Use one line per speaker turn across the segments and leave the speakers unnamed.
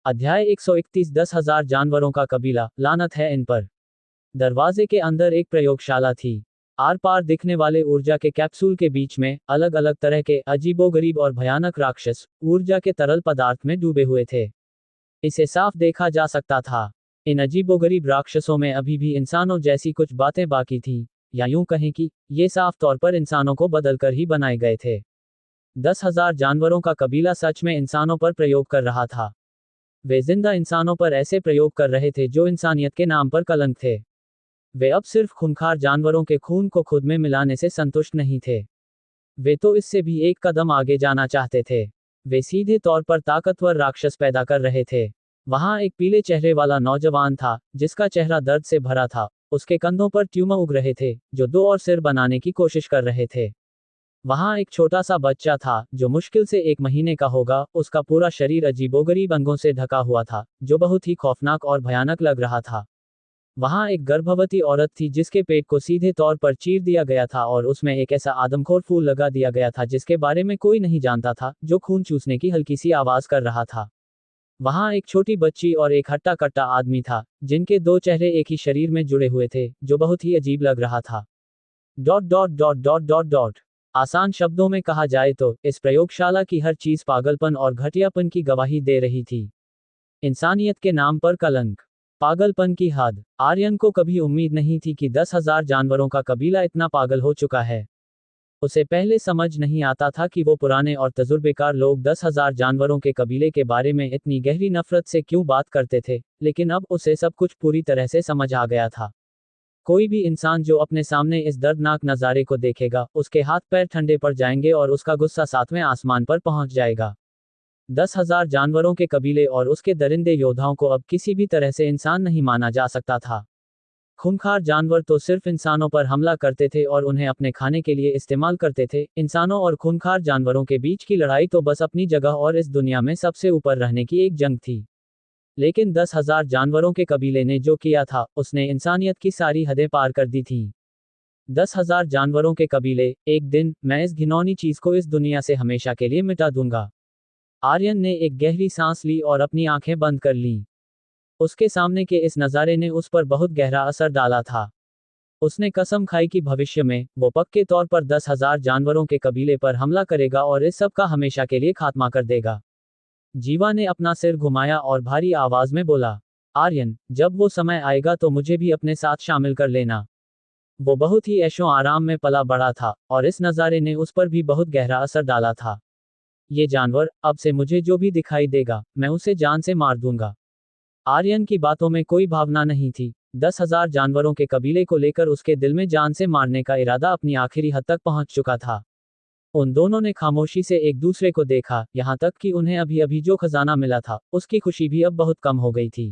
अध्याय 131 10,000 जानवरों का कबीला, लानत है इन पर। दरवाजे के अंदर एक प्रयोगशाला थी। आर पार दिखने वाले ऊर्जा के कैप्सूल के बीच में अलग अलग तरह के अजीबोगरीब और भयानक राक्षस ऊर्जा के तरल पदार्थ में डूबे हुए थे। इसे साफ देखा जा सकता था। इन अजीबोगरीब राक्षसों में अभी भी इंसानों जैसी कुछ बातें बाकी थीं, या यूं कहें कि ये साफ तौर पर इंसानों को बदलकर ही बनाए गए थे। 10,000 जानवरों का कबीला सच में इंसानों पर प्रयोग कर रहा था। वे जिंदा इंसानों पर ऐसे प्रयोग कर रहे थे जो इंसानियत के नाम पर कलंक थे। वे अब सिर्फ खूंखार जानवरों के खून को खुद में मिलाने से संतुष्ट नहीं थे। वे तो इससे भी एक कदम आगे जाना चाहते थे। वे सीधे तौर पर ताकतवर राक्षस पैदा कर रहे थे। वहां एक पीले चेहरे वाला नौजवान था, जिसका चेहरा दर्द से भरा था। उसके कंधों पर ट्यूमर उग रहे थे, जो 2 और सिर बनाने की कोशिश कर रहे थे। वहां एक छोटा सा बच्चा था, जो मुश्किल से 1 महीने का होगा। उसका पूरा शरीर अजीबोगरीब अंगों से ढका हुआ था, जो बहुत ही खौफनाक और भयानक लग रहा था। वहां एक गर्भवती औरत थी, जिसके पेट को सीधे तौर पर चीर दिया गया था और उसमें एक ऐसा आदमखोर फूल लगा दिया गया था जिसके बारे में कोई नहीं जानता था, जो खून चूसने की हल्की सी आवाज कर रहा था। वहां एक छोटी बच्ची और एक हट्टा कट्टा आदमी था, जिनके 2 चेहरे एक ही शरीर में जुड़े हुए थे, जो बहुत ही अजीब लग रहा था। Dot dot dot dot dot dot आसान शब्दों में कहा जाए तो इस प्रयोगशाला की हर चीज पागलपन और घटियापन की गवाही दे रही थी। इंसानियत के नाम पर कलंक, पागलपन की हद। आर्यन को कभी उम्मीद नहीं थी कि 10,000 जानवरों का कबीला इतना पागल हो चुका है। उसे पहले समझ नहीं आता था कि वो पुराने और तजुर्बेकार लोग 10,000 जानवरों के कबीले के बारे में इतनी गहरी नफरत से क्यों बात करते थे, लेकिन अब उसे सब कुछ पूरी तरह से समझ आ गया था। कोई भी इंसान जो अपने सामने इस दर्दनाक नज़ारे को देखेगा, उसके हाथ पैर ठंडे पड़ जाएंगे और उसका गुस्सा 7वें आसमान पर पहुंच जाएगा। 10,000 जानवरों के कबीले और उसके दरिंदे योद्धाओं को अब किसी भी तरह से इंसान नहीं माना जा सकता था। खूंखार जानवर तो सिर्फ इंसानों पर हमला करते थे और उन्हें अपने खाने के लिए इस्तेमाल करते थे। इंसानों और खूंखार जानवरों के बीच की लड़ाई तो बस अपनी जगह और इस दुनिया में सबसे ऊपर रहने की एक जंग थी। लेकिन 10,000 जानवरों के कबीले ने जो किया था, उसने इंसानियत की सारी हदें पार कर दी थीं। 10,000 जानवरों के कबीले, एक दिन मैं इस घिनौनी चीज को इस दुनिया से हमेशा के लिए मिटा दूंगा। आर्यन ने एक गहरी सांस ली और अपनी आंखें बंद कर लीं। उसके सामने के इस नज़ारे ने उस पर बहुत गहरा असर डाला था। उसने कसम खाई कि भविष्य में वो पक्के तौर पर 10,000 जानवरों के कबीले पर हमला करेगा और इस सब का हमेशा के लिए खात्मा कर देगा। जीवा ने अपना सिर घुमाया और भारी आवाज में बोला, आर्यन, जब वो समय आएगा तो मुझे भी अपने साथ शामिल कर लेना। वो बहुत ही ऐशो आराम में पला बड़ा था, और इस नज़ारे ने उस पर भी बहुत गहरा असर डाला था। ये जानवर, अब से मुझे जो भी दिखाई देगा, मैं उसे जान से मार दूंगा। आर्यन की बातों में कोई भावना नहीं थी। 10,000 जानवरों के कबीले को लेकर उसके दिल में जान से मारने का इरादा अपनी आखिरी हद तक पहुंच चुका था। उन दोनों ने खामोशी से एक दूसरे को देखा, यहाँ तक कि उन्हें अभी अभी जो खजाना मिला था, उसकी खुशी भी अब बहुत कम हो गई थी।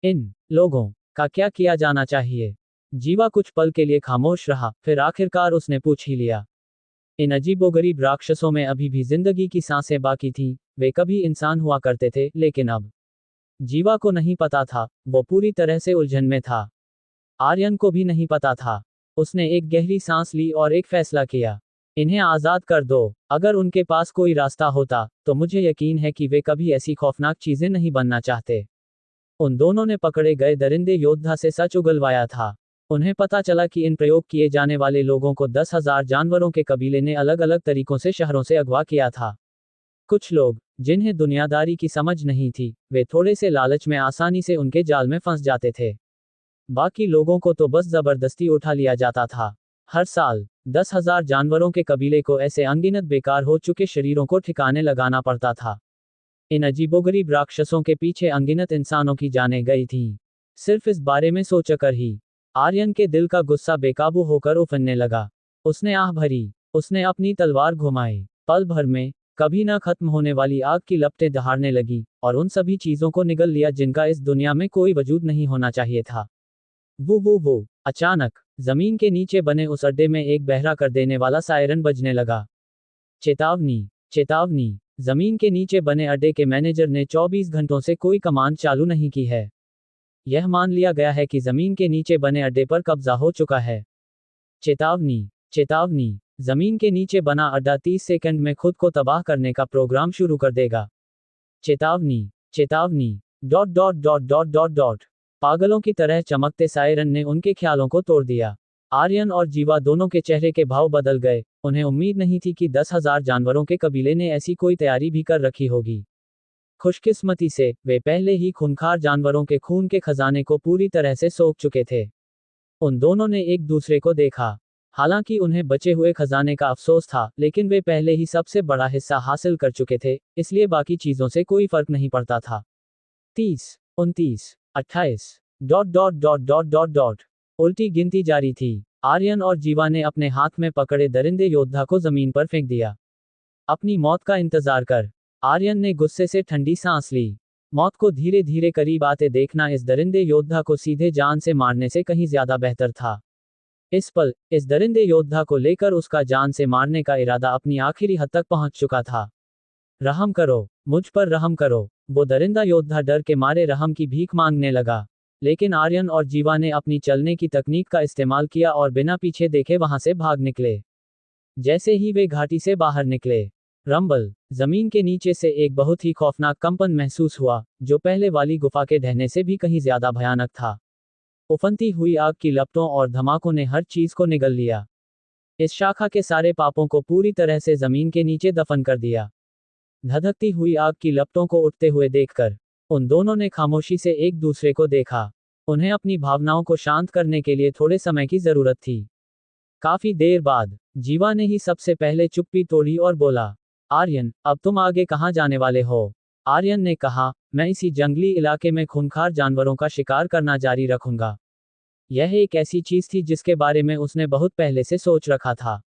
इन लोगों का क्या किया जाना चाहिए? जीवा कुछ पल के लिए खामोश रहा, फिर आखिरकार उसने पूछ ही लिया। इन अजीबोगरीब राक्षसों में अभी भी जिंदगी की सांसें बाकी थीं। वे कभी इंसान हुआ करते थे, लेकिन अब जीवा को नहीं पता था। वो पूरी तरह से उलझन में था। आर्यन को भी नहीं पता था। उसने एक गहरी सांस ली और एक फैसला किया। इन्हें आज़ाद कर दो। अगर उनके पास कोई रास्ता होता, तो मुझे यकीन है कि वे कभी ऐसी खौफनाक चीजें नहीं बनना चाहते। उन दोनों ने पकड़े गए दरिंदे योद्धा से सच उगलवाया था। उन्हें पता चला कि इन प्रयोग किए जाने वाले लोगों को 10,000 जानवरों के कबीले ने अलग अलग तरीकों से शहरों से अगवा किया था। कुछ लोग, जिन्हें दुनियादारी की समझ नहीं थी, वे थोड़े से लालच में आसानी से उनके जाल में फंस जाते थे। बाकी लोगों को तो बस जबरदस्ती उठा लिया जाता था। हर साल 10,000 जानवरों के कबीले को ऐसे अनगिनत बेकार हो चुके शरीरों को ठिकाने लगाना पड़ता था। इन अजीबोगरीब राक्षसों के पीछे अनगिनत इंसानों की जानें गई थीं। सिर्फ इस बारे में सोचकर ही आर्यन के दिल का गुस्सा बेकाबू होकर उफनने लगा। उसने आह भरी। उसने अपनी तलवार घुमाई। पल भर में कभी न खत्म होने वाली आग की लपटें दहाड़ने लगी, और उन सभी चीजों को निगल लिया जिनका इस दुनिया में कोई वजूद नहीं होना चाहिए था। वो अचानक जमीन के नीचे बने उस अड्डे में एक बहरा कर देने वाला सायरन बजने लगा। चेतावनी, चेतावनी। जमीन के नीचे बने अड्डे के मैनेजर ने 24 घंटों से कोई कमांड चालू नहीं की है। यह मान लिया गया है कि जमीन के नीचे बने अड्डे पर कब्जा हो चुका है। चेतावनी, चेतावनी। जमीन के नीचे बना अड्डा 30 सेकंड में खुद को तबाह करने का प्रोग्राम शुरू कर देगा। चेतावनी, चेतावनी। Dot dot dot dot dot dot. पागलों की तरह चमकते सायरन ने उनके ख्यालों को तोड़ दिया। आर्यन और जीवा दोनों के चेहरे के भाव बदल गए। उन्हें उम्मीद नहीं थी कि 10,000 जानवरों के कबीले ने ऐसी कोई तैयारी भी कर रखी होगी। खुशकिस्मती से वे पहले ही खूंखार जानवरों के खून के खजाने को पूरी तरह से सोख चुके थे। उन दोनों ने एक दूसरे को देखा। हालांकि उन्हें बचे हुए खजाने का अफसोस था, लेकिन वे पहले ही सबसे बड़ा हिस्सा हासिल कर चुके थे, इसलिए बाकी चीजों से कोई फर्क नहीं पड़ता था। 30, 29, 28, dot dot dot dot dot dot. उल्टी गिनती जारी थी। आर्यन और जीवा ने अपने हाथ में पकड़े दरिंदे योद्धा को जमीन पर फेंक दिया। अपनी मौत का इंतजार कर। आर्यन ने गुस्से से ठंडी सांस ली। मौत को धीरे धीरे करीब आते देखना इस दरिंदे योद्धा को सीधे जान से मारने से कहीं ज्यादा बेहतर था। इस पल, इस दरिंदे योद्धा को लेकर उसका जान से मारने का इरादा अपनी आखिरी हद तक पहुंच चुका था। रहम करो, मुझ पर रहम करो। वो दरिंदा योद्धा डर के मारे रहम की भीख मांगने लगा। लेकिन आर्यन और जीवा ने अपनी चलने की तकनीक का इस्तेमाल किया और बिना पीछे देखे वहां से भाग निकले। जैसे ही वे घाटी से बाहर निकले, रंबल, जमीन के नीचे से एक बहुत ही खौफनाक कंपन महसूस हुआ, जो पहले वाली गुफा के ढहने से भी कहीं ज्यादा भयानक था। उफनती हुई आग की लपटों और धमाकों ने हर चीज को निगल लिया। इस शाखा के सारे पापों को पूरी तरह से जमीन के नीचे दफन कर दिया। धधकती हुई आग की लपटों को उठते हुए देखकर उन दोनों ने खामोशी से एक दूसरे को देखा। उन्हें अपनी भावनाओं को शांत करने के लिए थोड़े समय की जरूरत थी। काफी देर बाद जीवा ने ही सबसे पहले चुप्पी तोड़ी और बोला, आर्यन, अब तुम आगे कहाँ जाने वाले हो? आर्यन ने कहा, मैं इसी जंगली इलाके में खूंखार जानवरों का शिकार करना जारी रखूंगा। यह एक ऐसी चीज थी जिसके बारे में उसने बहुत पहले से सोच रखा था।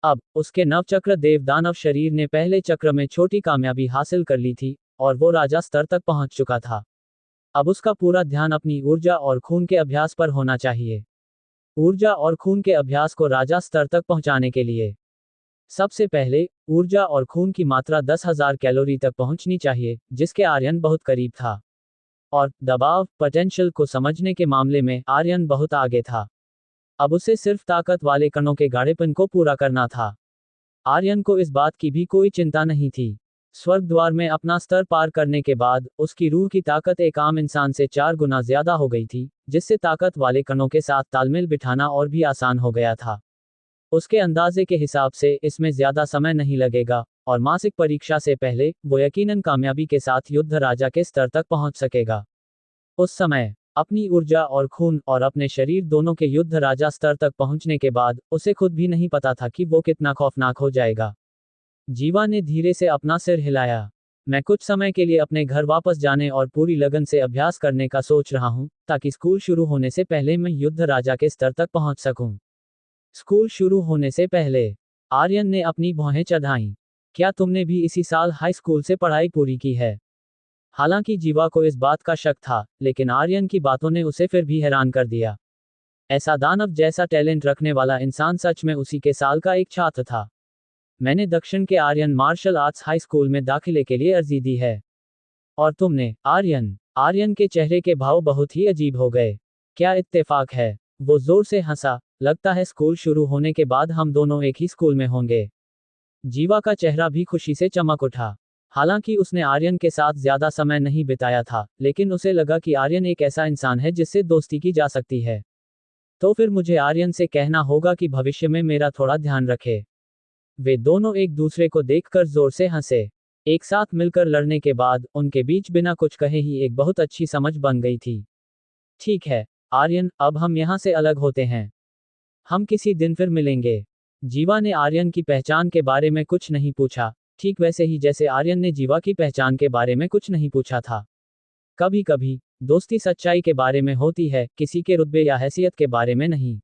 अब उसके नवचक्र देवदानव शरीर ने पहले चक्र में छोटी कामयाबी हासिल कर ली थी और वो राजा स्तर तक पहुंच चुका था। अब उसका पूरा ध्यान अपनी ऊर्जा और खून के अभ्यास पर होना चाहिए। ऊर्जा और खून के अभ्यास को राजा स्तर तक पहुंचाने के लिए सबसे पहले ऊर्जा और खून की मात्रा 10,000 कैलोरी तक पहुंचनी चाहिए, जिसके आर्यन बहुत करीब था। और दबाव पोटेंशियल को समझने के मामले में आर्यन बहुत आगे था। अब उसे सिर्फ ताकत वाले कणों के गाढ़ेपन को पूरा करना था। आर्यन को इस बात की भी कोई चिंता नहीं थी। स्वर्ग द्वार में अपना स्तर पार करने के बाद उसकी रूह की ताकत एक आम इंसान से 4 गुना ज्यादा हो गई थी, जिससे ताकत वाले कणों के साथ तालमेल बिठाना और भी आसान हो गया था। उसके अंदाजे के हिसाब से इसमें ज्यादा समय नहीं लगेगा और मासिक परीक्षा से पहले वो यकीनन कामयाबी के साथ युद्ध राजा के स्तर तक पहुंच सकेगा। उस समय अपनी ऊर्जा और खून और अपने शरीर दोनों के युद्ध राजा स्तर तक पहुंचने के बाद उसे खुद भी नहीं पता था कि वो कितना खौफनाक हो जाएगा। जीवा ने धीरे से अपना सिर हिलाया। मैं कुछ समय के लिए अपने घर वापस जाने और पूरी लगन से अभ्यास करने का सोच रहा हूं, ताकि स्कूल शुरू होने से पहले मैं युद्ध राजा के स्तर तक पहुंच सकूं। स्कूल शुरू होने से पहले आर्यन ने अपनी भौहें चढ़ाईं। क्या तुमने भी इसी साल हाई स्कूल से पढ़ाई पूरी की है? हालांकि जीवा को इस बात का शक था, लेकिन आर्यन की बातों ने उसे फिर भी हैरान कर दिया। ऐसा दानव जैसा टैलेंट रखने वाला इंसान सच में उसी के साल का एक छात्र था। मैंने दक्षिण के Aryan martial arts high school में दाखिले के लिए अर्जी दी है। और तुमने? आर्यन के चेहरे के भाव बहुत ही अजीब हो गए। क्या इत्तेफाक है? वो जोर से हंसा। लगता है स्कूल शुरू होने के बाद हम दोनों एक ही स्कूल में होंगे। जीवा का चेहरा भी खुशी से चमक उठा। हालांकि उसने आर्यन के साथ ज्यादा समय नहीं बिताया था, लेकिन उसे लगा कि आर्यन एक ऐसा इंसान है जिससे दोस्ती की जा सकती है। तो फिर मुझे आर्यन से कहना होगा कि भविष्य में मेरा थोड़ा ध्यान रखे। वे दोनों एक दूसरे को देखकर जोर से हंसे। एक साथ मिलकर लड़ने के बाद उनके बीच बिना कुछ कहे ही एक बहुत अच्छी समझ बन गई थी। ठीक है आर्यन, अब हम यहाँ से अलग होते हैं। हम किसी दिन फिर मिलेंगे। जीवा ने आर्यन की पहचान के बारे में कुछ नहीं पूछा, ठीक वैसे ही जैसे आर्यन ने जीवा की पहचान के बारे में कुछ नहीं पूछा था। कभी कभी दोस्ती सच्चाई के बारे में होती है, किसी के रुतबे या हैसियत के बारे में नहीं।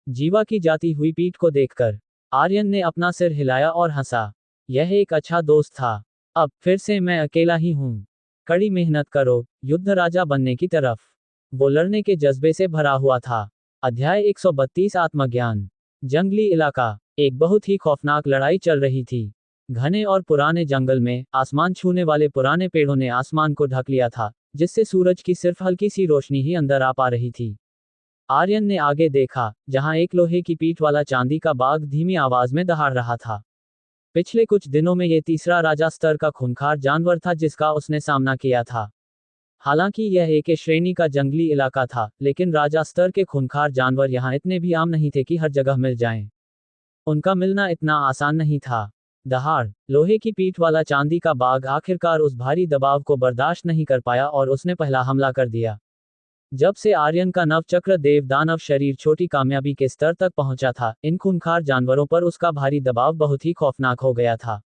जीवा की जाती हुई पीठ को देखकर आर्यन ने अपना सिर हिलाया और हंसा। यह एक अच्छा दोस्त था। अब फिर से मैं अकेला ही हूँ। कड़ी मेहनत करो युद्ध राजा बनने की तरफ। वो लड़ने के जज्बे से भरा हुआ था। अध्याय 132 आत्मज्ञान। जंगली इलाका। एक बहुत ही खौफनाक लड़ाई चल रही थी। घने और पुराने जंगल में आसमान छूने वाले पुराने पेड़ों ने आसमान को ढक लिया था, जिससे सूरज की सिर्फ हल्की सी रोशनी ही अंदर आ पा रही थी। आर्यन ने आगे देखा, जहां एक लोहे की पीठ वाला चांदी का बाघ धीमी आवाज में दहाड़ रहा था। पिछले कुछ दिनों में ये तीसरा राजा स्तर का खूंखार जानवर था जिसका उसने सामना किया था। हालांकि यह एक श्रेणी का जंगली इलाका था, लेकिन राजा स्तर के खूंखार जानवर यहाँ इतने भी आम नहीं थे कि हर जगह मिल जाएं। उनका मिलना इतना आसान नहीं था। दहाड़, लोहे की पीठ वाला चांदी का बाघ आखिरकार उस भारी दबाव को बर्दाश्त नहीं कर पाया और उसने पहला हमला कर दिया। जब से आर्यन का नवचक्र देव दानव शरीर छोटी कामयाबी के स्तर तक पहुंचा था, इन खूंखार जानवरों पर उसका भारी दबाव बहुत ही खौफनाक हो गया था।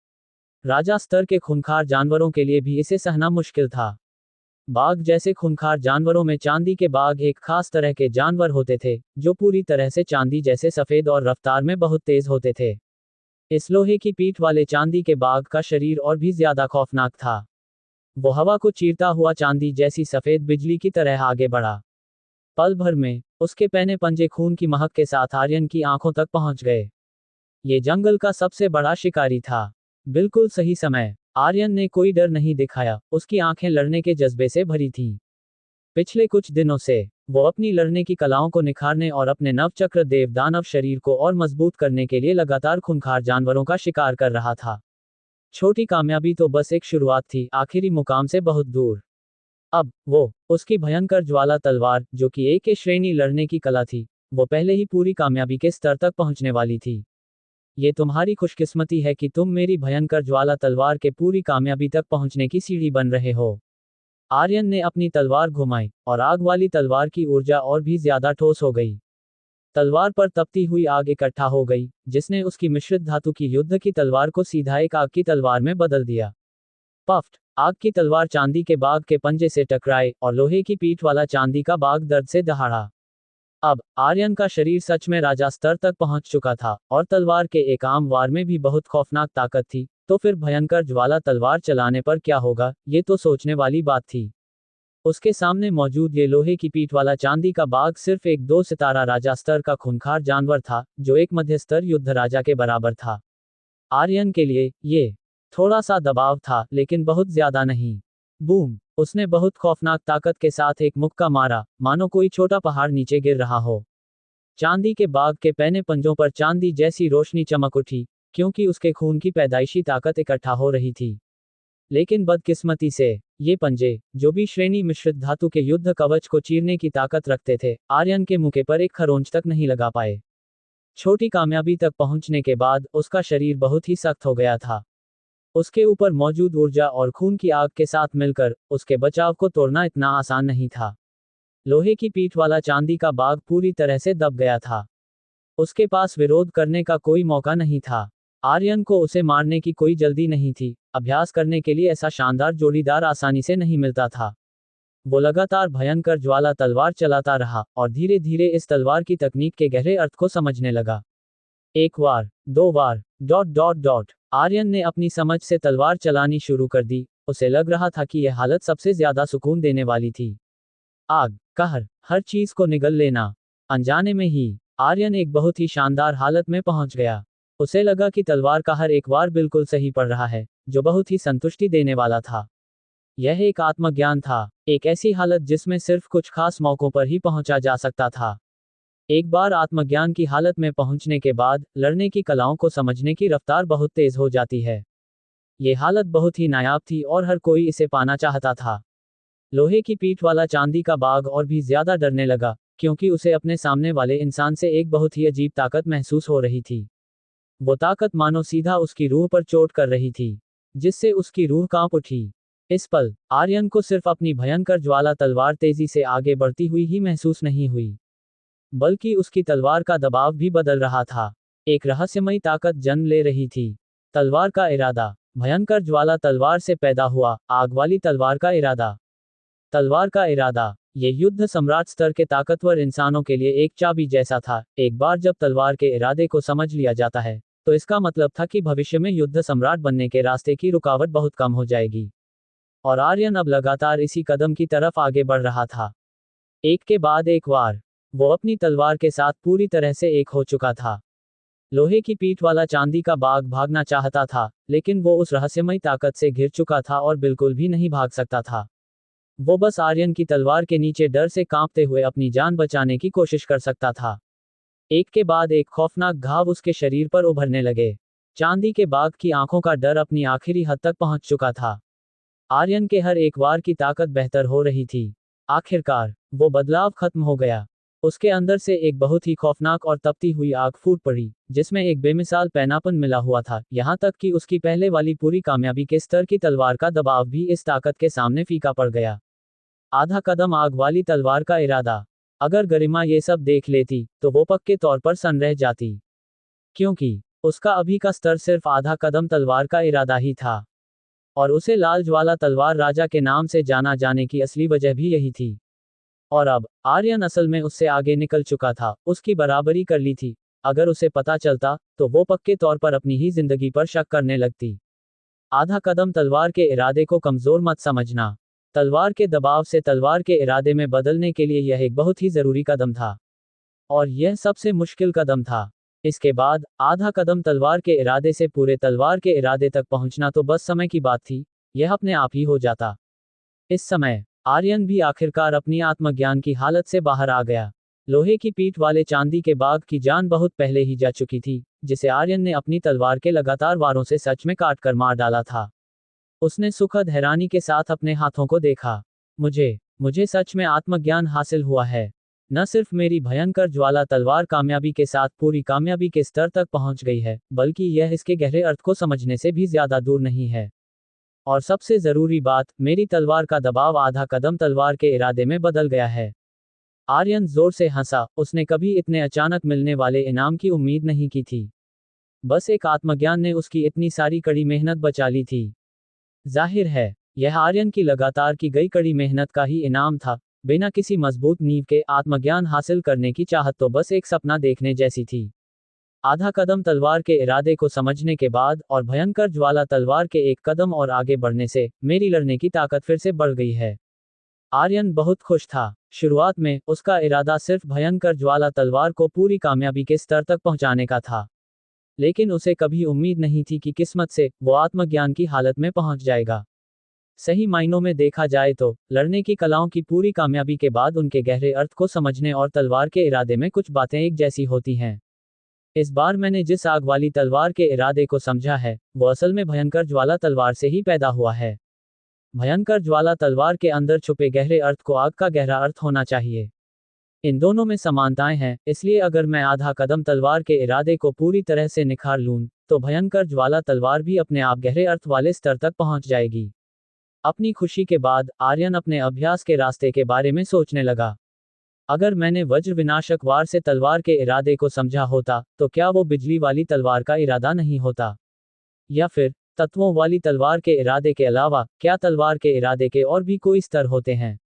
राजा स्तर के खूंखार जानवरों के लिए भी इसे सहना मुश्किल था। बाघ जैसे खूंखार जानवरों में चांदी के बाघ एक खास तरह के जानवर होते थे, जो पूरी तरह से चांदी जैसे सफेद और रफ्तार में बहुत तेज होते थे। इस लोहे की पीठ वाले चांदी के बाघ का शरीर और भी ज्यादा खौफनाक था। वो हवा को चीरता हुआ चांदी जैसी सफेद बिजली की तरह आगे बढ़ा। पल भर में उसके पहने पंजे खून की महक के साथ आर्यन की आंखों तक पहुंच गए। ये जंगल का सबसे बड़ा शिकारी था। बिल्कुल सही समय। आर्यन ने कोई डर नहीं दिखाया, उसकी आंखें लड़ने के जज्बे से भरी थीं। पिछले कुछ दिनों से वो अपनी लड़ने की कलाओं को निखारने और अपने नवचक्र देव दानव शरीर को और मजबूत करने के लिए लगातार खूंखार जानवरों का शिकार कर रहा था। छोटी कामयाबी तो बस एक शुरुआत थी, आखिरी मुकाम से बहुत दूर। अब वो उसकी भयंकर ज्वाला तलवार, जो कि एक श्रेणी लड़ने की कला थी, वो पहले ही पूरी कामयाबी के स्तर तक पहुंचने वाली थी। ये तुम्हारी खुशकिस्मती है कि तुम मेरी भयंकर ज्वाला तलवार के पूरी कामयाबी तक पहुंचने की सीढ़ी बन रहे हो। आर्यन ने अपनी तलवार घुमाई और आग वाली तलवार की ऊर्जा और भी ज्यादा ठोस हो गई। तलवार पर तपती हुई आग इकट्ठा हो गई, जिसने उसकी मिश्रित धातु की युद्ध की तलवार को सीधा एक आग की तलवार में बदल दिया। पफ्ट, आग की तलवार चांदी के बाघ के पंजे से टकराई और लोहे की पीठ वाला चांदी का बाघ दर्द से दहाड़ा। अब आर्यन का शरीर सच में राजा स्तर तक पहुंच चुका था, और तलवार के एक आम वार में भी बहुत खौफनाक ताकत थी, तो फिर भयंकर ज्वाला तलवार चलाने पर क्या होगा, ये तो सोचने वाली बात थी। उसके सामने मौजूद ये लोहे की पीठ वाला चांदी का बाघ सिर्फ एक 2 सितारा राजा स्तर का खूंखार जानवर था, जो एक मध्य स्तर युद्ध राजा के बराबर था। आर्यन के लिए ये थोड़ा सा दबाव था, लेकिन बहुत ज्यादा नहीं। बूम! उसने बहुत खौफनाक ताकत के साथ एक मुक्का मारा, मानो कोई छोटा पहाड़ नीचे गिर रहा हो। चांदी के बाघ के पहने पंजों पर चांदी जैसी रोशनी चमक उठी, क्योंकि उसके खून की पैदाइशी ताकत इकट्ठा हो रही थी। लेकिन बदकिस्मती से ये पंजे, जो भी श्रेणी मिश्रित धातु के युद्ध कवच को चीरने की ताकत रखते थे, आर्यन के मुके पर एक खरोंच तक नहीं लगा पाए। छोटी कामयाबी तक पहुंचने के बाद उसका शरीर बहुत ही सख्त हो गया था। उसके ऊपर मौजूद ऊर्जा और खून की आग के साथ मिलकर उसके बचाव को तोड़ना इतना आसान नहीं था। लोहे की पीठ वाला चांदी का बाघ पूरी तरह से दब गया था। उसके पास विरोध करने का कोई मौका नहीं था। आर्यन को उसे मारने की कोई जल्दी नहीं थी। अभ्यास करने के लिए ऐसा शानदार जोड़ीदार आसानी से नहीं मिलता था। वो लगातार भयंकर ज्वाला तलवार चलाता रहा और धीरे धीरे इस तलवार की तकनीक के गहरे अर्थ को समझने लगा। एक बार, 2 बार, डॉट डॉट डॉट। आर्यन ने अपनी समझ से तलवार चलानी शुरू कर दी। उसे लग रहा था कि यह हालत सबसे ज्यादा सुकून देने वाली थी। आग, कहर, हर चीज को निगल लेना। अनजाने में ही आर्यन एक बहुत ही शानदार हालत में पहुंच गया। उसे लगा कि तलवार का हर एक वार बिल्कुल सही पड़ रहा है, जो बहुत ही संतुष्टि देने वाला था। यह एक आत्मज्ञान था, एक ऐसी हालत जिसमें सिर्फ कुछ खास मौकों पर ही पहुंचा जा सकता था। एक बार आत्मज्ञान की हालत में पहुंचने के बाद, लड़ने की कलाओं को समझने की रफ्तार बहुत तेज हो जाती है। ये हालत बहुत ही नायाब थी और हर कोई इसे पाना चाहता था। लोहे की पीठ वाला चांदी का बाघ और भी ज्यादा डरने लगा, क्योंकि उसे अपने सामने वाले इंसान से एक बहुत ही अजीब ताकत महसूस हो रही थी। वो ताकत मानो सीधा उसकी रूह पर चोट कर रही थी, जिससे उसकी रूह कांप उठी। इस पल आर्यन को सिर्फ अपनी भयंकर ज्वाला तलवार तेजी से आगे बढ़ती हुई ही महसूस नहीं हुई, बल्कि उसकी तलवार का दबाव भी बदल रहा था। एक रहस्यमयी ताकत जन्म ले रही थी। तलवार का इरादा भयंकर ज्वाला तलवार से पैदा हुआ, आग वाली तलवार का इरादा। तलवार का इरादा, ये युद्ध सम्राट स्तर के ताकतवर इंसानों के लिए एक चाबी जैसा था। एक बार जब तलवार के इरादे को समझ लिया जाता है, तो इसका मतलब था कि भविष्य में युद्ध सम्राट बनने के रास्ते की रुकावट बहुत कम हो जाएगी। और आर्यन अब लगातार इसी कदम की तरफ आगे बढ़ रहा था। एक के बाद एक वार, वो अपनी तलवार के साथ पूरी तरह से एक हो चुका था। लोहे की पीठ वाला चांदी का बाघ भागना चाहता था, लेकिन वो उस रहस्यमयी ताकत से घिर चुका था और बिल्कुल भी नहीं भाग सकता था। वो बस आर्यन की तलवार के नीचे डर से कांपते हुए अपनी जान बचाने की कोशिश कर सकता था। एक के बाद एक खौफनाक घाव उसके शरीर पर उभरने लगे। चांदी के बाघ की आंखों का डर अपनी आखिरी हद तक पहुंच चुका था। आर्यन के हर एक वार की ताकत बेहतर हो रही थी। आखिरकार वो बदलाव खत्म हो गया। उसके अंदर से एक बहुत ही खौफनाक और तपती हुई आग फूट पड़ी, जिसमें एक बेमिसाल पैनापन मिला हुआ था, यहाँ तक कि उसकी पहले वाली पूरी कामयाबी के स्तर की तलवार का दबाव भी इस ताकत के सामने फीका पड़ गया। आधा कदम आग वाली तलवार का इरादा। अगर गरिमा ये सब देख लेती तो वो पक्के तौर पर सन्न रह जाती, क्योंकि उसका अभी का स्तर सिर्फ आधा कदम तलवार का इरादा ही था, और उसे लाल ज्वाला तलवार राजा के नाम से जाना जाने की असली वजह भी यही थी। और अब आर्यन असल में उससे आगे निकल चुका था, उसकी बराबरी कर ली थी। अगर उसे पता चलता तो वो पक्के तौर पर अपनी ही जिंदगी पर शक करने लगती। आधा कदम तलवार के इरादे को कमजोर मत समझना। तलवार के दबाव से तलवार के इरादे में बदलने के लिए यह एक बहुत ही जरूरी कदम था, और यह सबसे मुश्किल कदम था। इसके बाद आधा कदम तलवार के इरादे से पूरे तलवार के इरादे तक पहुंचना तो बस समय की बात थी, यह अपने आप ही हो जाता। इस समय आर्यन भी आखिरकार अपनी आत्मज्ञान की हालत से बाहर आ गया। लोहे की पीठ वाले चांदी के बाघ की जान बहुत पहले ही जा चुकी थी, जिसे आर्यन ने अपनी तलवार के लगातार वारों से सच में काट कर मार डाला था। उसने सुखद हैरानी के साथ अपने हाथों को देखा। मुझे सच में आत्मज्ञान हासिल हुआ है। न सिर्फ मेरी भयंकर ज्वाला तलवार कामयाबी के साथ पूरी कामयाबी के स्तर तक पहुंच गई है, बल्कि यह इसके गहरे अर्थ को समझने से भी ज्यादा दूर नहीं है। और सबसे जरूरी बात, मेरी तलवार का दबाव आधा कदम तलवार के इरादे में बदल गया है। आर्यन जोर से हंसा, उसने कभी इतने अचानक मिलने वाले इनाम की उम्मीद नहीं की थी। बस एक आत्मज्ञान ने उसकी इतनी सारी कड़ी मेहनत बचा ली थी। जाहिर है यह आर्यन की लगातार की गई कड़ी मेहनत का ही इनाम था। बिना किसी मजबूत नींव के आत्मज्ञान हासिल करने की चाहत तो बस एक सपना देखने जैसी थी। आधा कदम तलवार के इरादे को समझने के बाद और भयंकर ज्वाला तलवार के एक कदम और आगे बढ़ने से मेरी लड़ने की ताकत फिर से बढ़ गई है। आर्यन बहुत खुश था। शुरुआत में उसका इरादा सिर्फ भयंकर ज्वाला तलवार को पूरी कामयाबी के स्तर तक पहुंचाने का था, लेकिन उसे कभी उम्मीद नहीं थी कि किस्मत से वो आत्मज्ञान की हालत में पहुंच जाएगा। सही मायनों में देखा जाए तो लड़ने की कलाओं की पूरी कामयाबी के बाद उनके गहरे अर्थ को समझने और तलवार के इरादे में कुछ बातें एक जैसी होती हैं। इस बार मैंने जिस आग वाली तलवार के इरादे को समझा है, वो असल में भयंकर ज्वाला तलवार से ही पैदा हुआ है। भयंकर ज्वाला तलवार के अंदर छुपे गहरे अर्थ को आग का गहरा अर्थ होना चाहिए। इन दोनों में समानताएं हैं, इसलिए अगर मैं आधा कदम तलवार के इरादे को पूरी तरह से निखार लूं, तो भयंकर ज्वाला तलवार भी अपने आप गहरे अर्थ वाले स्तर तक पहुंच जाएगी। अपनी खुशी के बाद आर्यन अपने अभ्यास के रास्ते के बारे में सोचने लगा। अगर मैंने वज्र विनाशक वार से तलवार के इरादे को समझा होता, तो क्या वो बिजली वाली तलवार का इरादा नहीं होता? या फिर तत्वों वाली तलवार के इरादे के अलावा क्या तलवार के इरादे के और भी कोई स्तर होते हैं?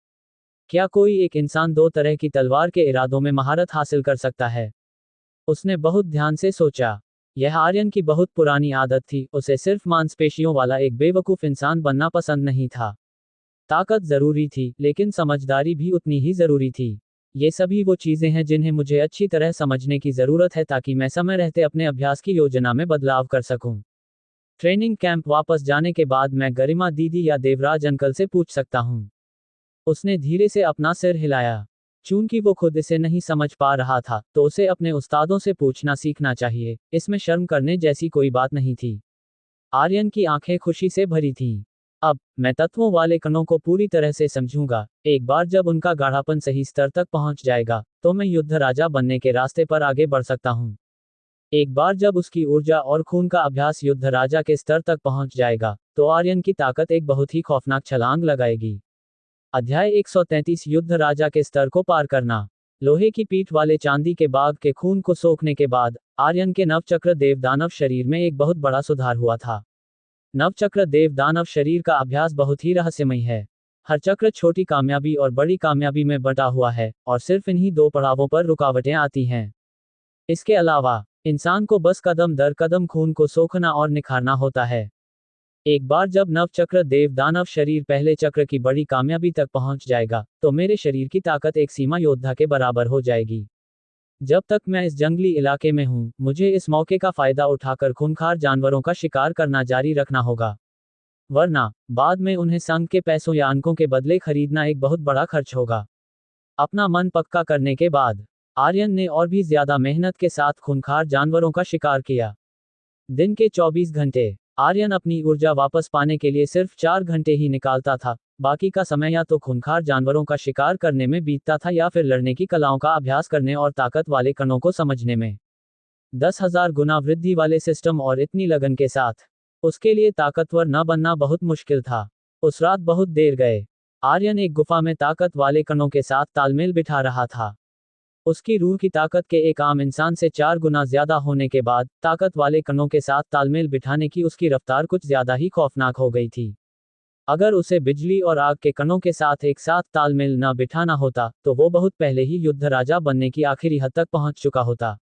क्या कोई एक इंसान दो तरह की तलवार के इरादों में महारत हासिल कर सकता है? उसने बहुत ध्यान से सोचा। यह आर्यन की बहुत पुरानी आदत थी, उसे सिर्फ मांसपेशियों वाला एक बेवकूफ इंसान बनना पसंद नहीं था। ताकत जरूरी थी, लेकिन समझदारी भी उतनी ही जरूरी थी। ये सभी वो चीजें हैं जिन्हें मुझे अच्छी तरह समझने की जरूरत है, ताकि मैं समय रहते अपने अभ्यास की योजना में बदलाव कर सकूं। ट्रेनिंग कैंप वापस जाने के बाद मैं गरिमा दीदी या देवराज अंकल से पूछ सकता हूं। उसने धीरे से अपना सिर हिलाया। चूंकि वो खुद इसे नहीं समझ पा रहा था, तो उसे अपने उस्तादों से पूछना सीखना चाहिए। इसमें शर्म करने जैसी कोई बात नहीं थी। आर्यन की आंखें खुशी से भरी थीं। अब मैं तत्वों वाले कणों को पूरी तरह से समझूंगा। एक बार जब उनका गाढ़ापन सही स्तर तक पहुंच जाएगा, तो मैं युद्ध राजा बनने के रास्ते पर आगे बढ़ सकता हूं। एक बार जब उसकी ऊर्जा और खून का अभ्यास युद्ध राजा के स्तर तक पहुंच जाएगा, तो आर्यन की ताकत एक बहुत ही खौफनाक छलांग लगाएगी। अध्याय 133 युद्ध राजा के स्तर को पार करना। लोहे की पीठ वाले चांदी के बाघ के खून को सोखने के बाद आर्यन के नवचक्र देव दानव शरीर में एक बहुत बड़ा सुधार हुआ था। नवचक्र देव दानव शरीर का अभ्यास बहुत ही रहस्यमय है। हर चक्र छोटी कामयाबी और बड़ी कामयाबी में बटा हुआ है, और सिर्फ इन्हीं दो पड़ावों पर रुकावटें आती हैं। इसके अलावा इंसान को बस कदम दर कदम खून को सोखना और निखारना होता है। एक बार जब नवचक्र देव दानव शरीर पहले चक्र की बड़ी कामयाबी तक पहुंच जाएगा, तो मेरे शरीर की ताकत एक सीमा योद्धा के बराबर हो जाएगी। जब तक मैं इस जंगली इलाके में हूं, मुझे इस मौके का फायदा उठाकर खूंखार जानवरों का शिकार करना जारी रखना होगा, वरना बाद में उन्हें संघ के पैसों या अंकों के बदले खरीदना एक बहुत बड़ा खर्च होगा। अपना मन पक्का करने के बाद आर्यन ने और भी ज्यादा मेहनत के साथ खूंखार जानवरों का शिकार किया। दिन के 24 घंटे आर्यन अपनी ऊर्जा वापस पाने के लिए सिर्फ 4 घंटे ही निकालता था। बाकी का समय या तो खूंखार जानवरों का शिकार करने में बीतता था या फिर लड़ने की कलाओं का अभ्यास करने और ताकत वाले कणों को समझने में। 10,000 गुना वृद्धि वाले सिस्टम और इतनी लगन के साथ उसके लिए ताकतवर न बनना बहुत मुश्किल था। उस रात बहुत देर गए। आर्यन एक गुफा में ताकत वाले कणों के साथ तालमेल बिठा रहा था। उसकी रूह की ताकत के एक आम इंसान से 4 गुना ज्यादा होने के बाद ताकत वाले कणों के साथ तालमेल बिठाने की उसकी रफ्तार कुछ ज्यादा ही खौफनाक हो गई थी। अगर उसे बिजली और आग के कणों के साथ एक साथ तालमेल न बिठाना होता तो वो बहुत पहले ही युद्ध राजा बनने की आखिरी हद तक पहुंच चुका होता।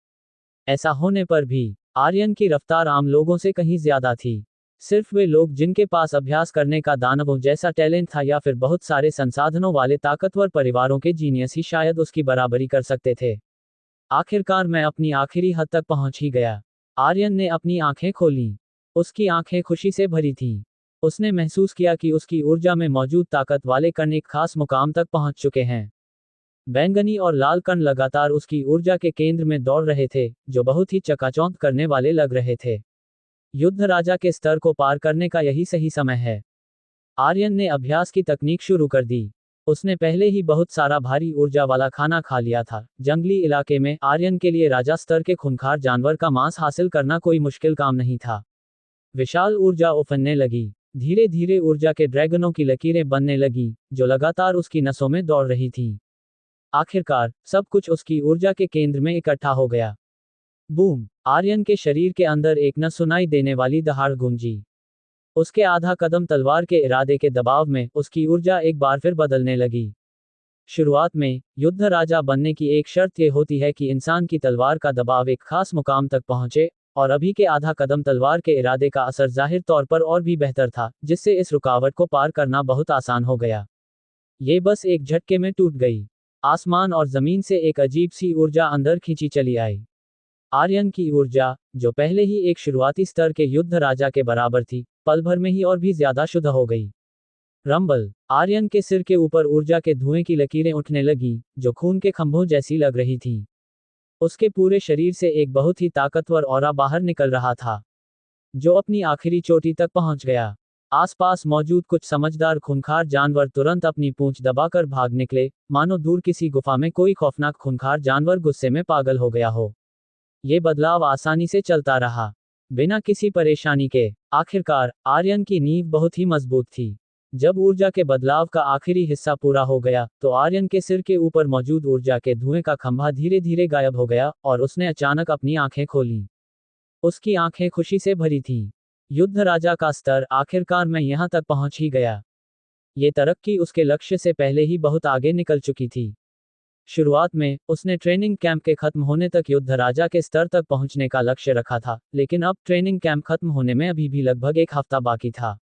ऐसा होने पर भी आर्यन की रफ्तार आम लोगों से कहीं ज्यादा थी। सिर्फ वे लोग जिनके पास अभ्यास करने का दानवों जैसा टैलेंट था या फिर बहुत सारे संसाधनों वाले ताकतवर परिवारों के जीनियस ही शायद उसकी बराबरी कर सकते थे। आखिरकार मैं अपनी आखिरी हद तक पहुंच ही गया। आर्यन ने अपनी आंखें खोलीं। उसकी आंखें खुशी से भरी थीं। उसने महसूस किया कि उसकी ऊर्जा में मौजूद ताकत वाले कण एक खास मुकाम तक पहुंच चुके हैं। बैंगनी और लाल कण लगातार उसकी ऊर्जा के केंद्र में दौड़ रहे थे, जो बहुत ही चकाचौंध करने वाले लग रहे थे। युद्ध राजा के स्तर को पार करने का यही सही समय है। आर्यन ने अभ्यास की तकनीक शुरू कर दी। उसने पहले ही बहुत सारा भारी ऊर्जा वाला खाना खा लिया था। जंगली इलाके में आर्यन के लिए राजा स्तर के खूंखार जानवर का मांस हासिल करना कोई मुश्किल काम नहीं था। विशाल ऊर्जा उफनने लगी। धीरे धीरे ऊर्जा के ड्रैगनों की लकीरें बनने लगी, जो लगातार उसकी नसों में दौड़ रही थी। आखिरकार सब कुछ उसकी ऊर्जा के केंद्र में इकट्ठा हो गया। बूम! आर्यन के शरीर के अंदर एक न सुनाई देने वाली दहाड़ गूंजी। उसके आधा कदम तलवार के इरादे के दबाव में उसकी ऊर्जा एक बार फिर बदलने लगी। शुरुआत में युद्ध राजा बनने की एक शर्त यह होती है कि इंसान की तलवार का दबाव एक खास मुकाम तक पहुंचे, और अभी के आधा कदम तलवार के इरादे का असर जाहिर तौर पर और भी बेहतर था, जिससे इस रुकावट को पार करना बहुत आसान हो गया। ये बस एक झटके में टूट गई। आसमान और जमीन से एक अजीब सी ऊर्जा अंदर खींची चली आई। आर्यन की ऊर्जा, जो पहले ही एक शुरुआती स्तर के युद्ध राजा के बराबर थी, पल भर में ही और भी ज्यादा शुद्ध हो गई। रंबल! आर्यन के सिर के ऊपर ऊर्जा के धुएं की लकीरें उठने लगी, जो खून के खंभों जैसी लग रही थी। उसके पूरे शरीर से एक बहुत ही ताकतवर ऑरा बाहर निकल रहा था, जो अपनी आखिरी चोटी तक पहुंच गया। आसपास मौजूद कुछ समझदार खूंखार जानवर तुरंत अपनी पूंछ दबाकर भाग निकले, मानो दूर किसी गुफा में कोई खौफनाक खूंखार जानवर गुस्से में पागल हो गया हो। ये बदलाव आसानी से चलता रहा, बिना किसी परेशानी के। आखिरकार आर्यन की नींव बहुत ही मजबूत थी। जब ऊर्जा के बदलाव का आखिरी हिस्सा पूरा हो गया, तो आर्यन के सिर के ऊपर मौजूद ऊर्जा के धुएं का खंभा धीरे धीरे गायब हो गया और उसने अचानक अपनी आंखें खोलीं। उसकी आंखें खुशी से भरी थीं। युद्ध राजा का स्तर, आखिरकार मैं यहां तक पहुंच ही गया। ये तरक्की उसके लक्ष्य से पहले ही बहुत आगे निकल चुकी थी। शुरुआत में उसने ट्रेनिंग कैंप के खत्म होने तक युद्ध राजा के स्तर तक पहुंचने का लक्ष्य रखा था, लेकिन अब ट्रेनिंग कैंप खत्म होने में अभी भी लगभग एक हफ्ता बाकी था।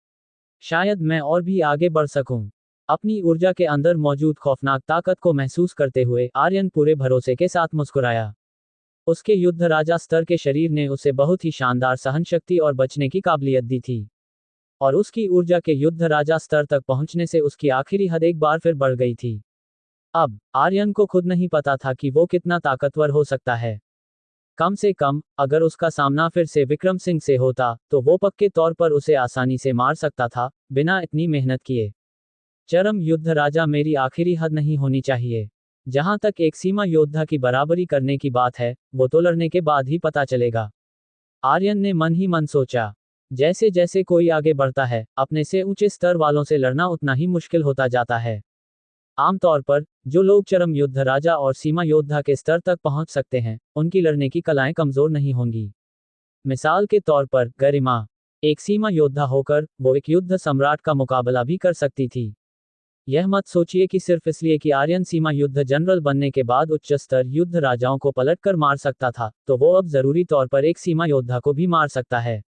शायद मैं और भी आगे बढ़ सकूं। अपनी ऊर्जा के अंदर मौजूद खौफनाक ताकत को महसूस करते हुए आर्यन पूरे भरोसे के साथ मुस्कुराया। उसके युद्ध राजा स्तर के शरीर ने उसे बहुत ही शानदार सहन शक्ति और बचने की काबिलियत दी थी, और उसकी ऊर्जा के युद्ध राजा स्तर तक पहुंचने से उसकी आखिरी हद एक बार फिर बढ़ गई थी। अब आर्यन को खुद नहीं पता था कि वो कितना ताकतवर हो सकता है। कम से कम, अगर उसका सामना फिर से विक्रम सिंह से होता, तो वो पक्के तौर पर उसे आसानी से मार सकता था, बिना इतनी मेहनत किए। चरम युद्ध राजा मेरी आखिरी हद नहीं होनी चाहिए। जहां तक एक सीमा योद्धा की बराबरी करने की बात है, वो तो लड़ने के बाद ही पता चलेगा। आर्यन ने मन ही मन सोचा। जैसे जैसे कोई आगे बढ़ता है, अपने से ऊंचे स्तर वालों से लड़ना उतना ही मुश्किल होता जाता है। आमतौर पर जो लोग चरम युद्ध राजा और सीमा योद्धा के स्तर तक पहुंच सकते हैं, उनकी लड़ने की कलाएं कमजोर नहीं होंगी। मिसाल के तौर पर गरिमा, एक सीमा योद्धा होकर वो एक युद्ध सम्राट का मुकाबला भी कर सकती थी। यह मत सोचिए कि सिर्फ इसलिए कि आर्यन सीमा युद्ध जनरल बनने के बाद उच्च स्तर युद्ध राजाओं को पलटकर मार सकता था, तो वो अब जरूरी तौर पर एक सीमा योद्धा को भी मार सकता है।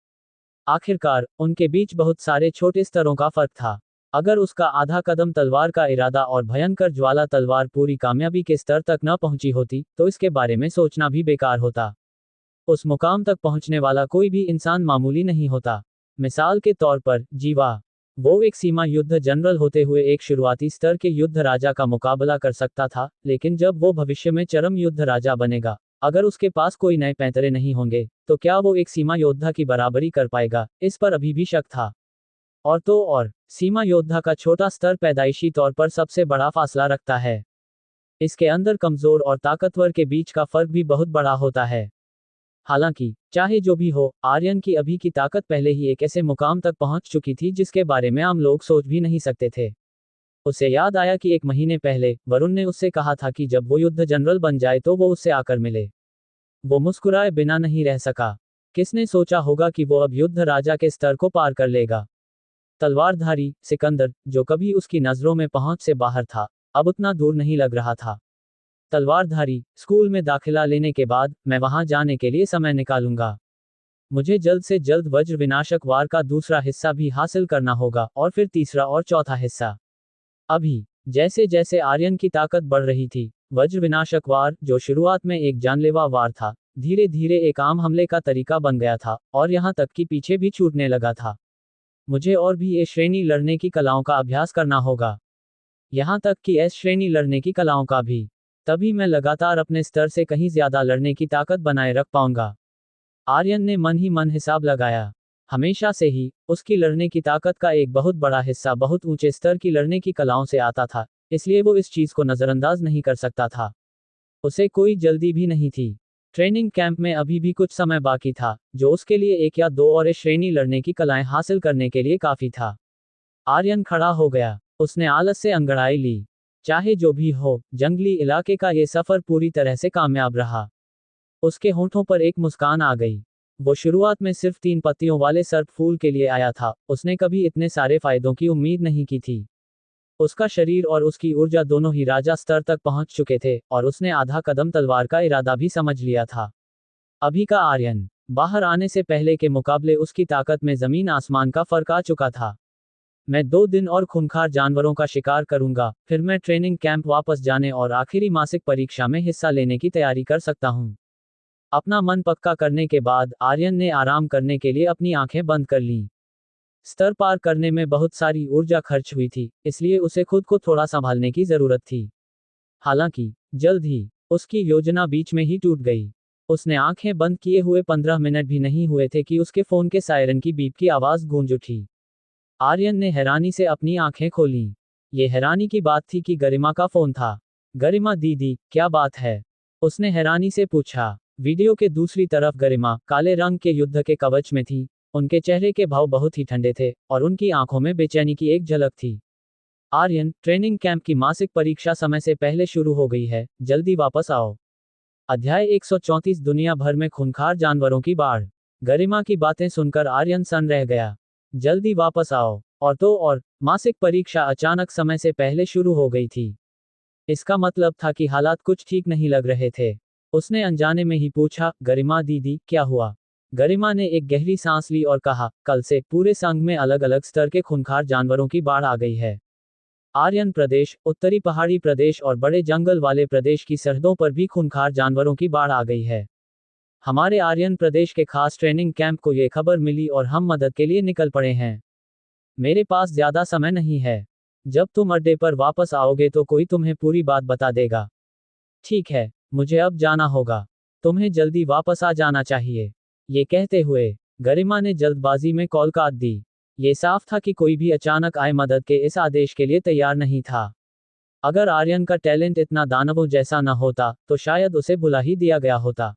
आखिरकार उनके बीच बहुत सारे छोटे स्तरों का फर्क था। अगर उसका आधा कदम तलवार का इरादा और भयंकर ज्वाला तलवार पूरी कामयाबी के स्तर तक न पहुंची होती, तो इसके बारे में सोचना भी बेकार होता। उस मुकाम तक पहुंचने वाला कोई भी इंसान मामूली नहीं होता। मिसाल के तौर पर जीवा, वो एक सीमा युद्ध जनरल होते हुए एक शुरुआती स्तर के युद्ध राजा का मुकाबला कर सकता था, लेकिन जब वो भविष्य में चरम युद्ध राजा बनेगा, अगर उसके पास कोई नए पैंतरे नहीं होंगे तो क्या वो एक सीमा योद्धा की बराबरी कर पाएगा, इस पर अभी भी शक था। और तो और सीमा योद्धा का छोटा स्तर पैदाइशी तौर पर सबसे बड़ा फासला रखता है। इसके अंदर कमजोर और ताकतवर के बीच का फर्क भी बहुत बड़ा होता है। हालांकि चाहे जो भी हो, आर्यन की अभी की ताकत पहले ही एक ऐसे मुकाम तक पहुंच चुकी थी जिसके बारे में आम लोग सोच भी नहीं सकते थे। उसे याद आया कि 1 महीने पहले वरुण ने उससे कहा था कि जब वो युद्ध जनरल बन जाए तो वो उससे आकर मिले। वो मुस्कुराए बिना नहीं रह सका। किसने सोचा होगा कि वो अब युद्ध राजा के स्तर को पार कर लेगा। तलवारधारी सिकंदर, जो कभी उसकी नजरों में पहुंच से बाहर था, अब उतना दूर नहीं लग रहा था। तलवारधारी, स्कूल में दाखिला लेने के बाद मैं वहां जाने के लिए समय निकालूंगा। मुझे जल्द से जल्द वज्र विनाशक वार का दूसरा हिस्सा भी हासिल करना होगा, और फिर तीसरा और चौथा हिस्सा। अभी जैसे जैसे आर्यन की ताकत बढ़ रही थी, वज्र विनाशक वार, जो शुरुआत में एक जानलेवा वार था, धीरे धीरे एक आम हमले का तरीका बन गया था, और यहाँ तक कि पीछे भी छूटने लगा था। मुझे और भी ए श्रेणी लड़ने की कलाओं का अभ्यास करना होगा, यहाँ तक कि एस श्रेणी लड़ने की कलाओं का भी। तभी मैं लगातार अपने स्तर से कहीं ज्यादा लड़ने की ताकत बनाए रख पाऊंगा। आर्यन ने मन ही मन हिसाब लगाया। हमेशा से ही उसकी लड़ने की ताकत का एक बहुत बड़ा हिस्सा बहुत ऊंचे स्तर की लड़ने की कलाओं से आता था, इसलिए वो इस चीज को नजरअंदाज नहीं कर सकता था। उसे कोई जल्दी भी नहीं थी। ट्रेनिंग कैंप में अभी भी कुछ समय बाकी था, जो उसके लिए 1 या 2 और श्रेणी लड़ने की कलाएं हासिल करने के लिए काफी था। आर्यन खड़ा हो गया। उसने आलस से अंगड़ाई ली। चाहे जो भी हो, जंगली इलाके का ये सफर पूरी तरह से कामयाब रहा। उसके होंठों पर एक मुस्कान आ गई। वो शुरुआत में सिर्फ 3 पत्तियों वाले सर्प फूल के लिए आया था, उसने कभी इतने सारे फायदों की उम्मीद नहीं की थी। उसका शरीर और उसकी ऊर्जा दोनों ही राजा स्तर तक पहुंच चुके थे, और उसने आधा कदम तलवार का इरादा भी समझ लिया था। अभी का आर्यन बाहर आने से पहले के मुकाबले उसकी ताकत में जमीन आसमान का फर्क आ चुका था। मैं 2 दिन और खूंखार जानवरों का शिकार करूंगा, फिर मैं ट्रेनिंग कैंप वापस जाने और आखिरी मासिक परीक्षा में हिस्सा लेने की तैयारी कर सकता हूं। अपना मन पक्का करने के बाद आर्यन ने आराम करने के लिए अपनी आंखें बंद कर लीं। स्तर पार करने में बहुत सारी ऊर्जा खर्च हुई थी, इसलिए उसे खुद को थोड़ा संभालने की जरूरत थी। हालांकि जल्द ही उसकी योजना बीच में ही टूट गई। उसने आंखें बंद किए हुए 15 मिनट भी नहीं हुए थे कि उसके फोन के सायरन की बीप की आवाज गूंज उठी। आर्यन ने हैरानी से अपनी आंखें खोलीं। ये हैरानी की बात थी कि गरिमा का फोन था। गरिमा दीदी, क्या बात है? उसने हैरानी से पूछा। वीडियो के दूसरी तरफ गरिमा काले रंग के युद्ध के कवच में थी। उनके चेहरे के भाव बहुत ही ठंडे थे, और उनकी आंखों में बेचैनी की एक झलक थी। आर्यन, ट्रेनिंग कैंप की मासिक परीक्षा समय से पहले शुरू हो गई है, जल्दी वापस आओ। अध्याय 134 दुनिया भर में खूंखार जानवरों की बाढ़। गरिमा की बातें सुनकर आर्यन सन्न रह गया। जल्दी वापस आओ। और तो और, मासिक परीक्षा अचानक समय से पहले शुरू हो गई थी। इसका मतलब था कि हालात कुछ ठीक नहीं लग रहे थे। उसने अनजाने में ही पूछा, गरिमा दीदी, क्या हुआ? गरिमा ने एक गहरी सांस ली और कहा, कल से पूरे संघ में अलग अलग स्तर के खूंखार जानवरों की बाढ़ आ गई है। आर्यन प्रदेश, उत्तरी पहाड़ी प्रदेश और बड़े जंगल वाले प्रदेश की सरहदों पर भी खूंखार जानवरों की बाढ़ आ गई है। हमारे आर्यन प्रदेश के खास ट्रेनिंग कैंप को ये खबर मिली और हम मदद के लिए निकल पड़े हैं। मेरे पास ज्यादा समय नहीं है। जब तुम अड्डे पर वापस आओगे तो कोई तुम्हें पूरी बात बता देगा। ठीक है, मुझे अब जाना होगा। तुम्हें जल्दी वापस आ जाना चाहिए। ये कहते हुए गरिमा ने जल्दबाजी में कॉल काट दी। ये साफ था कि कोई भी अचानक आए मदद के इस आदेश के लिए तैयार नहीं था। अगर आर्यन का टैलेंट इतना दानवों जैसा न होता तो शायद उसे बुला ही दिया गया होता।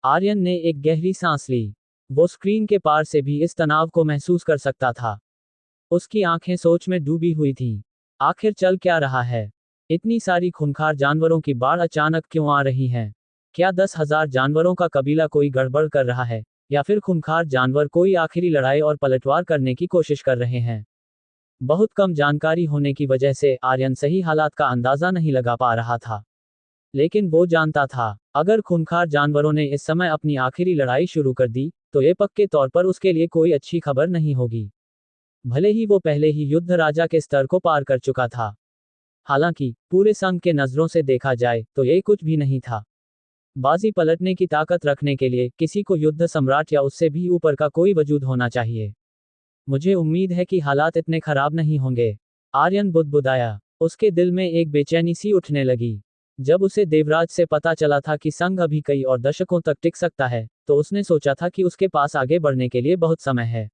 आर्यन ने एक गहरी सांस ली। वो स्क्रीन के पार से भी इस तनाव को महसूस कर सकता था। उसकी आंखें सोच में डूबी हुई थीं। आखिर चल क्या रहा है? इतनी सारी खूंखार जानवरों की बाढ़ अचानक क्यों आ रही है? क्या 10,000 जानवरों का कबीला कोई गड़बड़ कर रहा है, या फिर खूंखार जानवर कोई आखिरी लड़ाई और पलटवार करने की कोशिश कर रहे हैं? बहुत कम जानकारी होने की वजह से आर्यन सही हालात का अंदाजा नहीं लगा पा रहा था। लेकिन वो जानता था, अगर खूंखार जानवरों ने इस समय अपनी आखिरी लड़ाई शुरू कर दी, तो ये पक्के तौर पर उसके लिए कोई अच्छी खबर नहीं होगी। भले ही वो पहले ही युद्ध राजा के स्तर को पार कर चुका था। हालांकि पूरे संघ के नजरों से देखा जाए तो ये कुछ भी नहीं था। बाजी पलटने की ताकत रखने के लिए किसी को युद्ध सम्राट या उससे भी ऊपर का कोई वजूद होना चाहिए। मुझे उम्मीद है कि हालात इतने खराब नहीं होंगे। आर्यन बुदबुदाया। उसके दिल में एक बेचैनी सी उठने लगी। जब उसे देवराज से पता चला था कि संघ अभी कई और दशकों तक टिक सकता है, तो उसने सोचा था कि उसके पास आगे बढ़ने के लिए बहुत समय है।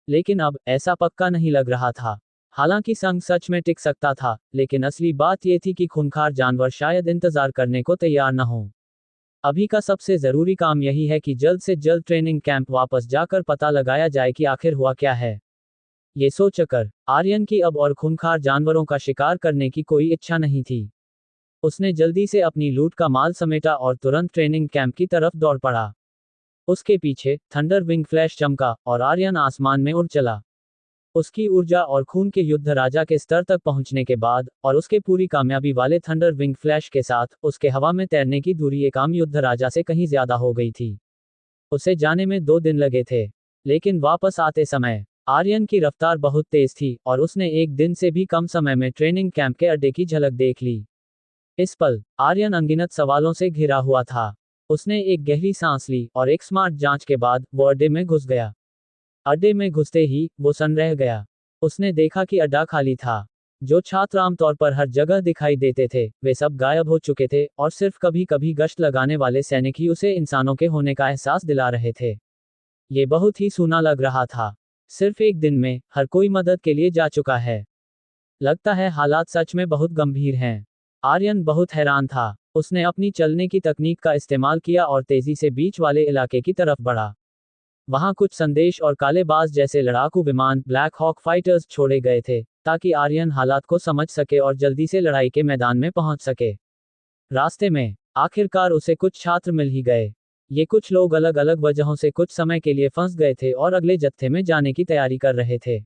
लेकिन अब ऐसा पक्का नहीं लग रहा था। हालांकि संघ सच में टिक सकता था, लेकिन असली बात यह थी कि खूंखार जानवर शायद इंतजार करने को तैयार न हो। अभी का सबसे जरूरी काम यही है कि जल्द से जल्द ट्रेनिंग कैंप वापस जाकर पता लगाया जाए कि आखिर हुआ क्या है। ये सोचकर आर्यन की अब और खूंखार जानवरों का शिकार करने की कोई इच्छा नहीं थी। उसने जल्दी से अपनी लूट का माल समेटा और तुरंत ट्रेनिंग कैंप की तरफ दौड़ पड़ा। उसके पीछे थंडर विंग फ्लैश चमका और आर्यन आसमान में उड़ चला। उसकी ऊर्जा और खून के युद्ध राजा के स्तर तक पहुंचने के बाद और उसके पूरी कामयाबी वाले थंडर विंग फ्लैश के साथ उसके हवा में तैरने की दूरी एक आम युद्ध राजा से कहीं ज्यादा हो गई थी। उसे जाने में 2 दिन लगे थे, लेकिन वापस आते समय आर्यन की रफ्तार बहुत तेज थी और उसने 1 दिन से भी कम समय में ट्रेनिंग कैंप के अड्डे की झलक देख ली। इस पल आर्यन अनगिनत सवालों से घिरा हुआ था। उसने एक गहरी सांस ली और एक स्मार्ट जांच के बाद वो अड्डे में घुस गया। अड्डे में घुसते ही वो सन्न रह गया। उसने देखा कि अड्डा खाली था। जो छात्र आमतौर पर हर जगह दिखाई देते थे, वे सब गायब हो चुके थे और सिर्फ कभी कभी गश्त लगाने वाले सैनिक ही उसे इंसानों के होने का एहसास दिला रहे थे। ये बहुत ही सूना लग रहा था। सिर्फ 1 दिन में हर कोई मदद के लिए जा चुका है। लगता है हालात सच में बहुत गंभीर हैं। आर्यन बहुत हैरान था। उसने अपनी चलने की तकनीक का इस्तेमाल किया और तेजी से बीच वाले इलाके की तरफ बढ़ा। वहां कुछ संदेश और कालेबाज जैसे लड़ाकू विमान ब्लैक हॉक फाइटर्स छोड़े गए थे, ताकि आर्यन हालात को समझ सके और जल्दी से लड़ाई के मैदान में पहुंच सके। रास्ते में आखिरकार उसे कुछ छात्र मिल ही गए। ये कुछ लोग अलग अलग वजहों से कुछ समय के लिए फंस गए थे और अगले जत्थे में जाने की तैयारी कर रहे थे।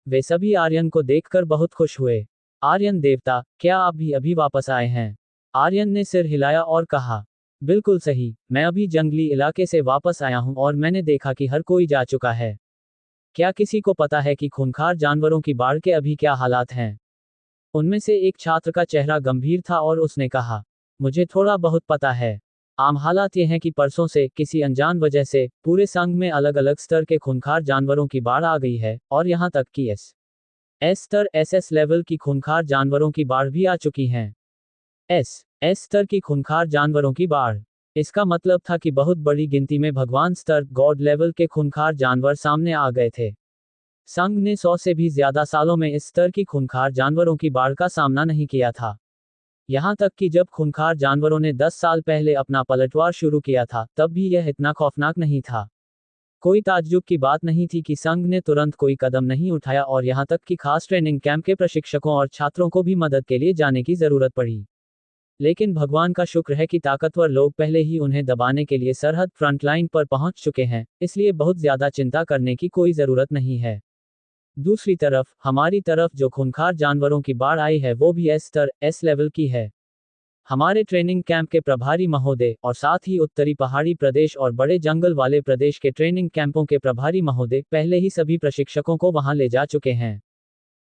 वे सभी आर्यन को देखकर बहुत खुश हुए। आर्यन देवता, क्या आप भी अभी वापस आए हैं? आर्यन ने सिर हिलाया और कहा, बिल्कुल सही, मैं अभी जंगली इलाके से वापस आया हूं और मैंने देखा कि हर कोई जा चुका है। क्या किसी को पता है कि खूंखार जानवरों की बाढ़ के अभी क्या हालात हैं? उनमें से एक छात्र का चेहरा गंभीर था और उसने कहा, मुझे थोड़ा बहुत पता है। आम हालात ये हैं कि परसों से किसी अनजान वजह से पूरे संघ में अलग अलग स्तर के खूंखार जानवरों की बाढ़ आ गई है और यहां तक कि एस स्तर SS लेवल की खूंखार जानवरों की बाढ़ भी आ चुकी हैं। एस स्तर की खूंखार जानवरों की बाढ़। इसका मतलब था कि बहुत बड़ी गिनती में भगवान स्तर गॉड लेवल के खूंखार जानवर सामने आ गए थे। संघ ने 100 से भी ज्यादा सालों में इस स्तर की खूंखार जानवरों की बाढ़ का सामना नहीं किया था। यहां तक कि जब खूंखार जानवरों ने 10 साल पहले अपना पलटवार शुरू किया था, तब भी यह इतना खौफनाक नहीं था। कोई ताज्जुब की बात नहीं थी कि संघ ने तुरंत कोई कदम नहीं उठाया और यहां तक कि खास ट्रेनिंग कैंप के प्रशिक्षकों और छात्रों को भी मदद के लिए जाने की जरूरत पड़ी। लेकिन भगवान का शुक्र है कि ताकतवर लोग पहले ही उन्हें दबाने के लिए सरहद फ्रंटलाइन पर पहुंच चुके हैं, इसलिए बहुत ज्यादा चिंता करने की कोई जरूरत नहीं है। दूसरी तरफ हमारी तरफ जो खूंखार जानवरों की बाढ़ आई है वो भी एस स्तर S लेवल की है। हमारे ट्रेनिंग कैंप के प्रभारी महोदय और साथ ही उत्तरी पहाड़ी प्रदेश और बड़े जंगल वाले प्रदेश के ट्रेनिंग कैंपों के प्रभारी महोदय पहले ही सभी प्रशिक्षकों को वहां ले जा चुके हैं।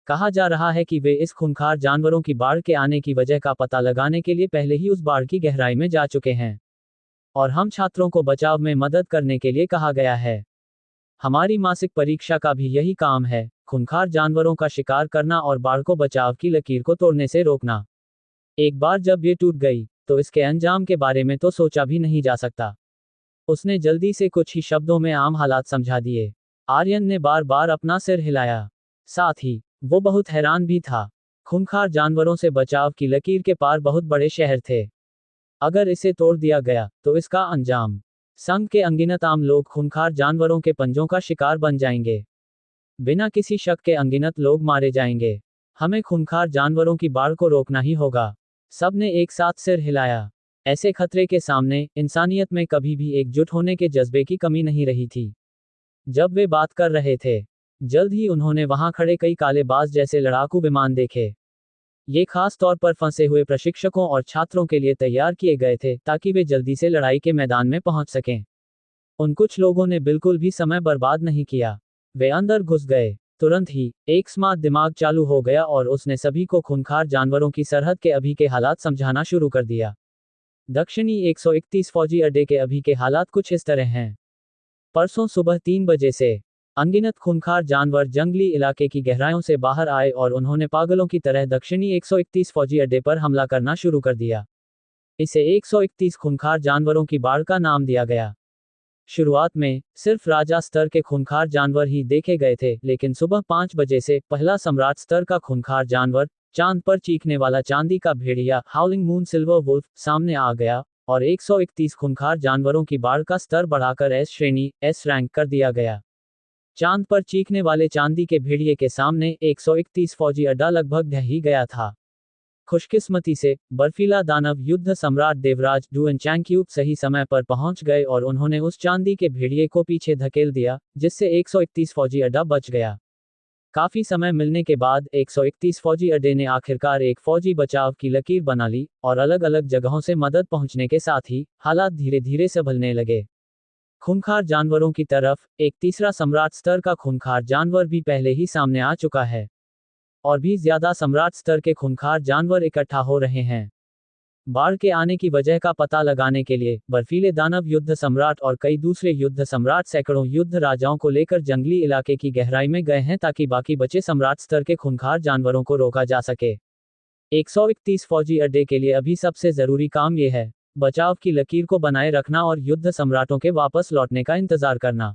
कहा जा रहा है कि वे इस खूंखार जानवरों की बाढ़ के आने की वजह का पता लगाने के लिए पहले ही उस बाढ़ की गहराई में जा चुके हैं। और हम छात्रों को बचाव में मदद करने के लिए कहा गया है। हमारी मासिक परीक्षा का भी यही काम है, खूंखार जानवरों का शिकार करना और बाढ़ को बचाव की लकीर को तोड़ने से रोकना। एक बार जब ये टूट गई, तो इसके अंजाम के बारे में तो सोचा भी नहीं जा सकता। उसने जल्दी से कुछ ही शब्दों में आम हालात समझा दिए। आर्यन ने बार बार अपना सिर हिलाया। साथ ही वो बहुत हैरान भी था। खूंखार जानवरों से बचाव की लकीर के पार बहुत बड़े शहर थे। अगर इसे तोड़ दिया गया, तो इसका अंजाम संघ के अनगिनत आम लोग खूंखार जानवरों के पंजों का शिकार बन जाएंगे। बिना किसी शक के अनगिनत लोग मारे जाएंगे। हमें खूंखार जानवरों की बाढ़ को रोकना ही होगा। सबने एक साथ सिर हिलाया। ऐसे खतरे के सामने इंसानियत में कभी भी एकजुट होने के जज्बे की कमी नहीं रही थी। जब वे बात कर रहे थे, जल्द ही उन्होंने वहां खड़े कई कालेबाज जैसे लड़ाकू विमान देखे। ये खास तौर पर फंसे हुए प्रशिक्षकों और छात्रों के लिए तैयार किए गए थे, ताकि वे जल्दी से लड़ाई के मैदान में पहुंच सकें। उन कुछ लोगों ने बिल्कुल भी समय बर्बाद नहीं किया। वे अंदर घुस गए। तुरंत ही एक स्मार्ट दिमाग चालू हो गया और उसने सभी को खूंखार जानवरों की सरहद के अभी के हालात समझाना शुरू कर दिया। दक्षिणी 131 फौजी अड्डे के अभी के हालात कुछ इस तरह हैं। परसों सुबह 3 बजे से अनगिनत खूंखार जानवर जंगली इलाके की गहराइयों से बाहर आए और उन्होंने पागलों की तरह दक्षिणी 131 फौजी अड्डे पर हमला करना शुरू कर दिया। इसे 131 खूंखार जानवरों की बाढ़ का नाम दिया गया। शुरुआत में सिर्फ राजा स्तर के खूंखार जानवर ही देखे गए थे, लेकिन सुबह 5 बजे से पहला सम्राट स्तर का खूंखार जानवर, चांद पर चीखने वाला चांदी का भेड़िया हाउलिंग मून सिल्वर वुल्फ, सामने आ गया और 131 खूंखार जानवरों की बाढ़ का स्तर बढ़ाकर एस श्रेणी एस रैंक कर दिया गया। चांद पर चीखने वाले चांदी के भेड़िए के सामने 131 फौजी अड्डा लगभग ढह ही गया था। खुशकिस्मती से बर्फीला दानव युद्ध सम्राट देवराज डुएन चैंक्यूब सही समय पर पहुंच गए और उन्होंने उस चांदी के भेड़िए को पीछे धकेल दिया, जिससे 131 फौजी अड्डा बच गया। काफी समय मिलने के बाद 131 फौजी अड्डे ने आखिरकार एक फौजी बचाव की लकीर बना ली और अलग अलग जगहों से मदद पहुंचने के साथ ही हालात धीरे धीरे संभलने लगे। खूंखार जानवरों की तरफ एक तीसरा सम्राट स्तर का खूंखार जानवर भी पहले ही सामने आ चुका है और भी ज्यादा सम्राट स्तर के खूंखार जानवर इकट्ठा हो रहे हैं। बाढ़ के आने की वजह का पता लगाने के लिए बर्फीले दानव युद्ध सम्राट और कई दूसरे युद्ध सम्राट सैकड़ों युद्ध राजाओं को लेकर जंगली इलाके की गहराई में गए हैं ताकि बाकी बचे सम्राट स्तर के खूंखार जानवरों को रोका जा सके। 131 फौजी अड्डे के लिए अभी सबसे जरूरी काम यह है बचाव की लकीर को बनाए रखना और युद्ध सम्राटों के वापस लौटने का इंतजार करना।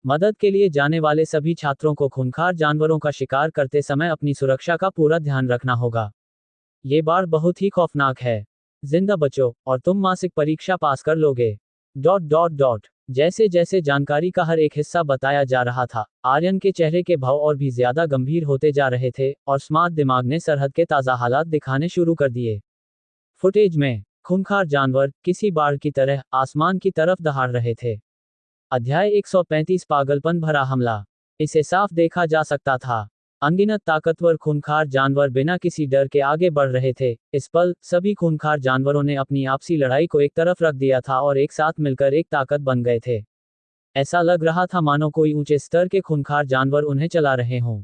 मदद के लिए जाने वाले सभी छात्रों को खूंखार जानवरों का शिकार करते समय अपनी सुरक्षा का पूरा ध्यान रखना होगा। ये बाढ़ बहुत ही खौफनाक है। जिंदा बचो और तुम मासिक परीक्षा पास कर लोगे। ... जैसे जैसे जानकारी का हर एक हिस्सा बताया जा रहा था, आर्यन के चेहरे के भाव और भी ज्यादा गंभीर होते जा रहे थे और स्मार्ट दिमाग ने सरहद के ताज़ा हालात दिखाने शुरू कर दिए। फुटेज में खूंखार जानवर किसी बाढ़ की तरह आसमान की तरफ दहाड़ रहे थे। अध्याय 135 पागलपन भरा हमला। इसे साफ देखा जा सकता था। अनगिनत ताकतवर खूंखार जानवर बिना किसी डर के आगे बढ़ रहे थे। इस पल सभी खूंखार जानवरों ने अपनी आपसी लड़ाई को एक तरफ रख दिया था और एक साथ मिलकर एक ताकत बन गए थे। ऐसा लग रहा था मानो कोई ऊंचे स्तर के खूंखार जानवर उन्हें चला रहे हों।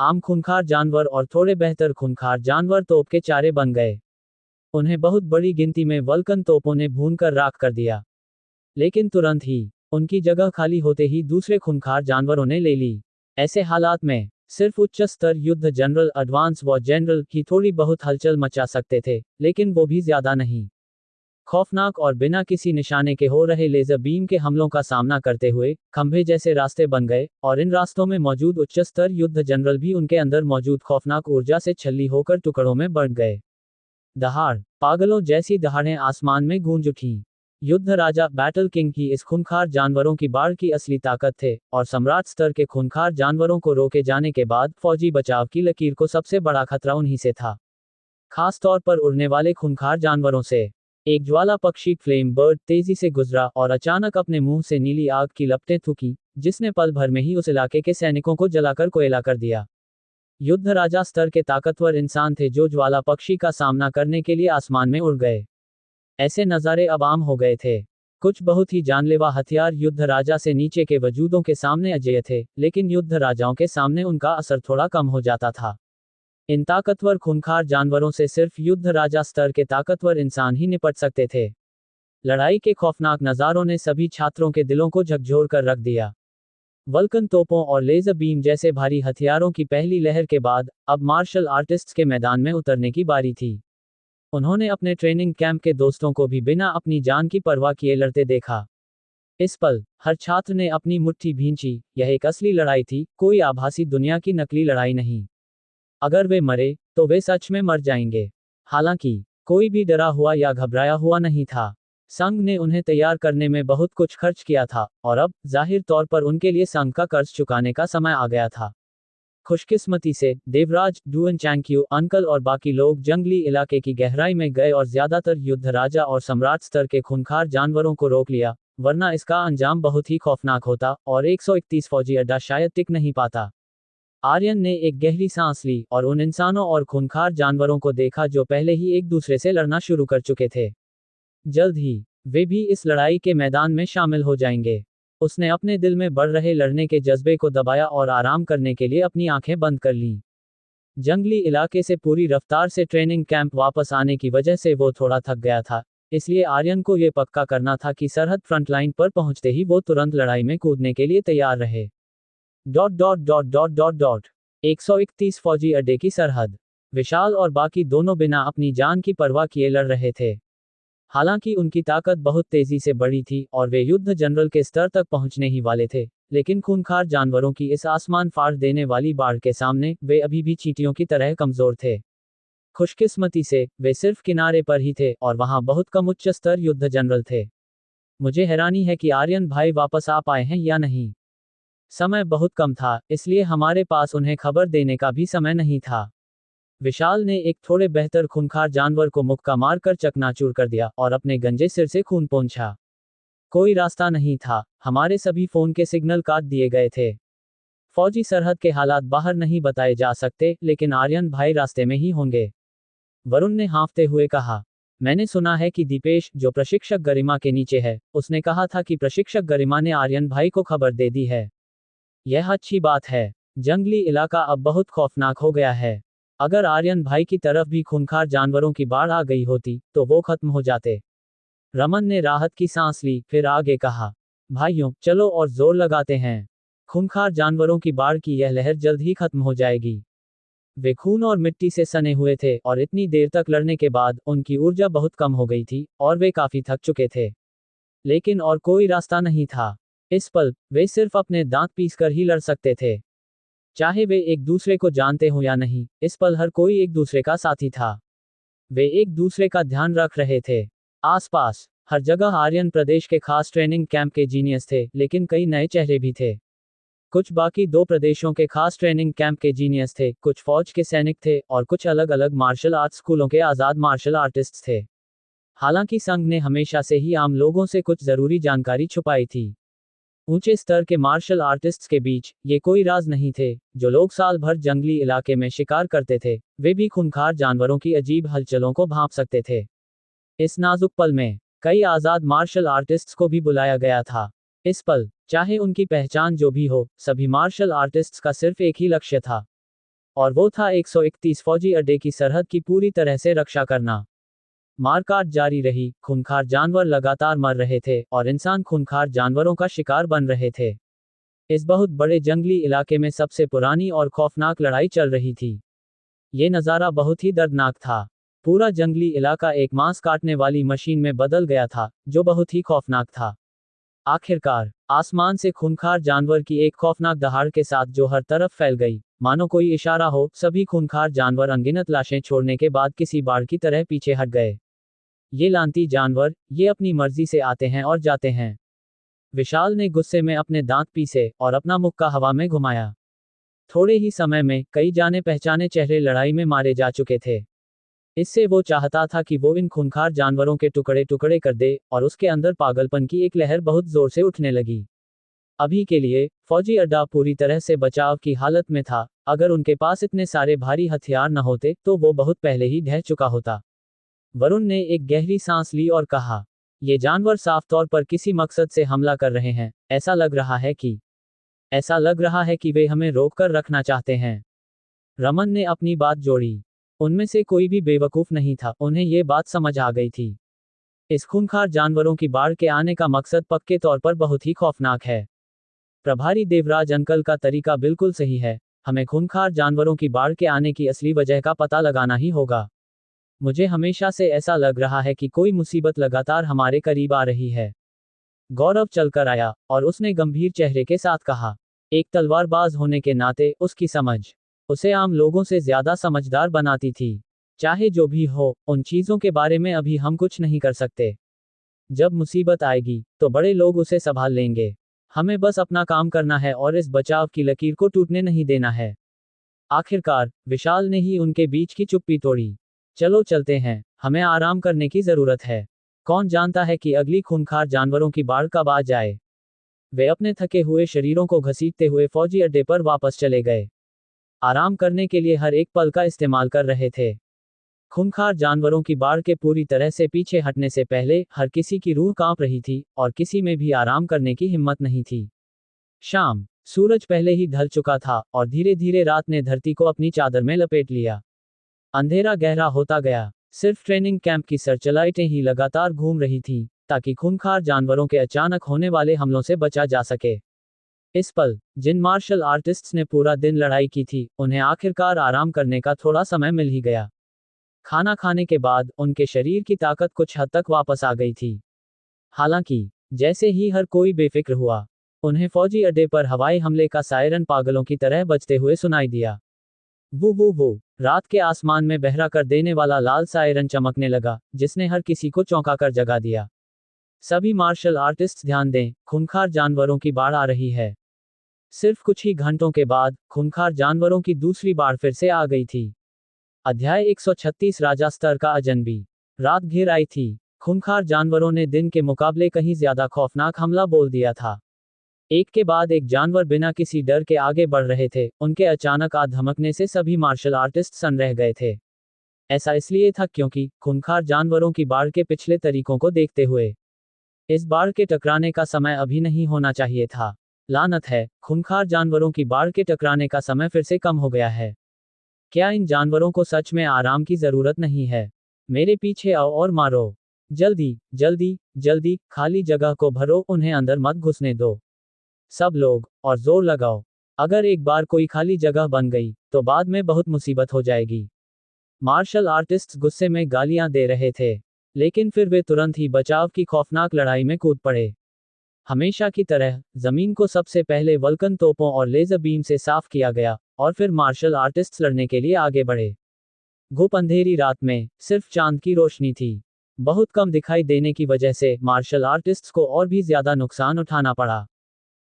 आम खूंखार जानवर और थोड़े बेहतर खूंखार जानवर तोप के चारे बन गए। उन्हें बहुत बड़ी गिनती में वल्कन तोपों ने भूनकर राख कर दिया, लेकिन तुरंत ही उनकी जगह खाली होते ही दूसरे खूंखार जानवरों ने ले ली। ऐसे हालात में सिर्फ उच्च स्तर युद्ध जनरल एडवांस वॉर जनरल की थोड़ी बहुत हलचल मचा सकते थे, लेकिन वो भी ज्यादा नहीं। खौफनाक और बिना किसी निशाने के हो रहे लेजर बीम के हमलों का सामना करते हुए खंभे जैसे रास्ते बन गए और इन रास्तों में मौजूद उच्च स्तर युद्ध जनरल भी उनके अंदर मौजूद खौफनाक ऊर्जा से छल्ली होकर टुकड़ों में बढ़ गए। दहाड़, पागलों जैसी दहाड़ें आसमान में गूंज उठीं। युद्ध राजा बैटल किंग ही इस खूंखार जानवरों की बाढ़ की असली ताकत थे और सम्राट स्तर के खूंखार जानवरों को रोके जाने के बाद फौजी बचाव की लकीर को सबसे बड़ा खतरा उन्हीं से था, खास तौर पर उड़ने वाले खूंखार जानवरों से। एक ज्वाला पक्षी फ्लेम बर्ड तेजी से गुजरा और अचानक अपने मुंह से नीली आग की लपटें थूकीं, जिसने पल भर में ही उस इलाके के सैनिकों को जलाकर कोयला कर दिया। युद्ध राजा स्तर के ताकतवर इंसान थे जो ज्वाला पक्षी का सामना करने के लिए आसमान में उड़ गए। ऐसे नज़ारे अब आम हो गए थे। कुछ बहुत ही जानलेवा हथियार युद्ध राजा से नीचे के वजूदों के सामने अजेय थे, लेकिन युद्ध राजाओं के सामने उनका असर थोड़ा कम हो जाता था। इन ताकतवर खूंखार जानवरों से सिर्फ युद्ध राजा स्तर के ताकतवर इंसान ही निपट सकते थे। लड़ाई के खौफनाक नज़ारों ने सभी छात्रों के दिलों को झकझोर कर रख दिया। वल्कन तोपों और लेजर बीम जैसे भारी हथियारों की पहली लहर के बाद अब मार्शल आर्टिस्ट्स के मैदान में उतरने की बारी थी। उन्होंने अपने ट्रेनिंग कैंप के दोस्तों को भी बिना अपनी जान की परवाह किए लड़ते देखा। इस पल हर छात्र ने अपनी मुट्ठी भींची। यह एक असली लड़ाई थी, कोई आभासी दुनिया की नकली लड़ाई नहीं। अगर वे मरे तो वे सच में मर जाएंगे। हालांकि कोई भी डरा हुआ या घबराया हुआ नहीं था। संघ ने उन्हें तैयार करने में बहुत कुछ खर्च किया था और अब जाहिर तौर पर उनके लिए संघ का कर्ज चुकाने का समय आ गया था। खुशकिस्मती से देवराज डुएन चैंक्यू अंकल और बाकी लोग जंगली इलाके की गहराई में गए और ज्यादातर युद्ध राजा और सम्राट स्तर के खूंखार जानवरों को रोक लिया, वरना इसका अंजाम बहुत ही खौफनाक होता और 131 फौजी अड्डा शायद टिक नहीं पाता। आर्यन ने एक गहरी सांस ली और उन इंसानों और खूंखार जानवरों को देखा जो पहले ही एक दूसरे से लड़ना शुरू कर चुके थे। जल्द ही वे भी इस लड़ाई के मैदान में शामिल हो जाएंगे। उसने अपने दिल में बढ़ रहे लड़ने के जज्बे को दबाया और आराम करने के लिए अपनी आंखें बंद कर लीं। जंगली इलाके से पूरी रफ्तार से ट्रेनिंग कैंप वापस आने की वजह से वो थोड़ा थक गया था, इसलिए आर्यन को ये पक्का करना था कि सरहद फ्रंटलाइन पर पहुंचते ही वो तुरंत लड़ाई में कूदने के लिए तैयार रहे। Dot dot dot dot dot dot 131 फौजी अड्डे की सरहद। विशाल और बाकी दोनों बिना अपनी जान की परवाह किए लड़ रहे थे। हालांकि उनकी ताकत बहुत तेजी से बढ़ी थी और वे युद्ध जनरल के स्तर तक पहुंचने ही वाले थे, लेकिन खूंखार जानवरों की इस आसमान फाड़ देने वाली बाढ़ के सामने वे अभी भी चींटियों की तरह कमजोर थे। खुशकिस्मती से वे सिर्फ किनारे पर ही थे और वहां बहुत कम उच्च स्तर युद्ध जनरल थे। मुझे हैरानी है कि आर्यन भाई वापस आ पाए हैं या नहीं। समय बहुत कम था, इसलिए हमारे पास उन्हें खबर देने का भी समय नहीं था। विशाल ने एक थोड़े बेहतर खूंखार जानवर को मुक्का मारकर चकनाचूर कर दिया और अपने गंजे सिर से खून पोंछा। कोई रास्ता नहीं था, हमारे सभी फोन के सिग्नल काट दिए गए थे। फौजी सरहद के हालात बाहर नहीं बताए जा सकते, लेकिन आर्यन भाई रास्ते में ही होंगे, वरुण ने हाँफते हुए कहा। मैंने सुना है कि दीपेश, जो प्रशिक्षक गरिमा के नीचे है, उसने कहा था कि प्रशिक्षक गरिमा ने आर्यन भाई को खबर दे दी है। यह अच्छी बात है। जंगली इलाका अब बहुत खौफनाक हो गया है। अगर आर्यन भाई की तरफ भी खूंखार जानवरों की बाढ़ आ गई होती तो वो खत्म हो जाते। रमन ने राहत की सांस ली, फिर आगे कहा, भाइयों चलो और जोर लगाते हैं। खूंखार जानवरों की बाढ़ की यह लहर जल्द ही खत्म हो जाएगी। वे खून और मिट्टी से सने हुए थे और इतनी देर तक लड़ने के बाद उनकी ऊर्जा बहुत कम हो गई थी और वे काफी थक चुके थे। लेकिन और कोई रास्ता नहीं था। इस पल वे सिर्फ अपने दांत पीसकर ही लड़ सकते थे। चाहे वे एक दूसरे को जानते हो या नहीं, इस पल हर कोई एक दूसरे का साथी था। वे एक दूसरे का ध्यान रख रहे थे। आसपास हर जगह आर्यन प्रदेश के खास ट्रेनिंग कैंप के जीनियस थे, लेकिन कई नए चेहरे भी थे। कुछ बाकी दो प्रदेशों के खास ट्रेनिंग कैंप के जीनियस थे, कुछ फौज के सैनिक थे और कुछ अलग अलग मार्शल आर्ट स्कूलों के आजाद मार्शल आर्टिस्ट थे। हालांकि संघ ने हमेशा से ही आम लोगों से कुछ जरूरी जानकारी छुपाई थी। ऊंचे स्तर के मार्शल आर्टिस्ट्स के बीच ये कोई राज नहीं थे। जो लोग साल भर जंगली इलाके में शिकार करते थे, वे भी खूंखार जानवरों की अजीब हलचलों को भांप सकते थे। इस नाजुक पल में कई आजाद मार्शल आर्टिस्ट्स को भी बुलाया गया था। इस पल, चाहे उनकी पहचान जो भी हो, सभी मार्शल आर्टिस्ट्स का सिर्फ एक ही लक्ष्य था, और वो था 131 फौजी अड्डे की सरहद की पूरी तरह से रक्षा करना। मारकाट जारी रही, खूंखार जानवर लगातार मर रहे थे और इंसान खूंखार जानवरों का शिकार बन रहे थे। इस बहुत बड़े जंगली इलाके में सबसे पुरानी और खौफनाक लड़ाई चल रही थी। ये नज़ारा बहुत ही दर्दनाक था। पूरा जंगली इलाका एक मांस काटने वाली मशीन में बदल गया था, जो बहुत ही खौफनाक था। आखिरकार आसमान से खूंखार जानवर की एक खौफनाक दहाड़ के साथ जो हर तरफ फैल गई, मानो कोई इशारा हो। सभी खूंखार जानवर अनगिनत लाशें छोड़ने के बाद किसी बाढ़ की तरह पीछे हट गए। ये लानती जानवर, ये अपनी मर्जी से आते हैं और जाते हैं। विशाल ने गुस्से में अपने दांत पीसे और अपना मुक्का हवा में घुमाया। थोड़े ही समय में कई जाने पहचाने चेहरे लड़ाई में मारे जा चुके थे। इससे वो चाहता था कि वो इन खूंखार जानवरों के टुकड़े टुकड़े कर दे, और उसके अंदर पागलपन की एक लहर बहुत जोर से उठने लगी। अभी के लिए फौजी अड्डा पूरी तरह से बचाव की हालत में था। अगर उनके पास इतने सारे भारी हथियार न होते तो वो बहुत पहले ही ढह चुका होता। वरुण ने एक गहरी सांस ली और कहा, ये जानवर साफ तौर पर किसी मकसद से हमला कर रहे हैं। ऐसा लग रहा है कि वे हमें रोककर रखना चाहते हैं। रमन ने अपनी बात जोड़ी। उनमें से कोई भी बेवकूफ नहीं था, उन्हें ये बात समझ आ गई थी। इस खूंखार जानवरों की बाढ़ के आने का मकसद पक्के तौर पर बहुत ही खौफनाक है। प्रभारी देवराज अंकल का तरीका बिल्कुल सही है। हमें खूंखार जानवरों की बाढ़ के आने की असली वजह का पता लगाना ही होगा। मुझे हमेशा से ऐसा लग रहा है कि कोई मुसीबत लगातार हमारे करीब आ रही है। गौरव चलकर आया और उसने गंभीर चेहरे के साथ कहा। एक तलवारबाज होने के नाते उसकी समझ उसे आम लोगों से ज्यादा समझदार बनाती थी। चाहे जो भी हो, उन चीजों के बारे में अभी हम कुछ नहीं कर सकते। जब मुसीबत आएगी तो बड़े लोग उसे संभाल लेंगे। हमें बस अपना काम करना है और इस बचाव की लकीर को टूटने नहीं देना है। आखिरकार विशाल ने ही उनके बीच की चुप्पी तोड़ी। चलो चलते हैं, हमें आराम करने की जरूरत है। कौन जानता है कि अगली खूंखार जानवरों की बाढ़ कब आ जाए। वे अपने थके हुए शरीरों को घसीटते हुए फौजी अड्डे पर वापस चले गए। आराम करने के लिए हर एक पल का इस्तेमाल कर रहे थे। खूंखार जानवरों की बाढ़ के पूरी तरह से पीछे हटने से पहले हर किसी की रूह कांप रही थी और किसी में भी आराम करने की हिम्मत नहीं थी। शाम, सूरज पहले ही ढल चुका था और धीरे धीरे रात ने धरती को अपनी चादर में लपेट लिया। अंधेरा गहरा होता गया। सिर्फ ट्रेनिंग कैंप की सर्चलाइटें ही लगातार घूम रही थीं, ताकि खूंखार जानवरों के अचानक होने वाले हमलों से बचा जा सके। इस पल जिन मार्शल आर्टिस्ट्स ने पूरा दिन लड़ाई की थी, उन्हें आखिरकार आराम करने का थोड़ा समय मिल ही गया। खाना खाने के बाद उनके शरीर की ताकत कुछ हद तक वापस आ गई थी। हालांकि जैसे ही हर कोई बेफिक्र हुआ, उन्हें फौजी अड्डे पर हवाई हमले का सायरन पागलों की तरह बजते हुए सुनाई दिया। वो रात के आसमान में बहरा कर देने वाला लाल सायरन चमकने लगा, जिसने हर किसी को चौंका कर जगा दिया। सभी मार्शल आर्टिस्ट्स ध्यान दें, खूंखार जानवरों की बाढ़ आ रही है। सिर्फ कुछ ही घंटों के बाद खूंखार जानवरों की दूसरी बाढ़ फिर से आ गई थी। अध्याय 136 राजा स्तर का अजनबी। रात घिर आई थी। खूंखार जानवरों ने दिन के मुकाबले कहीं ज्यादा खौफनाक हमला बोल दिया था। एक के बाद एक जानवर बिना किसी डर के आगे बढ़ रहे थे। उनके अचानक आ धमकने से सभी मार्शल आर्टिस्ट सन्न रह गए थे। ऐसा इसलिए था क्योंकि खूंखार जानवरों की बाढ़ के पिछले तरीकों को देखते हुए इस बाढ़ के टकराने का समय अभी नहीं होना चाहिए था। लानत है, खूंखार जानवरों की बाढ़ के टकराने का समय फिर से कम हो गया है। क्या इन जानवरों को सच में आराम की जरूरत नहीं है? मेरे पीछे आओ और मारो। जल्दी जल्दी जल्दी, खाली जगह को भरो, उन्हें अंदर मत घुसने दो। सब लोग, और जोर लगाओ। अगर एक बार कोई खाली जगह बन गई, तो बाद में बहुत मुसीबत हो जाएगी। मार्शल आर्टिस्ट्स गुस्से में गालियां दे रहे थे, लेकिन फिर वे तुरंत ही बचाव की खौफनाक लड़ाई में कूद पड़े। हमेशा की तरह जमीन को सबसे पहले वल्कन तोपों और लेजर बीम से साफ किया गया, और फिर मार्शल आर्टिस्ट्स लड़ने के लिए आगे बढ़े। घुप अंधेरी रात में सिर्फ चांद की रोशनी थी। बहुत कम दिखाई देने की वजह से मार्शल आर्टिस्ट्स को और भी ज्यादा नुकसान उठाना पड़ा।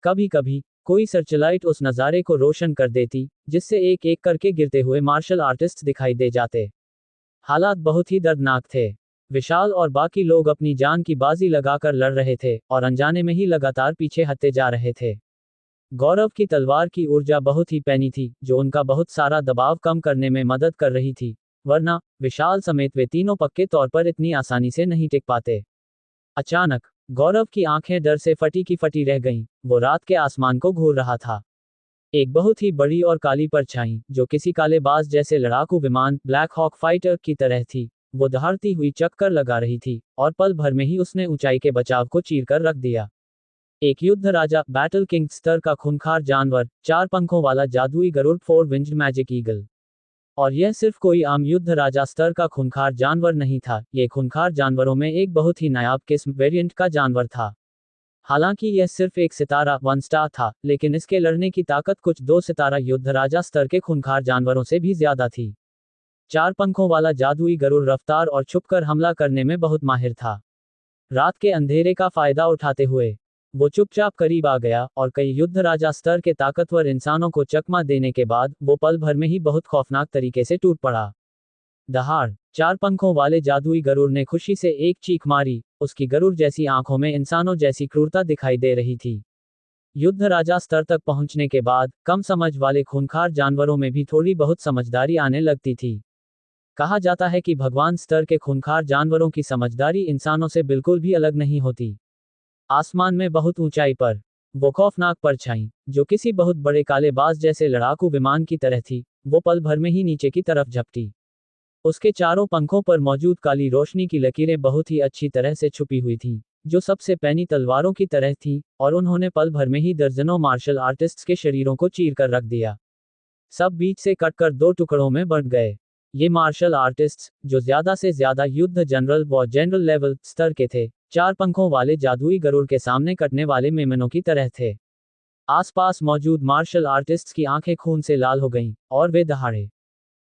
कभी कभी कोई सर्चलाइट उस नज़ारे को रोशन कर देती, जिससे एक एक करके गिरते हुए मार्शल आर्टिस्ट्स दिखाई दे जाते। हालात बहुत ही दर्दनाक थे। विशाल और बाकी लोग अपनी जान की बाजी लगाकर लड़ रहे थे, और अनजाने में ही लगातार पीछे हटते जा रहे थे। गौरव की तलवार की ऊर्जा बहुत ही पैनी थी, जो उनका बहुत सारा दबाव कम करने में मदद कर रही थी, वरना विशाल समेत वे तीनों पक्के तौर पर इतनी आसानी से नहीं टिक पाते। अचानक गौरव की आंखें डर से फटी की फटी रह गईं। वो रात के आसमान को घूर रहा था। एक बहुत ही बड़ी और काली परछाई, जो किसी कालेबाज जैसे लड़ाकू विमान ब्लैक हॉक फाइटर की तरह थी, वो दहाड़ती हुई चक्कर लगा रही थी, और पल भर में ही उसने ऊंचाई के बचाव को चीरकर रख दिया। एक युद्ध राजा बैटल किंग स्तर का खूंखार जानवर, 4 पंखों वाला जादुई गरुड़, 4 विंग्ड मैजिक ईगल। और यह सिर्फ कोई आम युद्ध राजा स्तर का खूंखार जानवर नहीं था, ये खूंखार जानवरों में एक बहुत ही नायाब किस्म वेरिएंट का जानवर था। हालांकि यह सिर्फ एक सितारा 1 स्टार था, लेकिन इसके लड़ने की ताकत कुछ 2 सितारा युद्ध राजा स्तर के खूंखार जानवरों से भी ज्यादा थी। 4 पंखों वाला जादुई गरुड़ रफ्तार और छुपकर हमला करने में बहुत माहिर था। रात के अंधेरे का फायदा उठाते हुए वो चुपचाप करीब आ गया, और कई युद्ध राजा स्तर के ताकतवर इंसानों को चकमा देने के बाद वो पल भर में ही बहुत खौफनाक तरीके से टूट पड़ा। दहाड़ 4 पंखों वाले जादुई गरुड़ ने खुशी से एक चीख मारी। उसकी गरुड़ जैसी आंखों में इंसानों जैसी क्रूरता दिखाई दे रही थी। युद्ध राजा स्तर तक पहुंचने के बाद कम समझ वाले खूंखार जानवरों में भी थोड़ी बहुत समझदारी आने लगती थी। कहा जाता है कि भगवान स्तर के खूंखार जानवरों की समझदारी इंसानों से बिल्कुल भी अलग नहीं होती। आसमान में बहुत ऊंचाई पर वो खौफनाक परछाई, जो किसी बहुत बड़े कालेबाज जैसे लड़ाकू विमान की तरह थी, वो पल भर में ही नीचे की तरफ झपटी। उसके चारों पंखों पर मौजूद काली रोशनी की लकीरें बहुत ही अच्छी तरह से छुपी हुई थीं, जो सबसे पैनी तलवारों की तरह थीं, और उन्होंने पल भर में ही दर्जनों मार्शल आर्टिस्ट्स के शरीरों को चीर कर रख दिया। सब बीच से कटकर 2 टुकड़ों में बंट गए। ये मार्शल आर्टिस्ट्स, जो ज्यादा से ज्यादा युद्ध जनरल व जनरल लेवल स्तर के थे, 4 पंखों वाले जादुई गरुड़ के सामने कटने वाले मेमनों की तरह थे। आसपास मौजूद मार्शल आर्टिस्ट्स की आंखें खून से लाल हो गईं, और वे दहाड़े।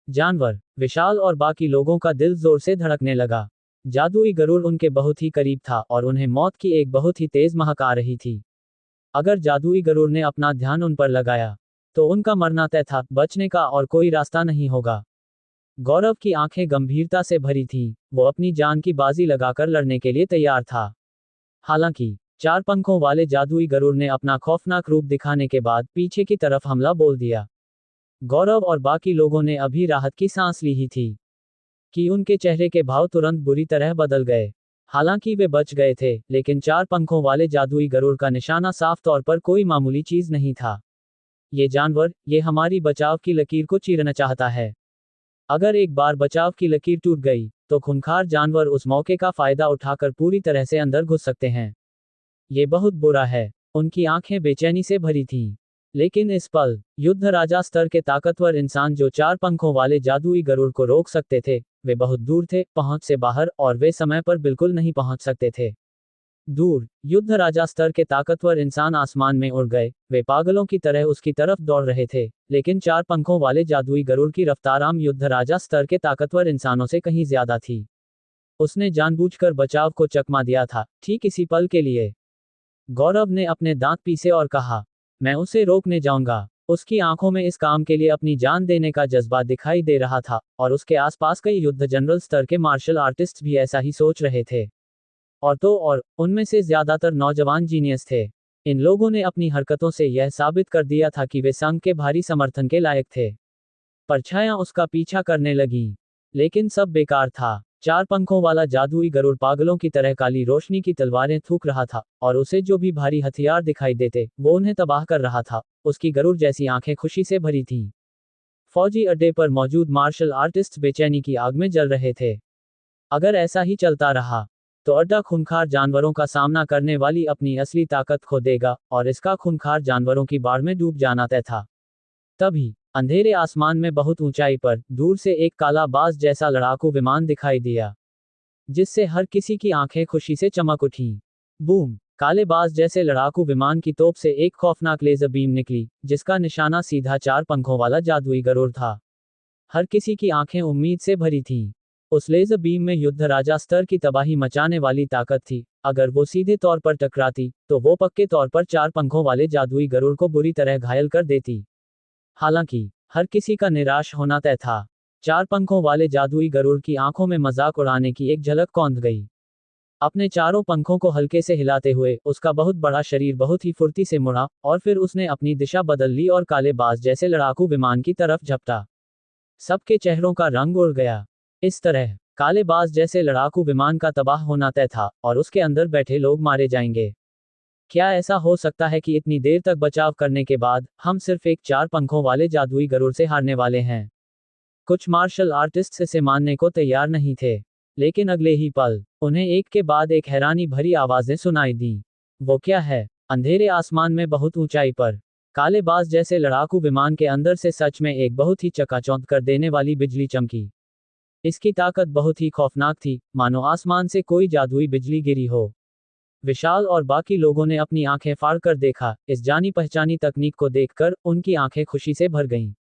जानवर, विशाल और बाकी लोगों का दिल जोर से धड़कने लगा। जादुई गरुड़ उनके बहुत ही करीब था, और उन्हें मौत की एक बहुत ही तेज महक आ रही थी। अगर जादुई गरुड़ ने अपना ध्यान उन पर लगाया, तो उनका मरना तय था, बचने का और कोई रास्ता नहीं होगा। गौरव की आंखें गंभीरता से भरी थीं, वो अपनी जान की बाजी लगाकर लड़ने के लिए तैयार था। हालांकि 4 पंखों वाले जादुई गरुड़ ने अपना खौफनाक रूप दिखाने के बाद पीछे की तरफ हमला बोल दिया। गौरव और बाकी लोगों ने अभी राहत की सांस ली ही थी कि उनके चेहरे के भाव तुरंत बुरी तरह बदल गए। हालांकि वे बच गए थे, लेकिन 4 पंखों वाले जादुई गरुड़ का निशाना साफ तौर पर कोई मामूली चीज नहीं था। ये जानवर, ये हमारी बचाव की लकीर को चीरना चाहता है। अगर एक बार बचाव की लकीर टूट गई, तो खूंखार जानवर उस मौके का फायदा उठाकर पूरी तरह से अंदर घुस सकते हैं। ये बहुत बुरा है। उनकी आंखें बेचैनी से भरी थीं। लेकिन इस पल, युद्ध राजा स्तर के ताकतवर इंसान जो 4 पंखों वाले जादुई गरुड़ को रोक सकते थे, वे बहुत दूर थे, पहुंच से बाहर, और वे समय पर बिल्कुल नहीं पहुंच सकते थे। दूर, युद्ध राजा स्तर के ताकतवर इंसान आसमान में उड़ गए, वे पागलों की तरह उसकी तरफ दौड़ रहे थे, लेकिन 4 पंखों वाले जादुई गरुड़ की रफ्तार आम युद्ध राजा स्तर के ताकतवर इंसानों से कहीं ज्यादा थी। उसने जानबूझकर बचाव को चकमा दिया था, ठीक इसी पल के लिए। गौरव ने अपने दांत पीसे और कहा, मैं उसे रोकने जाऊंगा। उसकी आंखों में इस काम के लिए अपनी जान देने का जज्बा दिखाई दे रहा था, और उसके आसपास कई युद्ध जनरल स्तर के मार्शल आर्टिस्ट भी ऐसा ही सोच रहे थे। और उनमें से ज्यादातर नौजवान जीनियस थे। इन लोगों ने अपनी हरकतों से यह साबित कर दिया था कि वे संघ के भारी समर्थन के लायक थे। परछायां उसका पीछा करने लगीं, लेकिन सब बेकार था। 4 पंखों वाला जादुई गरुड़ पागलों की तरह काली रोशनी की तलवारें थूक रहा था, और उसे जो भी भारी हथियार दिखाई देते, वो उन्हें तबाह कर रहा था। उसकी गरुड़ जैसी आंखें खुशी से भरी थीं। फौजी अड्डे पर मौजूद मार्शल आर्टिस्ट बेचैनी की आग में जल रहे थे। अगर ऐसा ही चलता रहा, तो अड्डा खूंखार जानवरों का सामना करने वाली अपनी असली ताकत खो देगा, और इसका खूंखार जानवरों की बाढ़ में डूब जाना तय था। तभी, अंधेरे आसमान में बहुत ऊंचाई पर, दूर से एक काला बाज जैसा लड़ाकू विमान दिखाई दिया, जिससे हर किसी की आंखें खुशी से चमक उठीं। बूम! काले बाज जैसे लड़ाकू विमान की तोप से एक खौफनाक लेजर बीम निकली, जिसका निशाना सीधा 4 पंखों वाला जादुई गरुड़ था। हर किसी की आंखें उम्मीद से भरी थीं। उस लेजर बीम में युद्ध राजा स्तर की तबाही मचाने वाली ताकत थी। अगर वो सीधे तौर पर टकराती, तो वो पक्के तौर पर 4 पंखों वाले जादुई गरुड़ को बुरी तरह घायल कर देती। हालांकि, हर किसी का निराश होना तय था। 4 पंखों वाले जादुई गरुड़ की आंखों में मजाक उड़ाने की एक झलक कौंध गई। अपने चारों पंखों को हल्के से हिलाते हुए, उसका बहुत बड़ा शरीर बहुत ही फुर्ती से मुड़ा, और फिर उसने अपनी दिशा बदल ली और काले बाज जैसे लड़ाकू विमान की तरफ झपटा। सबके चेहरों का रंग उड़ गया। इस तरह, काले बाज जैसे लड़ाकू विमान का तबाह होना तय था, और उसके अंदर बैठे लोग मारे जाएंगे। क्या ऐसा हो सकता है कि इतनी देर तक बचाव करने के बाद, हम सिर्फ एक 4 पंखों वाले जादुई गरुड़ से हारने वाले हैं? कुछ मार्शल आर्टिस्ट्स इसे मानने को तैयार नहीं थे। लेकिन अगले ही पल, उन्हें एक के बाद एक हैरानी भरी आवाजें सुनाई दी। वो क्या है? अंधेरे आसमान में बहुत ऊंचाई पर, काले बाज जैसे लड़ाकू विमान के अंदर से सच में एक बहुत ही चकाचौंध कर देने वाली बिजली चमकी। इसकी ताकत बहुत ही खौफनाक थी, मानो आसमान से कोई जादुई बिजली गिरी हो। विशाल और बाकी लोगों ने अपनी आंखें फाड़कर देखा। इस जानी पहचानी तकनीक को देखकर उनकी आंखें खुशी से भर गईं।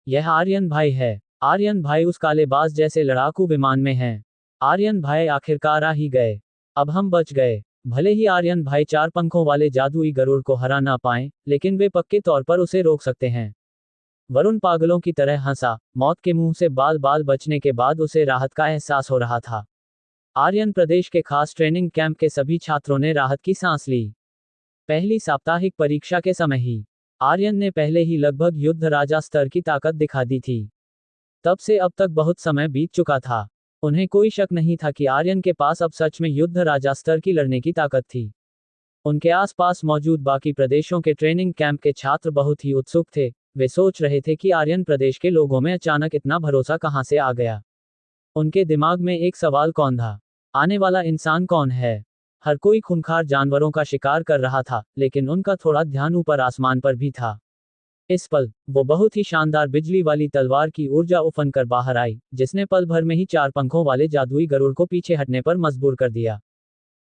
यह आर्यन भाई है। आर्यन भाई उस काले बाज जैसे लड़ाकू विमान में हैं। आर्यन भाई आखिरकार आ ही गए। अब हम बच गए। भले ही आर्यन भाई 4 पंखों वाले जादुई गरुड़ को हरा ना पाएं, लेकिन वे पक्के तौर पर उसे रोक सकते हैं। वरुण पागलों की तरह हंसा। मौत के मुंह से बाल बाल बचने के बाद उसे राहत का एहसास हो रहा था। आर्यन प्रदेश के खास ट्रेनिंग कैंप के सभी छात्रों ने राहत की सांस ली। पहली साप्ताहिक परीक्षा के समय ही, आर्यन ने पहले ही लगभग युद्ध राजा स्तर की ताकत दिखा दी थी। तब से अब तक बहुत समय बीत चुका था। उन्हें कोई शक नहीं था कि आर्यन के पास अब सच में युद्ध राजा स्तर की लड़ने की ताकत थी। उनके आसपास मौजूद बाकी प्रदेशों के ट्रेनिंग कैंप के छात्र बहुत ही उत्सुक थे। वे सोच रहे थे कि आर्यन प्रदेश के लोगों में अचानक इतना भरोसा कहां से आ गया। उनके दिमाग में एक सवाल कौन था? आने वाला इंसान कौन है? हर कोई खूंखार जानवरों का शिकार कर रहा था, लेकिन उनका थोड़ा ध्यान ऊपर आसमान पर भी था। इस पल, वो बहुत ही शानदार बिजली वाली तलवार की ऊर्जा उफन कर बाहर आई, जिसने पल भर में ही 4 पंखों वाले जादुई गरुड़ को पीछे हटने पर मजबूर कर दिया।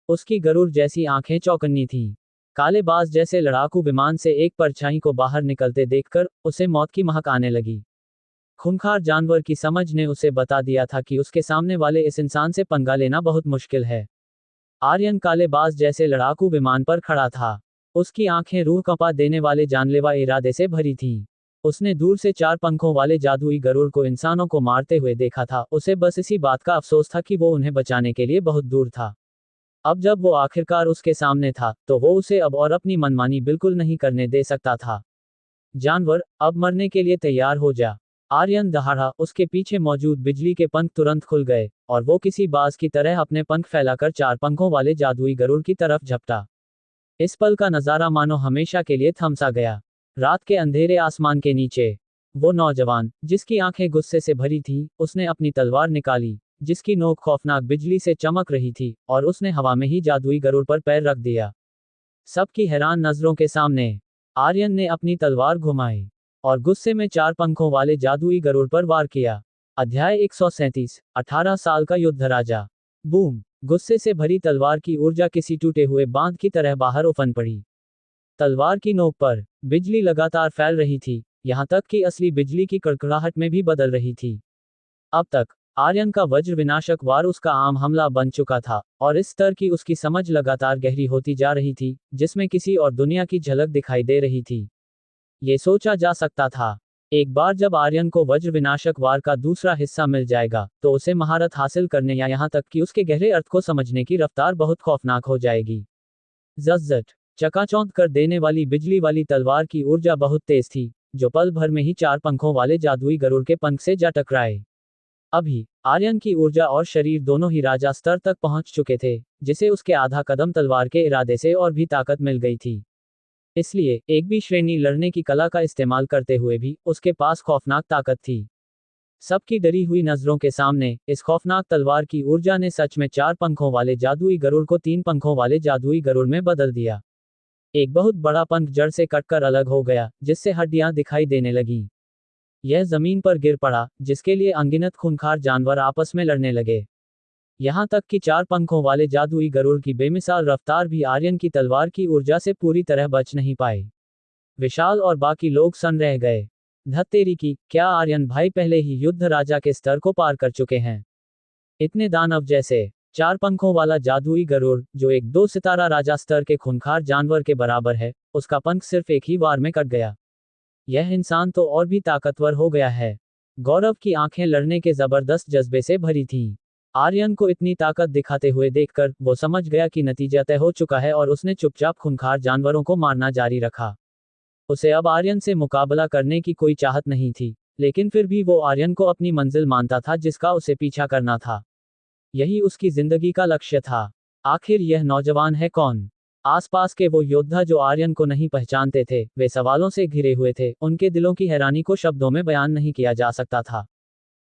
उसकी गरुड़ जैसी आंखें चौकन्नी थीं। काले बाज जैसे लड़ाकू विमान से एक परछाई को बाहर निकलते देखकर उसे मौत की महक आने लगी। खूंखार जानवर की समझ ने उसे बता दिया था कि उसके सामने वाले इस इंसान से पंगा लेना बहुत मुश्किल है। आर्यन काले बाज जैसे लड़ाकू विमान पर खड़ा था। उसकी आंखें रूह कंपा देने वाले जानलेवा इरादे से भरी थीं। उसने दूर से 4 पंखों वाले जादुई गरुड़ को इंसानों को मारते हुए देखा था। उसे बस इसी बात का अफसोस था कि वो उन्हें बचाने के लिए बहुत दूर था। अब जब वो आखिरकार उसके सामने था, तो वो उसे अब और अपनी मनमानी बिल्कुल नहीं करने दे सकता था। जानवर, अब मरने के लिए तैयार हो जा। आर्यन दहाड़ा। उसके पीछे मौजूद बिजली के पंख तुरंत खुल गए, और वो किसी बाज की तरह अपने पंख फैलाकर 4 पंखों वाले जादुई गरुड़ की तरफ झपटा। इस पल का नजारा मानो हमेशा के लिए थम सा गया। रात के अंधेरे आसमान के नीचे, वो नौजवान, जिसकी आंखें गुस्से से भरी थीं, उसने अपनी तलवार निकाली, जिसकी नोक खौफनाक बिजली से चमक रही थी, और उसने हवा में ही जादुई गरुड़ पर पैर रख दिया। सबकी हैरान नजरों के सामने आर्यन ने अपनी तलवार घुमाई और गुस्से में 4 पंखों वाले जादुई गरुड़ पर वार किया। अध्याय 137, 18 साल का युद्ध राजा। बूम! गुस्से से भरी तलवार की ऊर्जा किसी टूटे हुए बांध की तरह बाहर उफन पड़ी। तलवार की नोक पर बिजली लगातार फैल रही थी, यहां तक कि असली बिजली की कड़कड़ाहट में भी बदल रही थी। अब तक आर्यन का वज्र विनाशक वार उसका आम हमला बन चुका था, और इस स्तर की उसकी समझ लगातार गहरी होती जा रही थी, जिसमें किसी और दुनिया की झलक दिखाई दे रही थी। ये सोचा जा सकता था, एक बार जब आर्यन को वज्र विनाशक वार का दूसरा हिस्सा मिल जाएगा, तो उसे महारत हासिल करने या यहां तक कि उसके गहरे अर्थ को समझने की रफ्तार बहुत खौफनाक हो जाएगी। जज्जट! चकाचौंध कर देने वाली बिजली वाली तलवार की ऊर्जा बहुत तेज थी, जो पल भर में ही 4 पंखों वाले जादुई गरुड़ के पंख से जा टकराए। अभी आर्यन की ऊर्जा और शरीर दोनों ही राजा स्तर तक पहुंच चुके थे, जिसे उसके आधा कदम तलवार के इरादे से और भी ताकत मिल गई थी। इसलिए एक भी श्रेणी लड़ने की कला का इस्तेमाल करते हुए भी उसके पास खौफनाक ताकत थी। सबकी डरी हुई नजरों के सामने इस खौफनाक तलवार की ऊर्जा ने सच में 4 पंखों वाले जादुई गरुड़ को 3 पंखों वाले जादुई गरुड़ में बदल दिया। एक बहुत बड़ा पंख जड़ से कटकर अलग हो गया, जिससे हड्डियां दिखाई देने लगीं। यह जमीन पर गिर पड़ा, जिसके लिए अनगिनत खूंखार जानवर आपस में लड़ने लगे। यहां तक कि 4 पंखों वाले जादुई गरुड़ की बेमिसाल रफ्तार भी आर्यन की तलवार की ऊर्जा से पूरी तरह बच नहीं पाए। विशाल और बाकी लोग सन्न रह गए। धत्तेरी की, क्या आर्यन भाई पहले ही युद्ध राजा के स्तर को पार कर चुके हैं? इतने दानव जैसे 4 पंखों वाला जादुई गरुड़, जो एक 2 सितारा राजा स्तर के खूंखार जानवर के बराबर है, उसका पंख सिर्फ एक ही वार में कट गया। यह इंसान तो और भी ताकतवर हो गया है। गौरव की आंखें लड़ने के जबरदस्त जज्बे से भरी थीं। आर्यन को इतनी ताकत दिखाते हुए देखकर वो समझ गया कि नतीजा तय हो चुका है, और उसने चुपचाप खूंखार जानवरों को मारना जारी रखा। उसे अब आर्यन से मुकाबला करने की कोई चाहत नहीं थी, लेकिन फिर भी वो आर्यन को अपनी मंजिल मानता था जिसका उसे पीछा करना था। यही उसकी जिंदगी का लक्ष्य था। आखिर यह नौजवान है कौन? आसपास के वो योद्धा जो आर्यन को नहीं पहचानते थे, वे सवालों से घिरे हुए थे, उनके दिलों की हैरानी को शब्दों में बयान नहीं किया जा सकता था।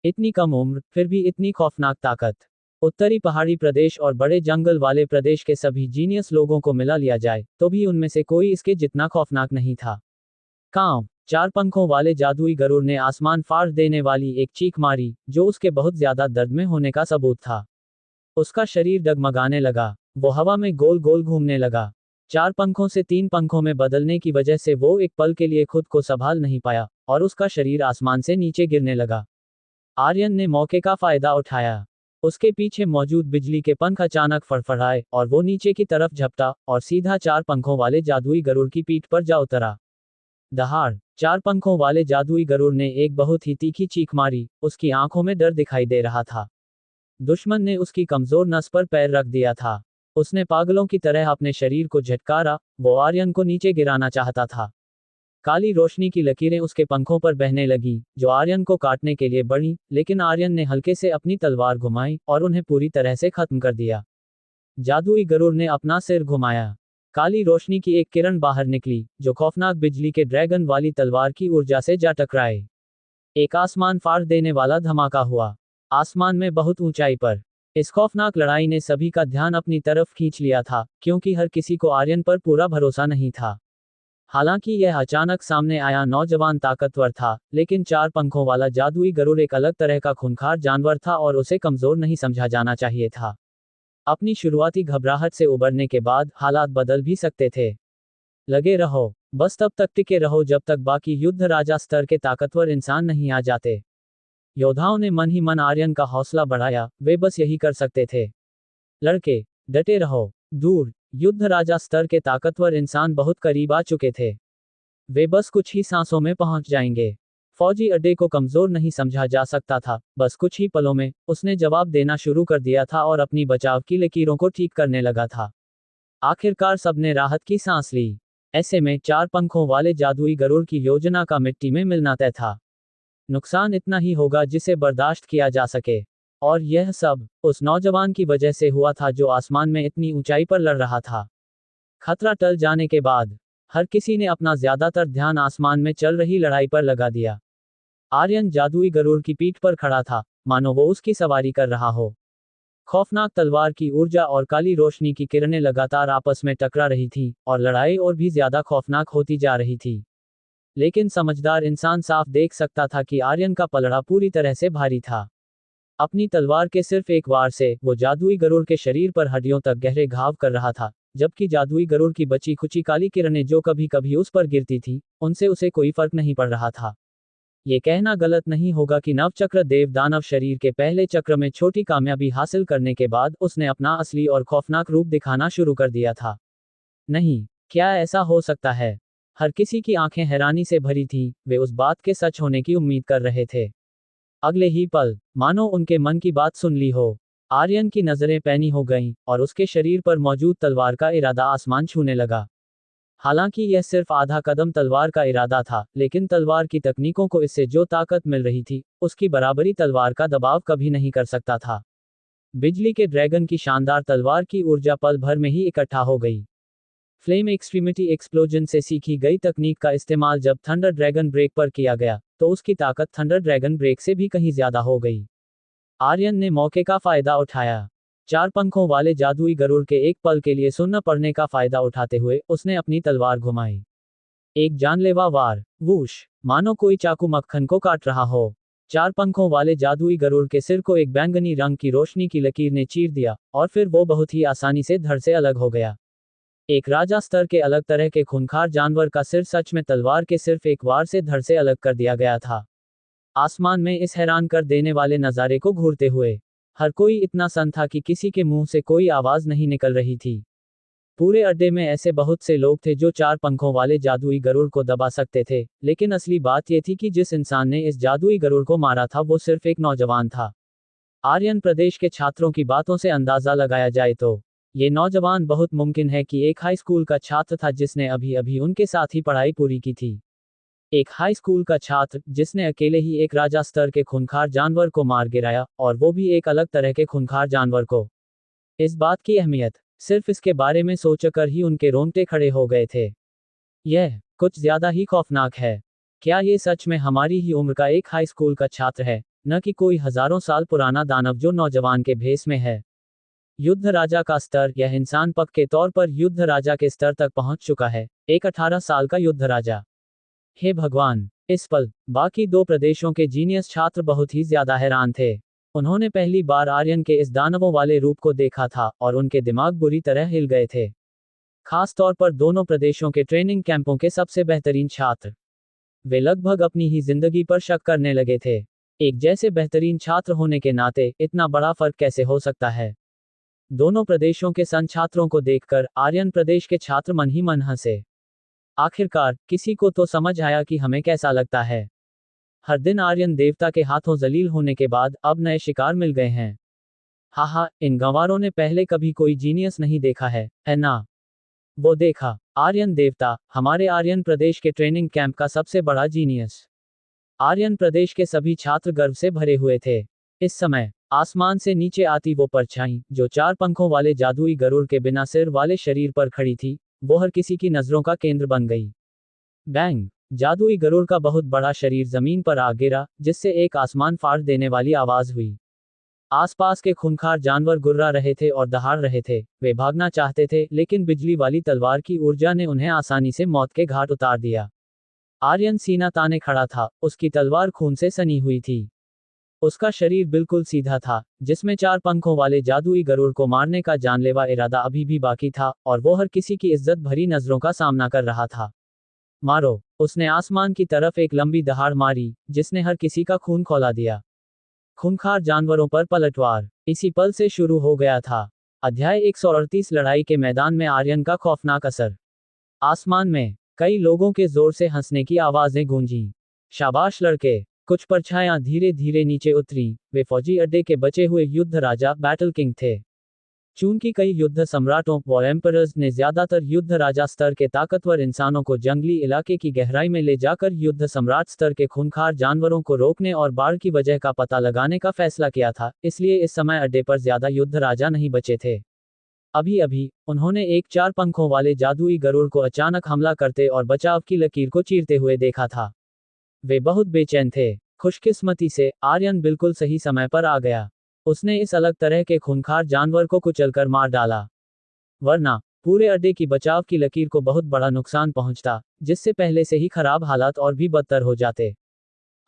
इतनी कम उम्र, फिर भी इतनी खौफनाक ताकत। उत्तरी पहाड़ी प्रदेश और बड़े जंगल वाले प्रदेश के सभी जीनियस लोगों को मिला लिया जाए, तो भी उनमें से कोई इसके जितना खौफनाक नहीं था। कांव! 4 पंखों वाले जादुई गरुड़ ने आसमान फाड़ देने वाली एक चीख मारी, जो उसके बहुत ज्यादा दर्द में होने का सबूत था। उसका शरीर डगमगाने लगा, वो हवा में गोल गोल घूमने लगा। 4 पंखों से 3 पंखों में बदलने की वजह से वो एक पल के लिए खुद को संभाल नहीं पाया, और उसका शरीर आसमान से नीचे गिरने लगा। आर्यन ने मौके का फायदा उठाया। उसके पीछे मौजूद बिजली के पंख अचानक फड़फड़ाए, और वो नीचे की तरफ झपटा और सीधा 4 पंखों वाले जादुई गरुड़ की पीठ पर जा उतरा। दहाड़! 4 पंखों वाले जादुई गरुड़ ने एक बहुत ही तीखी चीख मारी, उसकी आंखों में डर दिखाई दे रहा था। दुश्मन ने उसकी कमजोर नस पर पैर रख दिया था। उसने पागलों की तरह अपने शरीर को झटकारा, वो आर्यन को नीचे गिराना चाहता था। काली रोशनी की लकीरें उसके पंखों पर बहने लगी, जो आर्यन को काटने के लिए बढ़ी, लेकिन आर्यन ने हल्के से अपनी तलवार घुमाई और उन्हें पूरी तरह से खत्म कर दिया। जादुई गरुड़ ने अपना सिर घुमाया। काली रोशनी की एक किरण बाहर निकली, जो खौफनाक बिजली के ड्रैगन वाली तलवार की ऊर्जा से जा टकराए। एक आसमान फाड़ देने वाला धमाका हुआ, आसमान में बहुत ऊंचाई पर। इस खौफनाक लड़ाई ने सभी का ध्यान अपनी तरफ खींच लिया था, क्योंकि हर किसी को आर्यन पर पूरा भरोसा नहीं था। हालांकि यह अचानक सामने आया नौजवान ताकतवर था, लेकिन 4 पंखों वाला जादुई गरुड़ एक अलग तरह का खूंखार जानवर था, और उसे कमजोर नहीं समझा जाना चाहिए था। अपनी शुरुआती घबराहट से उबरने के बाद हालात बदल भी सकते थे। लगे रहो, बस तब तक टिके रहो जब तक बाकी युद्ध राजा स्तर के ताकतवर इंसान नहीं आ जाते। योद्धाओं ने मन ही मन आर्यन का हौसला बढ़ाया, वे बस यही कर सकते थे। लड़के, डटे रहो। दूर, युद्ध राजा स्तर के ताकतवर इंसान बहुत करीब आ चुके थे। वे बस कुछ ही सांसों में पहुंच जाएंगे। फौजी अड्डे को कमजोर नहीं समझा जा सकता था, बस कुछ ही पलों में उसने जवाब देना शुरू कर दिया था और अपनी बचाव की लकीरों को ठीक करने लगा था। आखिरकार सबने राहत की सांस ली। ऐसे में 4 पंखों वाले जादुई गरुड़ की योजना का मिट्टी में मिलना तय था। नुकसान इतना ही होगा जिसे बर्दाश्त किया जा सके, और यह सब उस नौजवान की वजह से हुआ था जो आसमान में इतनी ऊंचाई पर लड़ रहा था। खतरा टल जाने के बाद हर किसी ने अपना ज्यादातर ध्यान आसमान में चल रही लड़ाई पर लगा दिया। आर्यन जादुई गरुड़ की पीठ पर खड़ा था, मानो वो उसकी सवारी कर रहा हो। खौफनाक तलवार की ऊर्जा और काली रोशनी की किरणें लगातार आपस में टकरा रही थीं, और लड़ाई और भी ज्यादा खौफनाक होती जा रही थी। लेकिन समझदार इंसान साफ देख सकता था कि आर्यन का पलड़ा पूरी तरह से भारी था। अपनी तलवार के सिर्फ एक वार से वो जादुई गरुड़ के शरीर पर हड्डियों तक गहरे घाव कर रहा था, जबकि जादुई गरुड़ की बची खुची काली किरणें जो कभी कभी उस पर गिरती थी, उनसे उसे कोई फर्क नहीं पड़ रहा था। ये कहना गलत नहीं होगा कि नवचक्र देव दानव शरीर के पहले चक्र में छोटी कामयाबी हासिल करने के बाद उसने अपना असली और खौफनाक रूप दिखाना शुरू कर दिया था। नहीं, क्या ऐसा हो सकता है? हर किसी की आंखें हैरानी से भरी थीं, वे उस बात के सच होने की उम्मीद कर रहे थे। अगले ही पल, मानो उनके मन की बात सुन ली हो, आर्यन की नजरें पैनी हो गईं, और उसके शरीर पर मौजूद तलवार का इरादा आसमान छूने लगा। हालांकि यह सिर्फ आधा कदम तलवार का इरादा था, लेकिन तलवार की तकनीकों को इससे जो ताकत मिल रही थी, उसकी बराबरी तलवार का दबाव कभी नहीं कर सकता था। बिजली के ड्रैगन की शानदार तलवार की ऊर्जा पल भर में ही इकट्ठा हो गई। फ्लेम एक्सट्रीमिटी एक्सप्लोजन से सीखी गई तकनीक का इस्तेमाल जब थंडर ड्रैगन ब्रेक पर किया गया, तो उसकी ताकत थंडर ड्रैगन ब्रेक से भी कहीं ज्यादा हो गई। आर्यन ने मौके का फायदा उठाया। 4 पंखों वाले जादुई गरुड़ के एक पल के लिए सुन्न पड़ने का फायदा उठाते हुए उसने अपनी तलवार घुमाई। एक जानलेवा वार, वूश, मानो कोई चाकू मक्खन को काट रहा हो। 4 पंखों वाले जादुई गरुड़ के सिर को एक बैंगनी रंग की रोशनी की लकीर ने चीर दिया, और फिर वो बहुत ही आसानी से धड़ से अलग हो गया। एक राजा स्तर के अलग तरह के खूंखार जानवर का सिर सच में तलवार के सिर्फ एक वार से धड़ से अलग कर दिया गया था। आसमान में इस हैरान कर देने वाले नज़ारे को घूरते हुए हर कोई इतना सन्न था कि किसी के मुंह से कोई आवाज नहीं निकल रही थी। पूरे अड्डे में ऐसे बहुत से लोग थे जो 4 पंखों वाले जादुई गरुड़ को दबा सकते थे, लेकिन असली बात यह थी कि जिस इंसान ने इस जादुई गरुड़ को मारा था वो सिर्फ एक नौजवान था। आर्यन प्रदेश के छात्रों की बातों से अंदाजा लगाया जाए तो ये नौजवान बहुत मुमकिन है कि एक हाई स्कूल का छात्र था जिसने अभी अभी उनके साथ ही पढ़ाई पूरी की थी। एक हाई स्कूल का छात्र जिसने अकेले ही एक राजा स्तर के खूंखार जानवर को मार गिराया, और वो भी एक अलग तरह के खूंखार जानवर को। इस बात की अहमियत, सिर्फ इसके बारे में सोचकर ही उनके रोंगटे खड़े हो गए थे। यह कुछ ज्यादा ही खौफनाक है। क्या ये सच में हमारी ही उम्र का एक हाई स्कूल का छात्र है, न कि कोई हजारों साल पुराना दानव जो नौजवान के भेस में है? युद्ध राजा का स्तर, यह इंसान पक्के तौर पर युद्ध राजा के स्तर तक पहुंच चुका है, एक 18 साल का युद्ध राजा। हे भगवान! इस पल, बाकी 2 प्रदेशों के जीनियस छात्र बहुत ही ज्यादा हैरान थे। उन्होंने पहली बार आर्यन के इस दानवों वाले रूप को देखा था, और उनके दिमाग बुरी तरह हिल गए थे। खास तौर पर दोनों प्रदेशों के ट्रेनिंग कैंपों के सबसे बेहतरीन छात्र। वे लगभग अपनी ही जिंदगी पर शक करने लगे थे। एक जैसे बेहतरीन छात्र होने के नाते इतना बड़ा फर्क कैसे हो सकता है? दोनों प्रदेशों के सन छात्रों को देखकर आर्यन प्रदेश के छात्र मन ही मन हंसे। आखिरकार किसी को तो समझ आया कि हमें कैसा लगता है। हर दिन आर्यन देवता के हाथों जलील होने के बाद अब नए शिकार मिल गए हैं। हा, इन गंवारों ने पहले कभी कोई जीनियस नहीं देखा है ना? वो देखा, आर्यन देवता, हमारे आर्यन प्रदेश के ट्रेनिंग कैंप का सबसे बड़ा जीनियस। आर्यन प्रदेश के सभी छात्र गर्व से भरे हुए थे। इस समय आसमान से नीचे आती वो परछाई, जो 4 पंखों वाले जादुई गरुड़ के बिना सिर वाले शरीर पर खड़ी थी, वो हर किसी की नजरों का केंद्र बन गई। बैंग! जादुई गरुड़ का बहुत बड़ा शरीर जमीन पर आ गिरा, जिससे एक आसमान फाड़ देने वाली आवाज हुई। आसपास के खूंखार जानवर गुर्रा रहे थे और दहाड़ रहे थे। वे भागना चाहते थे, लेकिन बिजली वाली तलवार की ऊर्जा ने उन्हें आसानी से मौत के घाट उतार दिया। आर्यन सीना ताने खड़ा था, उसकी तलवार खून से सनी हुई थी। उसका शरीर बिल्कुल सीधा था, जिसमें 4 पंखों वाले जादुई गरुड़ को मारने का जानलेवा इरादा अभी भी बाकी था, और वो हर किसी की इज्जत भरी नजरों का सामना कर रहा था। मारो! उसने आसमान की तरफ एक लंबी दहाड़ मारी, जिसने हर किसी का खून खौला दिया। खूंखार जानवरों पर पलटवार इसी पल से शुरू हो गया था। अध्याय 138 लड़ाई के मैदान में आर्यन का खौफनाक असर। आसमान में कई लोगों के जोर से हंसने की आवाजें गूंजी। शाबाश लड़के! कुछ परछायां धीरे धीरे नीचे उतरी। वे फौजी अड्डे के बचे हुए युद्ध राजा बैटल किंग थे। चूंकि कई युद्ध सम्राटों वॉर एम्परर्स ने ज्यादातर युद्ध राजा स्तर के ताकतवर इंसानों को जंगली इलाके की गहराई में ले जाकर युद्ध सम्राट स्तर के खूंखार जानवरों को रोकने और बाढ़ की वजह का पता लगाने का फैसला किया था, इसलिए इस समय अड्डे पर ज्यादा युद्ध राजा नहीं बचे थे। अभी अभी उन्होंने एक 4 पंखों वाले जादुई गरुड़ को अचानक हमला करते और बचाव की लकीर को चीरते हुए देखा था। वे बहुत बेचैन थे। खुशकिस्मती से आर्यन बिल्कुल सही समय पर आ गया। उसने इस अलग तरह के खूंखार जानवर को कुचलकर मार डाला, वरना पूरे अड्डे की बचाव की लकीर को बहुत बड़ा नुकसान पहुंचता, जिससे पहले से ही खराब हालात और भी बदतर हो जाते।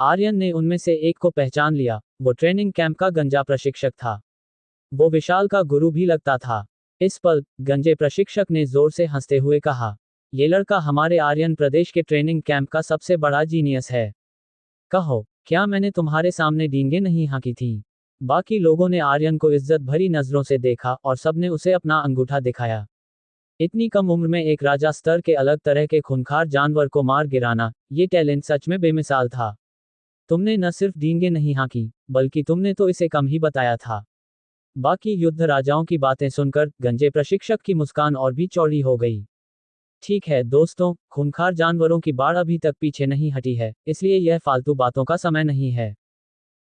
आर्यन ने उनमें से एक को पहचान लिया। वो ट्रेनिंग कैंप का गंजा प्रशिक्षक था। वो विशाल का गुरु भी लगता था। इस पल गंजे प्रशिक्षक ने जोर से हंसते हुए कहा, ये लड़का हमारे आर्यन प्रदेश के ट्रेनिंग कैंप का सबसे बड़ा जीनियस है। कहो, क्या मैंने तुम्हारे सामने डींगे नहीं हाँकी थी? बाकी लोगों ने आर्यन को इज्जत भरी नजरों से देखा और सबने उसे अपना अंगूठा दिखाया। इतनी कम उम्र में एक राजा स्तर के अलग तरह के खूंखार जानवर को मार गिराना, ये टैलेंट सच में बेमिसाल था। तुमने न सिर्फ डींगे नहीं हाँकी, बल्कि तुमने तो इसे कम ही बताया था। बाकी युद्ध राजाओं की बातें सुनकर गंजे प्रशिक्षक की मुस्कान और भी चौड़ी हो गई। ठीक है दोस्तों, खूंखार जानवरों की बाढ़ अभी तक पीछे नहीं हटी है, इसलिए यह फालतू बातों का समय नहीं है।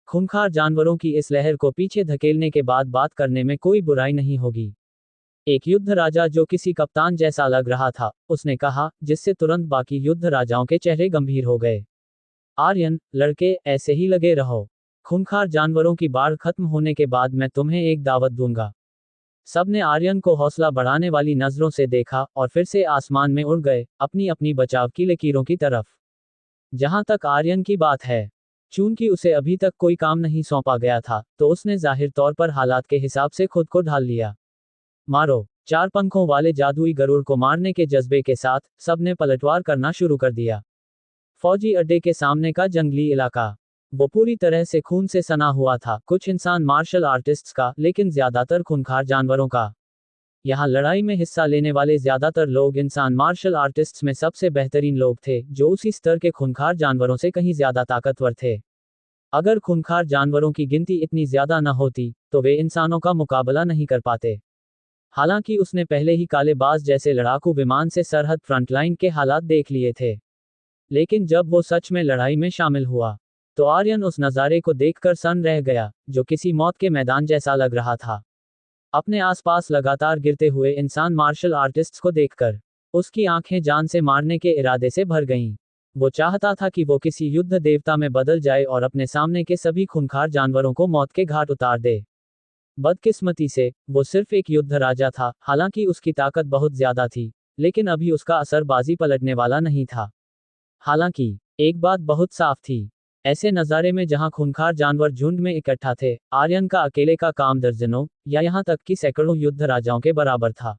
खूंखार जानवरों की इस लहर को पीछे धकेलने के बाद बात करने में कोई बुराई नहीं होगी। एक युद्ध राजा जो किसी कप्तान जैसा लग रहा था, उसने कहा, जिससे तुरंत बाकी युद्ध राजाओं के चेहरे गंभीर हो गए। आर्यन, लड़के, ऐसे ही लगे रहो। खूंखार जानवरों की बाढ़ खत्म होने के बाद मैं तुम्हें एक दावत दूंगा। सबने आर्यन को हौसला बढ़ाने वाली नजरों से देखा और फिर से आसमान में उड़ गए, अपनी अपनी बचाव की लकीरों की तरफ। जहां तक आर्यन की बात है, चूंकि उसे अभी तक कोई काम नहीं सौंपा गया था, तो उसने जाहिर तौर पर हालात के हिसाब से खुद को ढाल लिया। मारो, चार पंखों वाले जादुई गरुड़ को मारने के जज्बे के साथ सबने पलटवार करना शुरू कर दिया। फौजी अड्डे के सामने का जंगली इलाका, वो पूरी तरह से खून से सना हुआ था, कुछ इंसान मार्शल आर्टिस्ट्स का, लेकिन ज्यादातर खूंखार जानवरों का। यहाँ लड़ाई में हिस्सा लेने वाले ज्यादातर लोग इंसान मार्शल आर्टिस्ट्स में सबसे बेहतरीन लोग थे, जो उसी स्तर के खूंखार जानवरों से कहीं ज्यादा ताकतवर थे। अगर खूंखार जानवरों की गिनती इतनी ज्यादा न होती, तो वे इंसानों का मुकाबला नहीं कर पाते। हालांकि उसने पहले ही कालेबाज जैसे लड़ाकू विमान से सरहद फ्रंटलाइन के हालात देख लिए थे, लेकिन जब वो सच में लड़ाई में शामिल हुआ, तो आर्यन उस नज़ारे को देखकर सन्न रह गया, जो किसी मौत के मैदान जैसा लग रहा था। अपने आसपास लगातार गिरते हुए इंसान मार्शल आर्टिस्ट्स को देखकर उसकी आंखें जान से मारने के इरादे से भर गईं। वो चाहता था कि वो किसी युद्ध देवता में बदल जाए और अपने सामने के सभी खूंखार जानवरों को मौत के घाट उतार दे। बदकिस्मती से वो सिर्फ एक युद्ध राजा था, हालांकि उसकी ताकत बहुत ज्यादा थी, लेकिन अभी उसका असर बाजी पलटने वाला नहीं था। हालांकि एक बात बहुत साफ थी, ऐसे नज़ारे में जहां खूंखार जानवर झुंड में इकट्ठा थे, आर्यन का अकेले का काम दर्जनों या यहां तक कि सैकड़ों युद्ध राजाओं के बराबर था।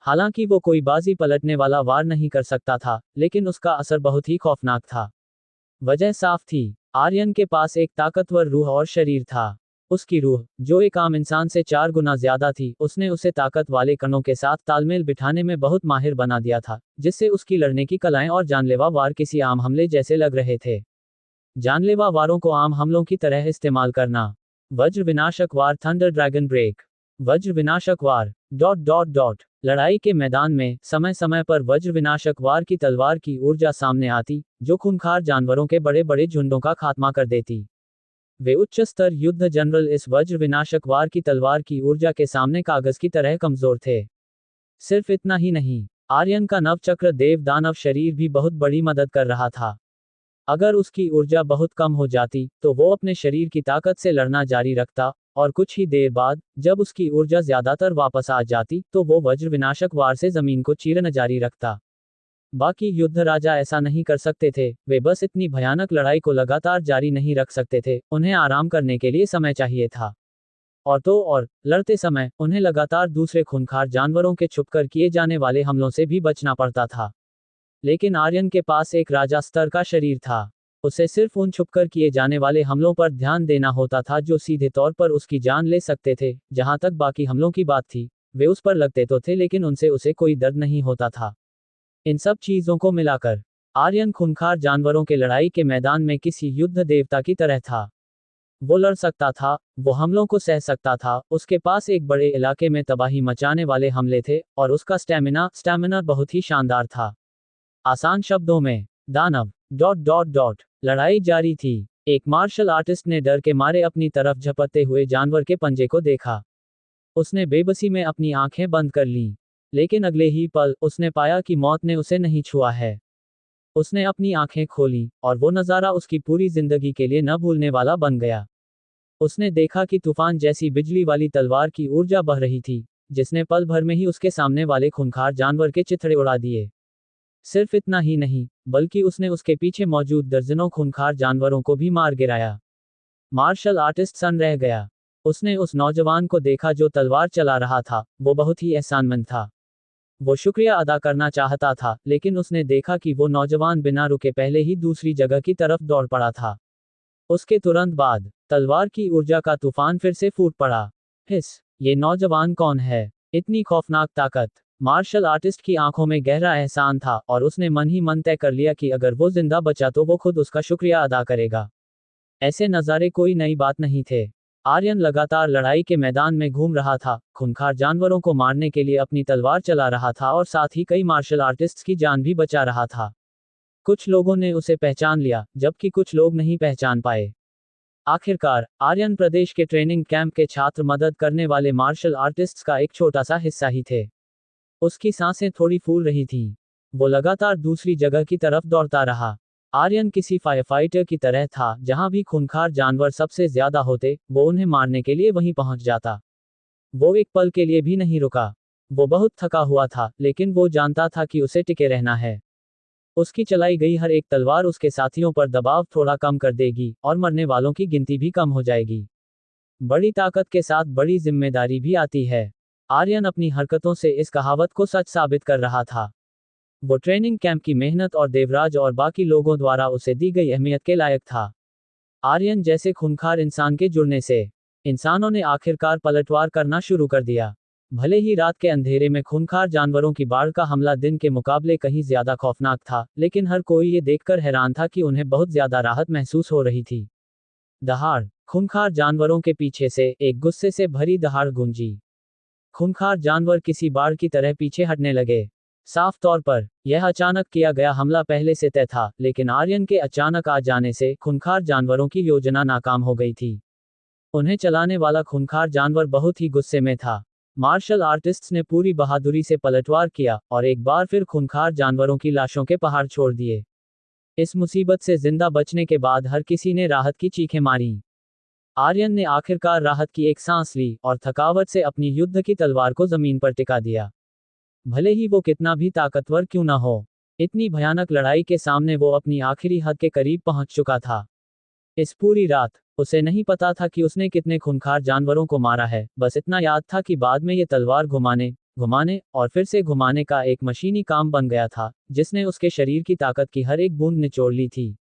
हालांकि वो कोई बाजी पलटने वाला वार नहीं कर सकता था, लेकिन उसका असर बहुत ही खौफनाक था। वजह साफ थी, आर्यन के पास एक ताकतवर रूह और शरीर था। उसकी रूह, जो एक आम इंसान से 4 गुना ज्यादा थी, उसने उसे ताकत वाले कणों के साथ तालमेल बिठाने में बहुत माहिर बना दिया था, जिससे उसकी लड़ने की कलाएं और जानलेवा वार किसी आम हमले जैसे लग रहे थे। जानलेवा वारों को आम हमलों की तरह इस्तेमाल करना। वज्र विनाशक वार, थंडर ड्रैगन ब्रेक। वज्र विनाशक वार, डॉट डॉट डॉट। लड़ाई के मैदान में समय समय पर वज्र विनाशक वार की तलवार की ऊर्जा सामने आती, जो खूंखार जानवरों के बड़े बड़े झुंडों का खात्मा कर देती। वे उच्च स्तर युद्ध जनरल इस वज्र विनाशक वार की तलवार की ऊर्जा के सामने कागज की तरह कमजोर थे। सिर्फ इतना ही नहीं, आर्यन का नवचक्र देव दानव शरीर भी बहुत बड़ी मदद कर रहा था। अगर उसकी ऊर्जा बहुत कम हो जाती, तो वो अपने शरीर की ताकत से लड़ना जारी रखता, और कुछ ही देर बाद, जब उसकी ऊर्जा ज्यादातर वापस आ जाती, तो वो वज्र विनाशक वार से जमीन को चीरना जारी रखता। बाकी युद्ध राजा ऐसा नहीं कर सकते थे, वे बस इतनी भयानक लड़ाई को लगातार जारी नहीं रख सकते थे, उन्हें आराम करने के लिए समय चाहिए था। और लड़ते समय, उन्हें लगातार दूसरे खूंखार जानवरों के छुपकर किए जाने वाले हमलों से भी बचना पड़ता था। लेकिन आर्यन के पास एक राजा स्तर का शरीर था। उसे सिर्फ उन छुपकर किए जाने वाले हमलों पर ध्यान देना होता था जो सीधे तौर पर उसकी जान ले सकते थे। जहां तक बाकी हमलों की बात थी, वे उस पर लगते तो थे, लेकिन उनसे उसे कोई दर्द नहीं होता था। इन सब चीजों को मिलाकर आर्यन खूंखार जानवरों के लड़ाई के मैदान में किसी युद्ध देवता की तरह था। वो लड़ सकता था, वो हमलों को सह सकता था, उसके पास एक बड़े इलाके में तबाही मचाने वाले हमले थे, और उसका स्टैमिना बहुत ही शानदार था। आसान शब्दों में, दानव डॉट डॉट डॉट। लड़ाई जारी थी। एक मार्शल आर्टिस्ट ने डर के मारे अपनी तरफ झपटते हुए जानवर के पंजे को देखा। उसने बेबसी में अपनी आंखें बंद कर लीं, लेकिन अगले ही पल उसने पाया कि मौत ने उसे नहीं छुआ है। उसने अपनी आंखें खोलीं, और वो नज़ारा उसकी पूरी जिंदगी के लिए न भूलने वाला बन गया। उसने देखा कि तूफान जैसी बिजली वाली तलवार की ऊर्जा बह रही थी, जिसने पल भर में ही उसके सामने वाले खूंखार जानवर के चिथड़े उड़ा दिए। सिर्फ इतना ही नहीं, बल्कि उसने उसके पीछे मौजूद दर्जनों खूंखार जानवरों को भी मार गिराया। मार्शल आर्टिस्ट सन्न रह गया। उसने उस नौजवान को देखा जो तलवार चला रहा था, वो बहुत ही एहसानमंद था। वो शुक्रिया अदा करना चाहता था, लेकिन उसने देखा कि वो नौजवान बिना रुके पहले ही दूसरी जगह की तरफ दौड़ पड़ा था। उसके तुरंत बाद तलवार की ऊर्जा का तूफान फिर से फूट पड़ा। ये नौजवान कौन है? इतनी खौफनाक ताकत। मार्शल आर्टिस्ट की आंखों में गहरा एहसान था और उसने मन ही मन तय कर लिया कि अगर वो जिंदा बचा तो वो खुद उसका शुक्रिया अदा करेगा। ऐसे नज़ारे कोई नई बात नहीं थे। आर्यन लगातार लड़ाई के मैदान में घूम रहा था, खूंखार जानवरों को मारने के लिए अपनी तलवार चला रहा था और साथ ही कई मार्शल आर्टिस्ट्स की जान भी बचा रहा था। कुछ लोगों ने उसे पहचान लिया, जबकि कुछ लोग नहीं पहचान पाए। आखिरकार आर्यन प्रदेश के ट्रेनिंग कैंप के छात्र मदद करने वाले मार्शल आर्टिस्ट्स का एक छोटा सा हिस्सा ही थे। उसकी सांसें थोड़ी फूल रही थीं। वो लगातार दूसरी जगह की तरफ दौड़ता रहा। आर्यन किसी फायरफाइटर की तरह था, जहां भी खूंखार जानवर सबसे ज्यादा होते, वो उन्हें मारने के लिए वहीं पहुंच जाता। वो एक पल के लिए भी नहीं रुका। वो बहुत थका हुआ था, लेकिन वो जानता था कि उसे टिके रहना है। उसकी चलाई गई हर एक तलवार उसके साथियों पर दबाव थोड़ा कम कर देगी और मरने वालों की गिनती भी कम हो जाएगी। बड़ी ताकत के साथ बड़ी जिम्मेदारी भी आती है। आर्यन अपनी हरकतों से इस कहावत को सच साबित कर रहा था। वो ट्रेनिंग कैंप की मेहनत और देवराज और बाकी लोगों द्वारा उसे दी गई अहमियत के लायक था। आर्यन जैसे खूंखार इंसान के जुड़ने से इंसानों ने आखिरकार पलटवार करना शुरू कर दिया। भले ही रात के अंधेरे में खूंखार जानवरों की बाढ़ का हमला दिन के मुकाबले कहीं ज्यादा खौफनाक था, लेकिन हर कोई ये देखकर हैरान था कि उन्हें बहुत ज्यादा राहत महसूस हो रही थी। दहाड़। खूंखार जानवरों के पीछे से एक गुस्से से भरी दहाड़ गूंजी। खूंखार जानवर किसी बाढ़ की तरह पीछे हटने लगे। साफ तौर पर यह अचानक किया गया हमला पहले से तय था, लेकिन आर्यन के अचानक आ जाने से खूंखार जानवरों की योजना नाकाम हो गई थी। उन्हें चलाने वाला खूंखार जानवर बहुत ही गुस्से में था। मार्शल आर्टिस्ट्स ने पूरी बहादुरी से पलटवार किया और एक बार फिर खूंखार जानवरों की लाशों के पहाड़ छोड़ दिए। इस मुसीबत से जिंदा बचने के बाद हर किसी ने राहत की चीखें मारी। आर्यन ने आखिरकार राहत की एक सांस ली और थकावट से अपनी युद्ध की तलवार को जमीन पर टिका दिया। भले ही वो कितना भी ताकतवर क्यों न हो, इतनी भयानक लड़ाई के सामने वो अपनी आखिरी हद के करीब पहुंच चुका था। इस पूरी रात उसे नहीं पता था कि उसने कितने खूंखार जानवरों को मारा है, बस इतना याद था कि बाद में ये तलवार घुमाने घुमाने और फिर से घुमाने का एक मशीनी काम बन गया था, जिसने उसके शरीर की ताकत की हर एक बूंद निचोड़ ली थी।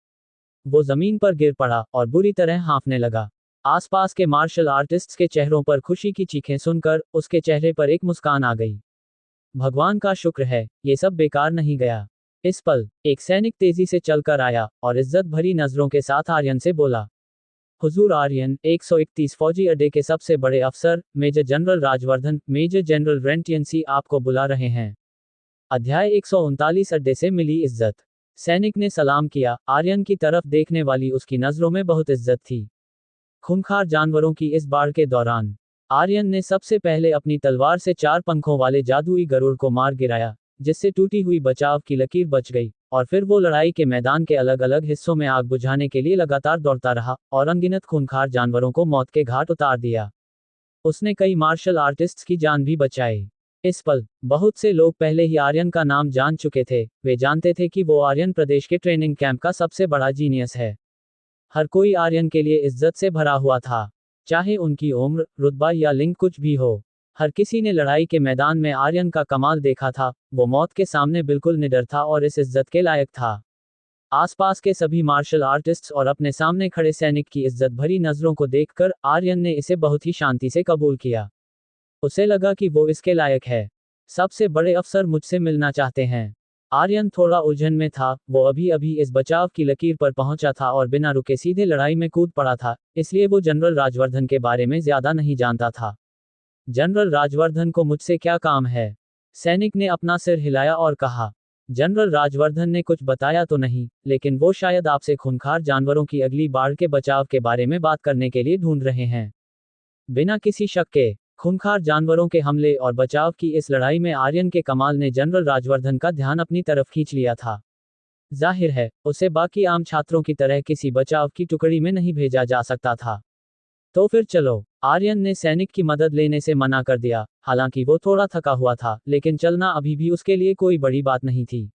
वो जमीन पर गिर पड़ा और बुरी तरह हाँफने लगा। आसपास के मार्शल आर्टिस्ट्स के चेहरों पर खुशी की चीखें सुनकर उसके चेहरे पर एक मुस्कान आ गई। भगवान का शुक्र है, ये सब बेकार नहीं गया। इस पल एक सैनिक तेजी से चलकर आया और इज्जत भरी नजरों के साथ आर्यन से बोला, हुजूर आर्यन, 131 फौजी अड्डे के सबसे बड़े अफसर major general Rajvardhan, major general रेंटियंसी आपको बुला रहे हैं। अध्याय 139 अड्डे से मिली इज्जत। सैनिक ने सलाम किया। आर्यन की तरफ देखने वाली उसकी नजरों में बहुत इज्जत थी। खूंखार जानवरों की इस बाढ़ के दौरान आर्यन ने सबसे पहले अपनी तलवार से 4 पंखों वाले जादुई गरुड़ को मार गिराया, जिससे टूटी हुई बचाव की लकीर बच गई, और फिर वो लड़ाई के मैदान के अलग अलग हिस्सों में आग बुझाने के लिए लगातार दौड़ता रहा और अनगिनत खूंखार जानवरों को मौत के घाट उतार दिया। उसने कई मार्शल आर्टिस्ट्स की जान भी बचाई। इस पल बहुत से लोग पहले ही आर्यन का नाम जान चुके थे। वे जानते थे कि वो आर्यन प्रदेश के ट्रेनिंग कैंप का सबसे बड़ा जीनियस है। हर कोई आर्यन के लिए इज्जत से भरा हुआ था, चाहे उनकी उम्र, रुतबा या लिंग कुछ भी हो। हर किसी ने लड़ाई के मैदान में आर्यन का कमाल देखा था। वो मौत के सामने बिल्कुल निडर था और इस इज्जत के लायक था। आसपास के सभी मार्शल आर्टिस्ट्स और अपने सामने खड़े सैनिक की इज्जत भरी नजरों को देखकर आर्यन ने इसे बहुत ही शांति से कबूल किया। उसे लगा कि वो इसके लायक है। सबसे बड़े अफसर मुझसे मिलना चाहते हैं। आर्यन थोड़ा उलझन में था। वो अभी अभी इस बचाव की लकीर पर पहुंचा था और बिना रुके सीधे लड़ाई में कूद पड़ा था, इसलिए वो जनरल राजवर्धन के बारे में ज्यादा नहीं जानता था। जनरल राजवर्धन को मुझसे क्या काम है? सैनिक ने अपना सिर हिलाया और कहा। जनरल राजवर्धन ने कुछ बताया तो नहीं, लेकिन वो शायद आपसे खूंखार जानवरों की अगली बाढ़ के बचाव के बारे में बात करने के लिए ढूंढ रहे हैं। बिना किसी शक के खूंखार जानवरों के हमले और बचाव की इस लड़ाई में आर्यन के कमाल ने जनरल राजवर्धन का ध्यान अपनी तरफ खींच लिया था। जाहिर है, उसे बाकी आम छात्रों की तरह किसी बचाव की टुकड़ी में नहीं भेजा जा सकता था। तो फिर चलो। आर्यन ने सैनिक की मदद लेने से मना कर दिया। हालांकि वो थोड़ा थका हुआ था, लेकिन चलना अभी भी उसके लिए कोई बड़ी बात नहीं थी।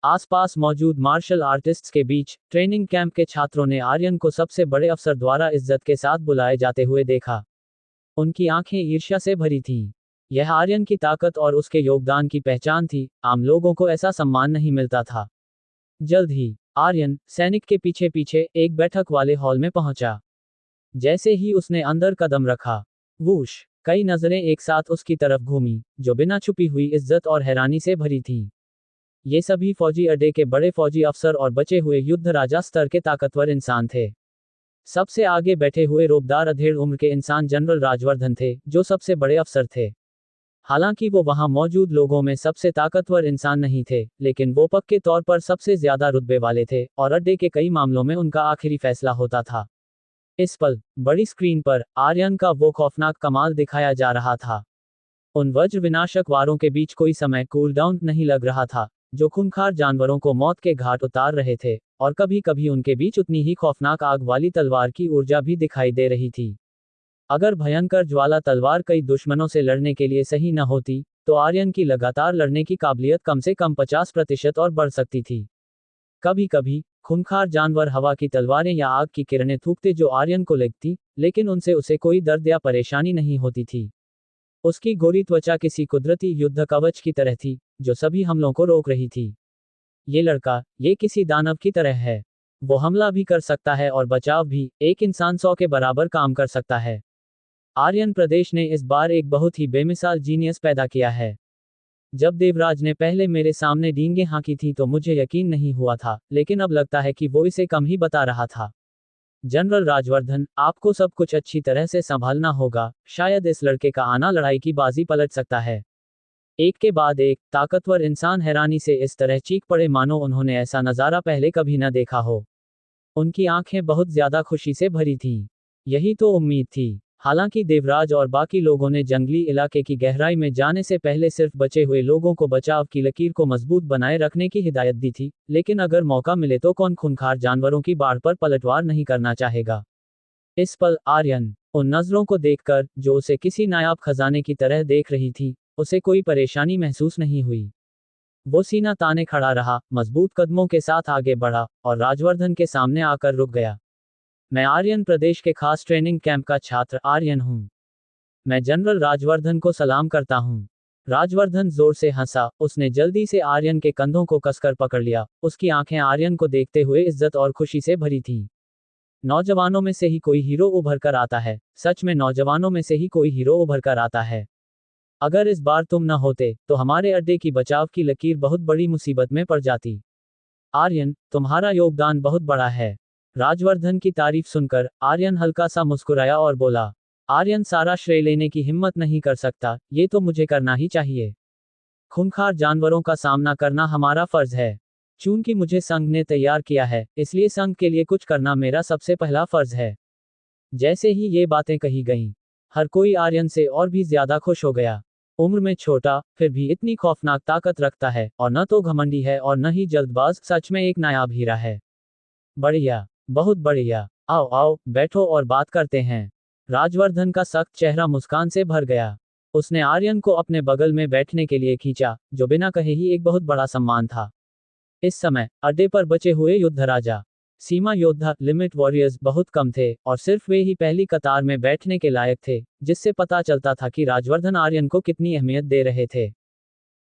आसपास मौजूद मार्शल आर्टिस्ट्स के बीच ट्रेनिंग कैंप के छात्रों ने आर्यन को सबसे बड़े अफसर द्वारा इज्जत के साथ बुलाए जाते हुए देखा। उनकी आंखें ईर्ष्या से भरी थीं। यह आर्यन की ताकत और उसके योगदान की पहचान थी। आम लोगों को ऐसा सम्मान नहीं मिलता था। जल्द ही आर्यन सैनिक के पीछे पीछे एक बैठक वाले हॉल में पहुंचा। जैसे ही उसने अंदर कदम रखा, वूश, कई नजरें एक साथ उसकी तरफ घूमी, जो बिना छुपी हुई इज्जत और हैरानी से भरी थीं। ये सभी फौजी अड्डे के बड़े फौजी अफसर और बचे हुए युद्ध राजा स्तर के ताकतवर इंसान थे। सबसे आगे बैठे हुए रोबदार अधेड़ उम्र के इंसान जनरल राजवर्धन थे, जो सबसे बड़े अफसर थे। हालांकि वो वहां मौजूद लोगों में सबसे ताकतवर इंसान नहीं थे, लेकिन वो पक्के तौर पर सबसे ज्यादा रुतबे वाले थे, और अड्डे के कई मामलों में उनका आखिरी फैसला होता था। इस पल बड़ी स्क्रीन पर आर्यन का वो खौफनाक कमाल दिखाया जा रहा था। उन वज्र विनाशक वारों के बीच कोई समय कूल डाउन नहीं लग रहा था, जो खूंखार जानवरों को मौत के घाट उतार रहे थे, और कभी कभी उनके बीच उतनी ही खौफनाक आग वाली तलवार की ऊर्जा भी दिखाई दे रही थी। अगर भयंकर ज्वाला तलवार कई दुश्मनों से लड़ने के लिए सही न होती, तो आर्यन की लगातार लड़ने की काबिलियत कम से कम 50% और बढ़ सकती थी। कभी कभी खूंखार जानवर हवा की तलवारें या आग की किरणें थूकते जो आर्यन को लगती, लेकिन उनसे उसे कोई दर्द या परेशानी नहीं होती थी। उसकी गोरी त्वचा किसी कुदरती युद्ध कवच की तरह थी, जो सभी हमलों को रोक रही थी। ये लड़का, ये किसी दानव की तरह है। वो हमला भी कर सकता है और बचाव भी, एक इंसान 100 के बराबर काम कर सकता है। आर्यन प्रदेश ने इस बार एक बहुत ही बेमिसाल जीनियस पैदा किया है। जब देवराज ने पहले मेरे सामने डींगे हाँकी थी तो मुझे यकीन नहीं हुआ था, लेकिन अब लगता है कि वो इसे कम ही बता रहा था। जनरल राजवर्धन, आपको सब कुछ अच्छी तरह से संभालना होगा, शायद इस लड़के का आना लड़ाई की बाजी पलट सकता है। एक के बाद एक ताकतवर इंसान हैरानी से इस तरह चीख पड़े मानो उन्होंने ऐसा नज़ारा पहले कभी न देखा हो। उनकी आंखें बहुत ज्यादा खुशी से भरी थीं। यही तो उम्मीद थी। हालांकि देवराज और बाकी लोगों ने जंगली इलाके की गहराई में जाने से पहले सिर्फ बचे हुए लोगों को बचाव की लकीर को मजबूत बनाए रखने की हिदायत दी थी, लेकिन अगर मौका मिले तो कौन खूंखार जानवरों की बाढ़ पर पलटवार नहीं करना चाहेगा। इस पल आर्यन उन नजरों को देखकर, जो उसे किसी नायाब खजाने की तरह देख रही थी, उसे कोई परेशानी महसूस नहीं हुई। वो सीना ताने खड़ा रहा, मजबूत कदमों के साथ आगे बढ़ा, और राजवर्धन के सामने आकर रुक गया। मैं आर्यन प्रदेश के खास ट्रेनिंग कैंप का छात्र आर्यन हूँ। मैं जनरल राजवर्धन को सलाम करता हूँ। राजवर्धन जोर से हंसा, उसने जल्दी से आर्यन के कंधों को कसकर पकड़ लिया। उसकी आंखें आर्यन को देखते हुए इज्जत और खुशी से भरी थीं। नौजवानों में से ही कोई हीरो उभर कर आता है, सच में नौजवानों में से ही कोई हीरो उभर कर आता है। अगर इस बार तुम न होते, तो हमारे अड्डे की बचाव की लकीर बहुत बड़ी मुसीबत में पड़ जाती। आर्यन, तुम्हारा योगदान बहुत बड़ा है। राजवर्धन की तारीफ सुनकर आर्यन हल्का सा मुस्कुराया और बोला, आर्यन सारा श्रेय लेने की हिम्मत नहीं कर सकता, ये तो मुझे करना ही चाहिए। खूंखार जानवरों का सामना करना हमारा फर्ज है। चूंकि मुझे संघ ने तैयार किया है, इसलिए संघ के लिए कुछ करना मेरा सबसे पहला फर्ज है। जैसे ही ये बातें कही गईं, हर कोई आर्यन से और भी ज्यादा खुश हो गया। उम्र में छोटा, फिर भी इतनी खौफनाक ताकत रखता है, और न तो घमंडी है और न ही जल्दबाज, सच में एक नायाब हीरा है। बढ़िया, बहुत बढ़िया। आओ आओ, बैठो और बात करते हैं। राजवर्धन का सख्त चेहरा मुस्कान से भर गया। उसने आर्यन को अपने बगल में बैठने के लिए खींचा, जो बिना कहे ही एक बहुत बड़ा सम्मान था। इस समय अड्डे पर बचे हुए युद्ध राजा, सीमा योद्धा, लिमिट वॉरियर्स बहुत कम थे, और सिर्फ वे ही पहली कतार में बैठने के लायक थे, जिससे पता चलता था कि राजवर्धन आर्यन को कितनी अहमियत दे रहे थे।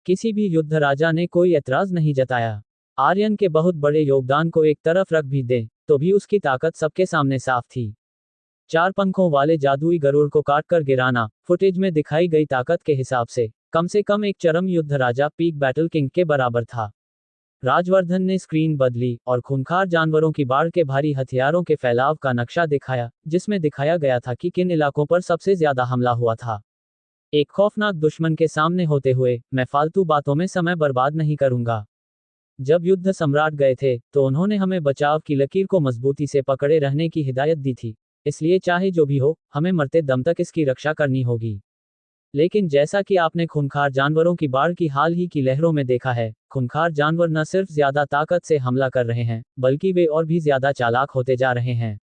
किसी भी युद्ध राजा ने कोई एतराज नहीं जताया। आर्यन के बहुत बड़े योगदान को एक तरफ रख भी दें, तो भी उसकी ताकत सबके सामने साफ थी। 4 पंखों वाले जादुई गरुड़ को काटकर गिराना, फुटेज में दिखाई गई ताकत के हिसाब से कम एक चरम युद्ध राजा, पीक बैटल किंग के बराबर था। राजवर्धन ने स्क्रीन बदली और खूंखार जानवरों की बाढ़ के भारी हथियारों के फैलाव का नक्शा दिखाया, जिसमें दिखाया गया था कि किन इलाकों पर सबसे ज्यादा हमला हुआ था। एक खौफनाक दुश्मन के सामने होते हुए, मैं फालतू बातों में समय बर्बाद नहीं करूंगा। जब युद्ध सम्राट गए थे, तो उन्होंने हमें बचाव की लकीर को मजबूती से पकड़े रहने की हिदायत दी थी, इसलिए चाहे जो भी हो, हमें मरते दम तक इसकी रक्षा करनी होगी। लेकिन जैसा कि आपने खूंखार जानवरों की बाढ़ की हाल ही की लहरों में देखा है, खूंखार जानवर न सिर्फ ज्यादा ताकत से हमला कर रहे हैं, बल्कि वे और भी ज्यादा चालाक होते जा रहे हैं।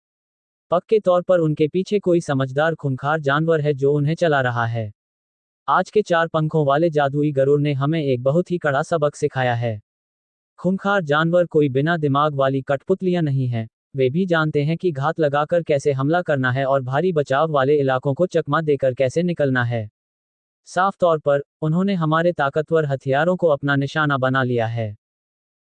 पक्के तौर पर उनके पीछे कोई समझदार खूंखार जानवर है जो उन्हें चला रहा है। आज के 4 पंखों वाले जादुई गरुड़ ने हमें एक बहुत ही कड़ा सबक सिखाया है। खूंखार जानवर कोई बिना दिमाग वाली कठपुतलियां नहीं हैं। वे भी जानते हैं कि घात लगाकर कैसे हमला करना है और भारी बचाव वाले इलाकों को चकमा देकर कैसे निकलना है। साफ तौर पर, उन्होंने हमारे ताकतवर हथियारों को अपना निशाना बना लिया है।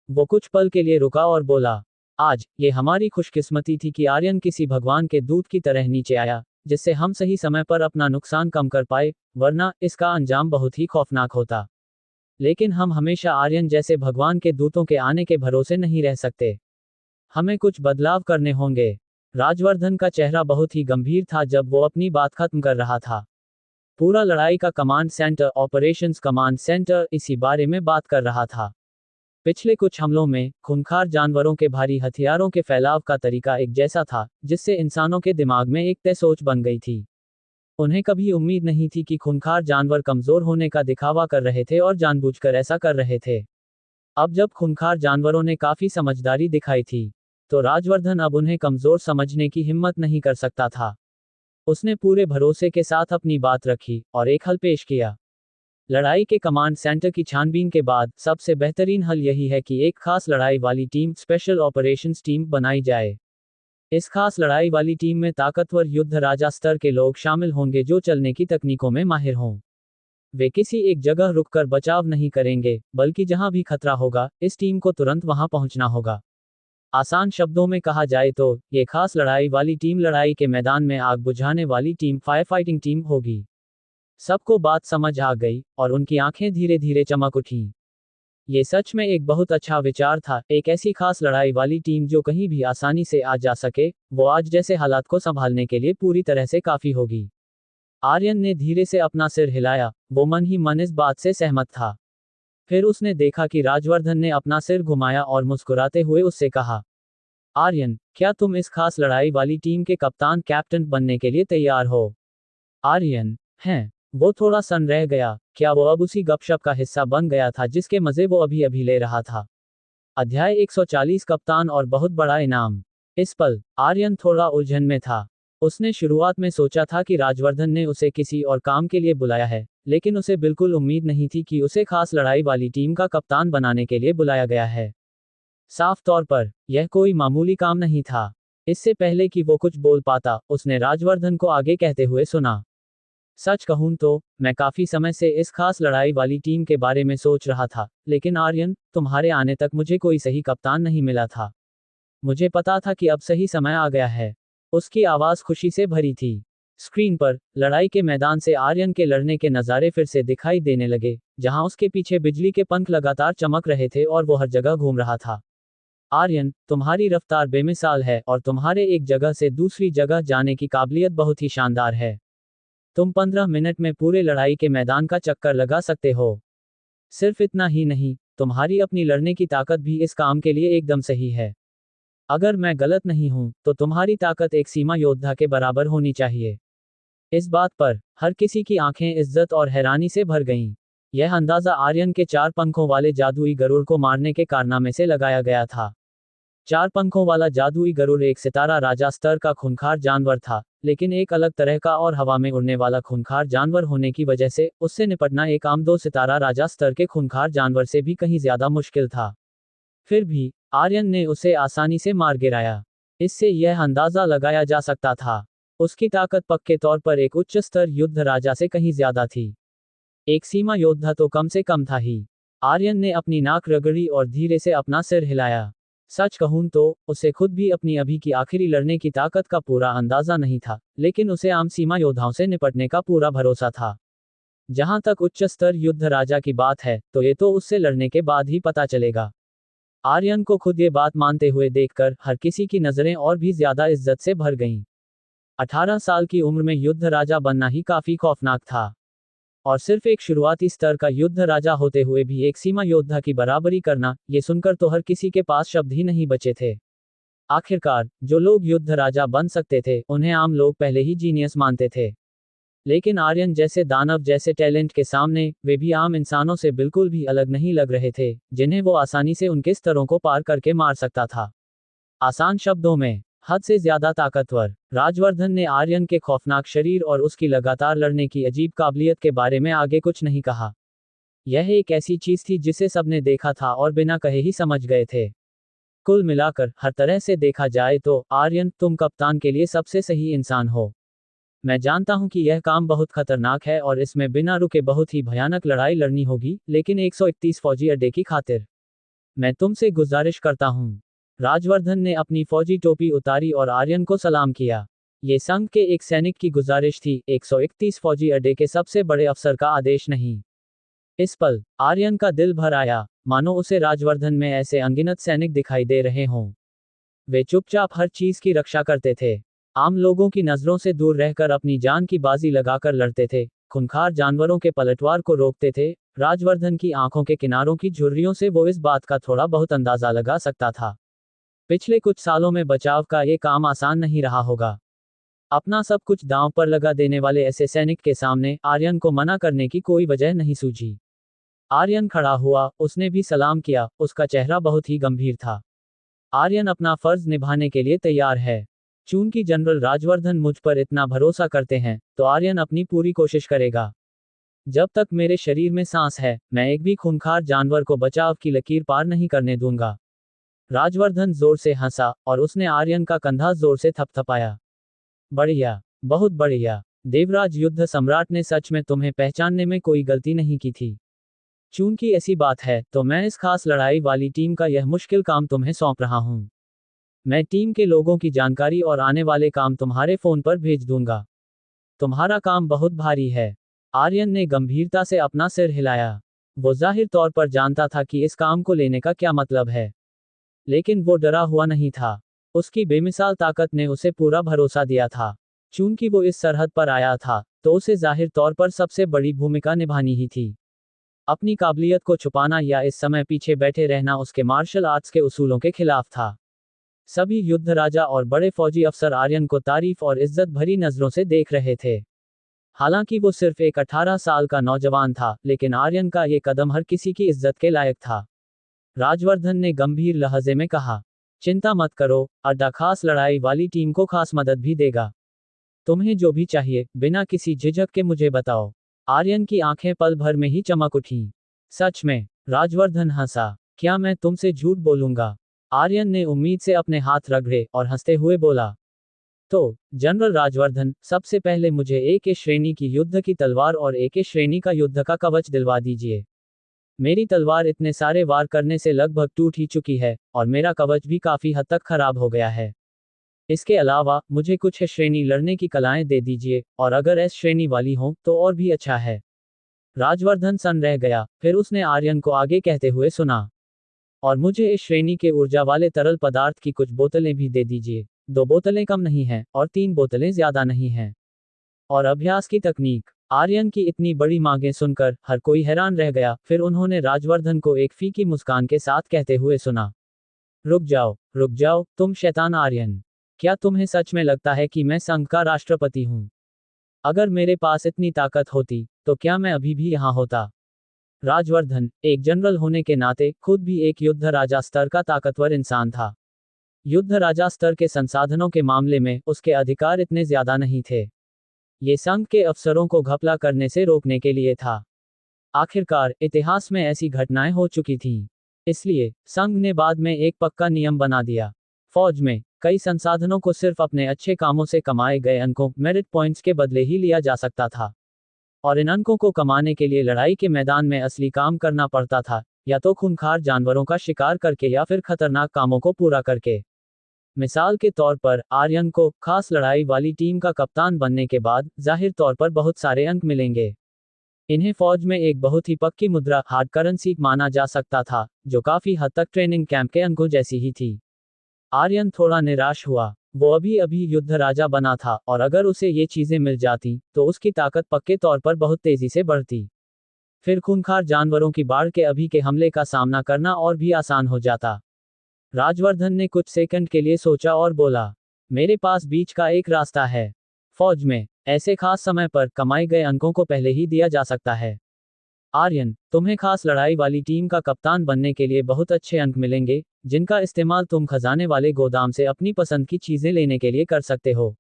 वो कुछ पल के लिए रुका और बोला, आज, ये हमारी खुशकिस्मती थी कि आर्यन किसी भगवान के दूत की तरह नीचे आया, जिससे हम सही समय पर अपना नुकसान कम कर पाए, वरना इसका अंजाम बहुत ही खौफनाक होता। लेकिन हम हमेशा आर्यन जैसे भगवान के दूतों के आने के भरोसे नहीं रह सकते। हमें कुछ बदलाव करने होंगे। राजवर्धन का चेहरा बहुत ही गंभीर था जब वो अपनी बात खत्म कर रहा था। पूरा लड़ाई का command centre, operations command centre, इसी बारे में बात कर रहा था। पिछले कुछ हमलों में खूंखार जानवरों के भारी हथियारों के फैलाव का तरीका एक जैसा था, जिससे इंसानों के दिमाग में एक तय सोच बन गई थी। उन्हें कभी उम्मीद नहीं थी कि खूंखार जानवर कमजोर होने का दिखावा कर रहे थे और जानबूझकर ऐसा कर रहे थे। अब जब खूंखार जानवरों ने काफी समझदारी दिखाई थी, तो राजवर्धन अब उन्हें कमजोर समझने की हिम्मत नहीं कर सकता था। उसने पूरे भरोसे के साथ अपनी बात रखी और एक हल पेश किया। लड़ाई के कमांड सेंटर की छानबीन के बाद सबसे बेहतरीन हल यही है कि एक खास लड़ाई वाली टीम, स्पेशल ऑपरेशंस टीम बनाई जाए। इस खास लड़ाई वाली टीम में ताकतवर युद्ध राजा स्तर के लोग शामिल होंगे जो चलने की तकनीकों में माहिर हों। वे किसी एक जगह रुककर बचाव नहीं करेंगे, बल्कि जहां भी खतरा होगा, इस टीम को तुरंत वहां पहुंचना होगा। आसान शब्दों में कहा जाए तो, ये खास लड़ाई वाली टीम लड़ाई के मैदान में आग बुझाने वाली टीम, फायर फाइटिंग टीम होगी। सबको बात समझ आ गई और उनकी आंखें धीरे धीरे चमक उठीं। ये सच में एक बहुत अच्छा विचार था, एक ऐसी खास लड़ाई वाली टीम जो कहीं भी आसानी से आ जा सके, वो आज जैसे हालात को संभालने के लिए पूरी तरह से काफी होगी। आर्यन ने धीरे से अपना सिर हिलाया, वो मन ही मन इस बात से सहमत था। फिर उसने देखा कि राजवर्धन ने अपना सिर घुमाया और मुस्कुराते हुए उससे कहा, आर्यन, क्या तुम इस खास लड़ाई वाली टीम के कप्तान, कैप्टन बनने के लिए तैयार हो? आर्यन, हैं? वो थोड़ा सन्न रह गया। क्या वो अब उसी गपशप का हिस्सा बन गया था जिसके मजे वो अभी अभी ले रहा था? अध्याय 140, कप्तान और बहुत बड़ा इनाम। इस पल, आर्यन थोड़ा उलझन में था। उसने शुरुआत में सोचा था कि राजवर्धन ने उसे किसी और काम के लिए बुलाया है, लेकिन उसे बिल्कुल उम्मीद नहीं थी कि उसे खास लड़ाई वाली टीम का कप्तान बनाने के लिए बुलाया गया है। साफ तौर पर, यह कोई मामूली काम नहीं था। इससे पहले कि वो कुछ बोल पाता, उसने राजवर्धन को आगे कहते हुए सुना, सच कहूं तो, मैं काफी समय से इस खास लड़ाई वाली टीम के बारे में सोच रहा था, लेकिन आर्यन, तुम्हारे आने तक मुझे कोई सही कप्तान नहीं मिला था। मुझे पता था कि अब सही समय आ गया है। उसकी आवाज खुशी से भरी थी। स्क्रीन पर, लड़ाई के मैदान से आर्यन के लड़ने के नज़ारे फिर से दिखाई देने लगे, जहां उसके पीछे बिजली के पंख लगातार चमक रहे थे और वो हर जगह घूम रहा था। आर्यन, तुम्हारी रफ्तार बेमिसाल है और तुम्हारे एक जगह से दूसरी जगह जाने की काबिलियत बहुत ही शानदार है। तुम 15 मिनट में पूरे लड़ाई के मैदान का चक्कर लगा सकते हो। सिर्फ इतना ही नहीं, तुम्हारी अपनी लड़ने की ताकत भी इस काम के लिए एकदम सही है। अगर मैं गलत नहीं हूं, तो तुम्हारी ताकत एक सीमा योद्धा के बराबर होनी चाहिए। इस बात पर, हर किसी की आंखें इज्जत और हैरानी से भर गईं। यह अंदाजा आर्यन के 4 पंखों वाले जादुई गरुड़ को मारने के कारनामे से लगाया गया था। 4 पंखों वाला जादुई गरुड़ एक सितारा राजा स्तर का खूंखार जानवर था, लेकिन एक अलग तरह का और हवा में उड़ने वाला खूंखार जानवर होने की वजह से, उससे निपटना एक आम 2 सितारा राजा स्तर के खूंखार जानवर से भी कहीं ज्यादा मुश्किल था। फिर भी, आर्यन ने उसे आसानी से मार गिराया। इससे यह अंदाजा लगाया जा सकता था, उसकी ताकत पक्के तौर पर एक उच्च स्तर युद्ध राजा से कहीं ज्यादा थी। एक सीमा योद्धा तो कम से कम था ही। आर्यन ने अपनी नाक रगड़ी और धीरे से अपना सिर हिलाया। सच कहूं तो, उसे खुद भी अपनी अभी की आखिरी लड़ने की ताकत का पूरा अंदाजा नहीं था, लेकिन उसे आम सीमा योद्धाओं से निपटने का पूरा भरोसा था। जहां तक उच्च स्तर युद्ध राजा की बात है, तो ये तो उससे लड़ने के बाद ही पता चलेगा। आर्यन को खुद ये बात मानते हुए देखकर हर किसी की नजरें और भी ज्यादा इज्जत से भर गईं। 18 साल की उम्र में युद्ध राजा बनना ही काफी खौफनाक था, और सिर्फ एक शुरुआती स्तर का युद्ध राजा होते हुए भी एक सीमा योद्धा की बराबरी करना, ये सुनकर तो हर किसी के पास शब्द ही नहीं बचे थे। आखिरकार, जो लोग युद्ध राजा बन सकते थे, उन्हें आम लोग पहले ही जीनियस मानते थे। लेकिन आर्यन जैसे दानव जैसे टैलेंट के सामने, वे भी आम इंसानों से बिल्कुल भी अलग नहीं लग रहे थे, जिन्हें वो आसानी से उनके स्तरों को पार करके मार सकता था। आसान शब्दों में, हद से ज्यादा ताकतवर। राजवर्धन ने आर्यन के खौफनाक शरीर और उसकी लगातार लड़ने की अजीब काबिलियत के बारे में आगे कुछ नहीं कहा। यह एक ऐसी चीज थी जिसे सबने देखा था और बिना कहे ही समझ गए थे। कुल मिलाकर हर तरह से देखा जाए तो आर्यन, तुम कप्तान के लिए सबसे सही इंसान हो। मैं जानता हूं कि यह काम बहुत खतरनाक है और इसमें बिना रुके बहुत ही भयानक लड़ाई लड़नी होगी, लेकिन 131 फौजी अड्डे की खातिर मैं तुमसे गुजारिश करता हूं। राजवर्धन ने अपनी फौजी टोपी उतारी और आर्यन को सलाम किया। ये संघ के एक सैनिक की गुजारिश थी, 131 फौजी अड्डे के सबसे बड़े अफसर का आदेश नहीं। इस पल आर्यन का दिल भर आया, मानो उसे राजवर्धन में ऐसे अनगिनत सैनिक दिखाई दे रहे हों। वे चुपचाप हर चीज की रक्षा करते थे, आम लोगों की नजरों से दूर रहकर अपनी जान की बाजी लगाकर लड़ते थे, खूंखार जानवरों के पलटवार को रोकते थे। राजवर्धन की आंखों के किनारों की झुर्रियों से वो इस बात का थोड़ा बहुत अंदाजा लगा सकता था। पिछले कुछ सालों में बचाव का ये काम आसान नहीं रहा होगा। अपना सब कुछ दांव पर लगा देने वाले ऐसे सैनिक के सामने आर्यन को मना करने की कोई वजह नहीं सूझी। आर्यन खड़ा हुआ, उसने भी सलाम किया, उसका चेहरा बहुत ही गंभीर था। आर्यन अपना फर्ज निभाने के लिए तैयार है। चूंकि जनरल राजवर्धन मुझ पर इतना भरोसा करते हैं, तो आर्यन अपनी पूरी कोशिश करेगा। जब तक मेरे शरीर में सांस है, मैं एक भी खूंखार जानवर को बचाव की लकीर पार नहीं करने दूंगा। राजवर्धन जोर से हंसा और उसने आर्यन का कंधा जोर से थपथपाया। बढ़िया, बहुत बढ़िया। देवराज युद्ध सम्राट ने सच में तुम्हें पहचानने में कोई गलती नहीं की थी। चूंकि ऐसी बात है, तो मैं इस खास लड़ाई वाली टीम का यह मुश्किल काम तुम्हें सौंप रहा हूं। मैं टीम के लोगों की जानकारी और आने वाले काम तुम्हारे फोन पर भेज दूंगा। तुम्हारा काम बहुत भारी है। आर्यन ने गंभीरता से अपना सिर हिलाया। वो जाहिर तौर पर जानता था कि इस काम को लेने का क्या मतलब है, लेकिन वो डरा हुआ नहीं था। उसकी बेमिसाल ताकत ने उसे पूरा भरोसा दिया था। चूंकि वो इस सरहद पर आया था, तो उसे जाहिर तौर पर सबसे बड़ी भूमिका निभानी ही थी। अपनी काबिलियत को छुपाना या इस समय पीछे बैठे रहना उसके मार्शल आर्ट्स के उसूलों के खिलाफ था। सभी युद्ध राजा और बड़े फौजी अफसर आर्यन को तारीफ और इज्जत भरी नजरों से देख रहे थे। हालांकि वो सिर्फ एक 18 साल का नौजवान था, लेकिन आर्यन का ये कदम हर किसी की इज्जत के लायक था। राजवर्धन ने गंभीर लहजे में कहा, चिंता मत करो, अड्डा खास लड़ाई वाली टीम को खास मदद भी देगा। तुम्हें जो भी चाहिए, बिना किसी झिझक के मुझे बताओ। आर्यन की आंखें पल भर में ही चमक उठीं। सच में? राजवर्धन हंसा। क्या मैं तुमसे झूठ बोलूंगा? आर्यन ने उम्मीद से अपने हाथ रगड़े और हंसते हुए बोला, तो जनरल राजवर्धन, सबसे पहले मुझे एक श्रेणी की युद्ध की तलवार और एक श्रेणी का युद्ध का कवच दिलवा दीजिए। मेरी तलवार इतने सारे वार करने से लगभग टूट ही चुकी है, और मेरा कवच भी काफी हद तक खराब हो गया है। इसके अलावा मुझे कुछ श्रेणी लड़ने की कलाएं दे दीजिए, और अगर एस श्रेणी वाली हो तो और भी अच्छा है। राजवर्धन सन्न रह गया, फिर उसने आर्यन को आगे कहते हुए सुना, और मुझे इस श्रेणी के ऊर्जा वाले तरल पदार्थ की कुछ बोतलें भी दे दीजिए। 2 बोतलें कम नहीं हैं, और 3 बोतलें ज्यादा नहीं हैं। और अभ्यास की तकनीक। आर्यन की इतनी बड़ी मांगें सुनकर हर कोई हैरान रह गया। फिर उन्होंने राजवर्धन को एक फीकी मुस्कान के साथ कहते हुए सुना, रुक जाओ, तुम शैतान आर्यन। क्या तुम्हें सच में लगता है कि मैं संघ का राष्ट्रपति हूं? अगर मेरे पास इतनी ताकत होती, तो क्या मैं अभी भी यहां होता? राजवर्धन, एक जनरल होने के नाते, खुद भी एक युद्ध राजा स्तर का ताकतवर इंसान था। युद्ध राजा स्तर के संसाधनों के मामले में उसके अधिकार इतने ज्यादा नहीं थे। ये संघ के अफसरों को घपला करने से रोकने के लिए था। आखिरकार इतिहास में ऐसी घटनाएं हो चुकी थीं। इसलिए संघ ने बाद में एक पक्का नियम बना दिया। फौज में कई संसाधनों को सिर्फ अपने अच्छे कामों से कमाए गए अंकों, मेरिट पॉइंट्स के बदले ही लिया जा सकता था। और इन अंकों को कमाने के लिए लड़ाई के मैदान में असली काम करना पड़ता था, या तो खूंखार जानवरों का शिकार करके या फिर खतरनाक कामों को पूरा करके। मिसाल के तौर पर आर्यन को खास लड़ाई वाली टीम का कप्तान बनने के बाद जाहिर तौर पर बहुत सारे अंक मिलेंगे। इन्हें फौज में एक बहुत ही पक्की मुद्रा, हार्ड करेंसी माना जा सकता था, जो काफी हद तक ट्रेनिंग कैंप के अंकों जैसी ही थी। आर्यन थोड़ा निराश हुआ। वो अभी अभी युद्ध राजा बना था, और अगर उसे ये चीजें मिल जाती, तो उसकी ताकत पक्के तौर पर बहुत तेजी से बढ़ती। फिर खूंखार जानवरों की बाढ़ के अभी के हमले का सामना करना और भी आसान हो जाता। राजवर्धन ने कुछ सेकंड के लिए सोचा और बोला, मेरे पास बीच का एक रास्ता है। फौज में ऐसे खास समय पर कमाए गए अंकों को पहले ही दिया जा सकता है। आर्यन, तुम्हें खास लड़ाई वाली टीम का कप्तान बनने के लिए बहुत अच्छे अंक मिलेंगे, जिनका इस्तेमाल तुम खजाने वाले गोदाम से अपनी पसंद की चीजें लेने के लिए कर सकते हो।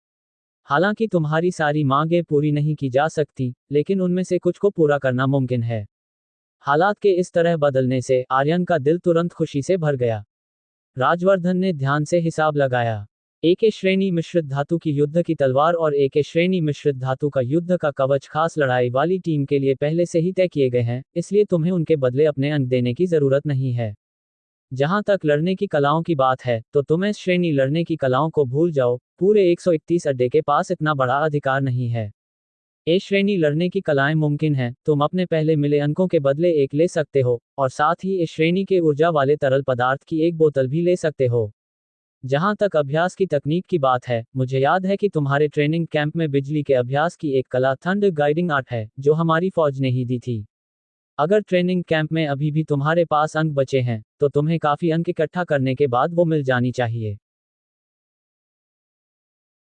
हालांकि तुम्हारी सारी मांगें पूरी नहीं की जा सकती, लेकिन उनमें से कुछ को पूरा करना मुमकिन है। हालात के इस तरह बदलने से आर्यन का दिल तुरंत खुशी से भर गया। राजवर्धन ने ध्यान से हिसाब लगाया। एक श्रेणी मिश्रित धातु की युद्ध की तलवार और एक श्रेणी मिश्रित धातु का युद्ध का कवच खास लड़ाई वाली टीम के लिए पहले से ही तय किए गए हैं, इसलिए तुम्हें उनके बदले अपने अंक देने की जरूरत नहीं है। जहां तक लड़ने की कलाओं की बात है, तो तुम इस श्रेणी लड़ने की कलाओं को भूल जाओ, पूरे 131 अड्डे के पास इतना बड़ा अधिकार नहीं है। ए श्रेणी लड़ने की कलाएं मुमकिन हैं, तुम अपने पहले मिले अंकों के बदले एक ले सकते हो, और साथ ही इस श्रेणी के ऊर्जा वाले तरल पदार्थ की एक बोतल भी ले सकते हो। जहां तक अभ्यास की तकनीक की बात है, मुझे याद है कि तुम्हारे ट्रेनिंग कैंप में बिजली के अभ्यास की एक कला थंडर गाइडिंग आर्ट है, जो हमारी फौज ने ही दी थी। अगर ट्रेनिंग कैंप में अभी भी तुम्हारे पास अंक बचे हैं, तो तुम्हें काफी अंक इकट्ठा करने के बाद वो मिल जानी चाहिए।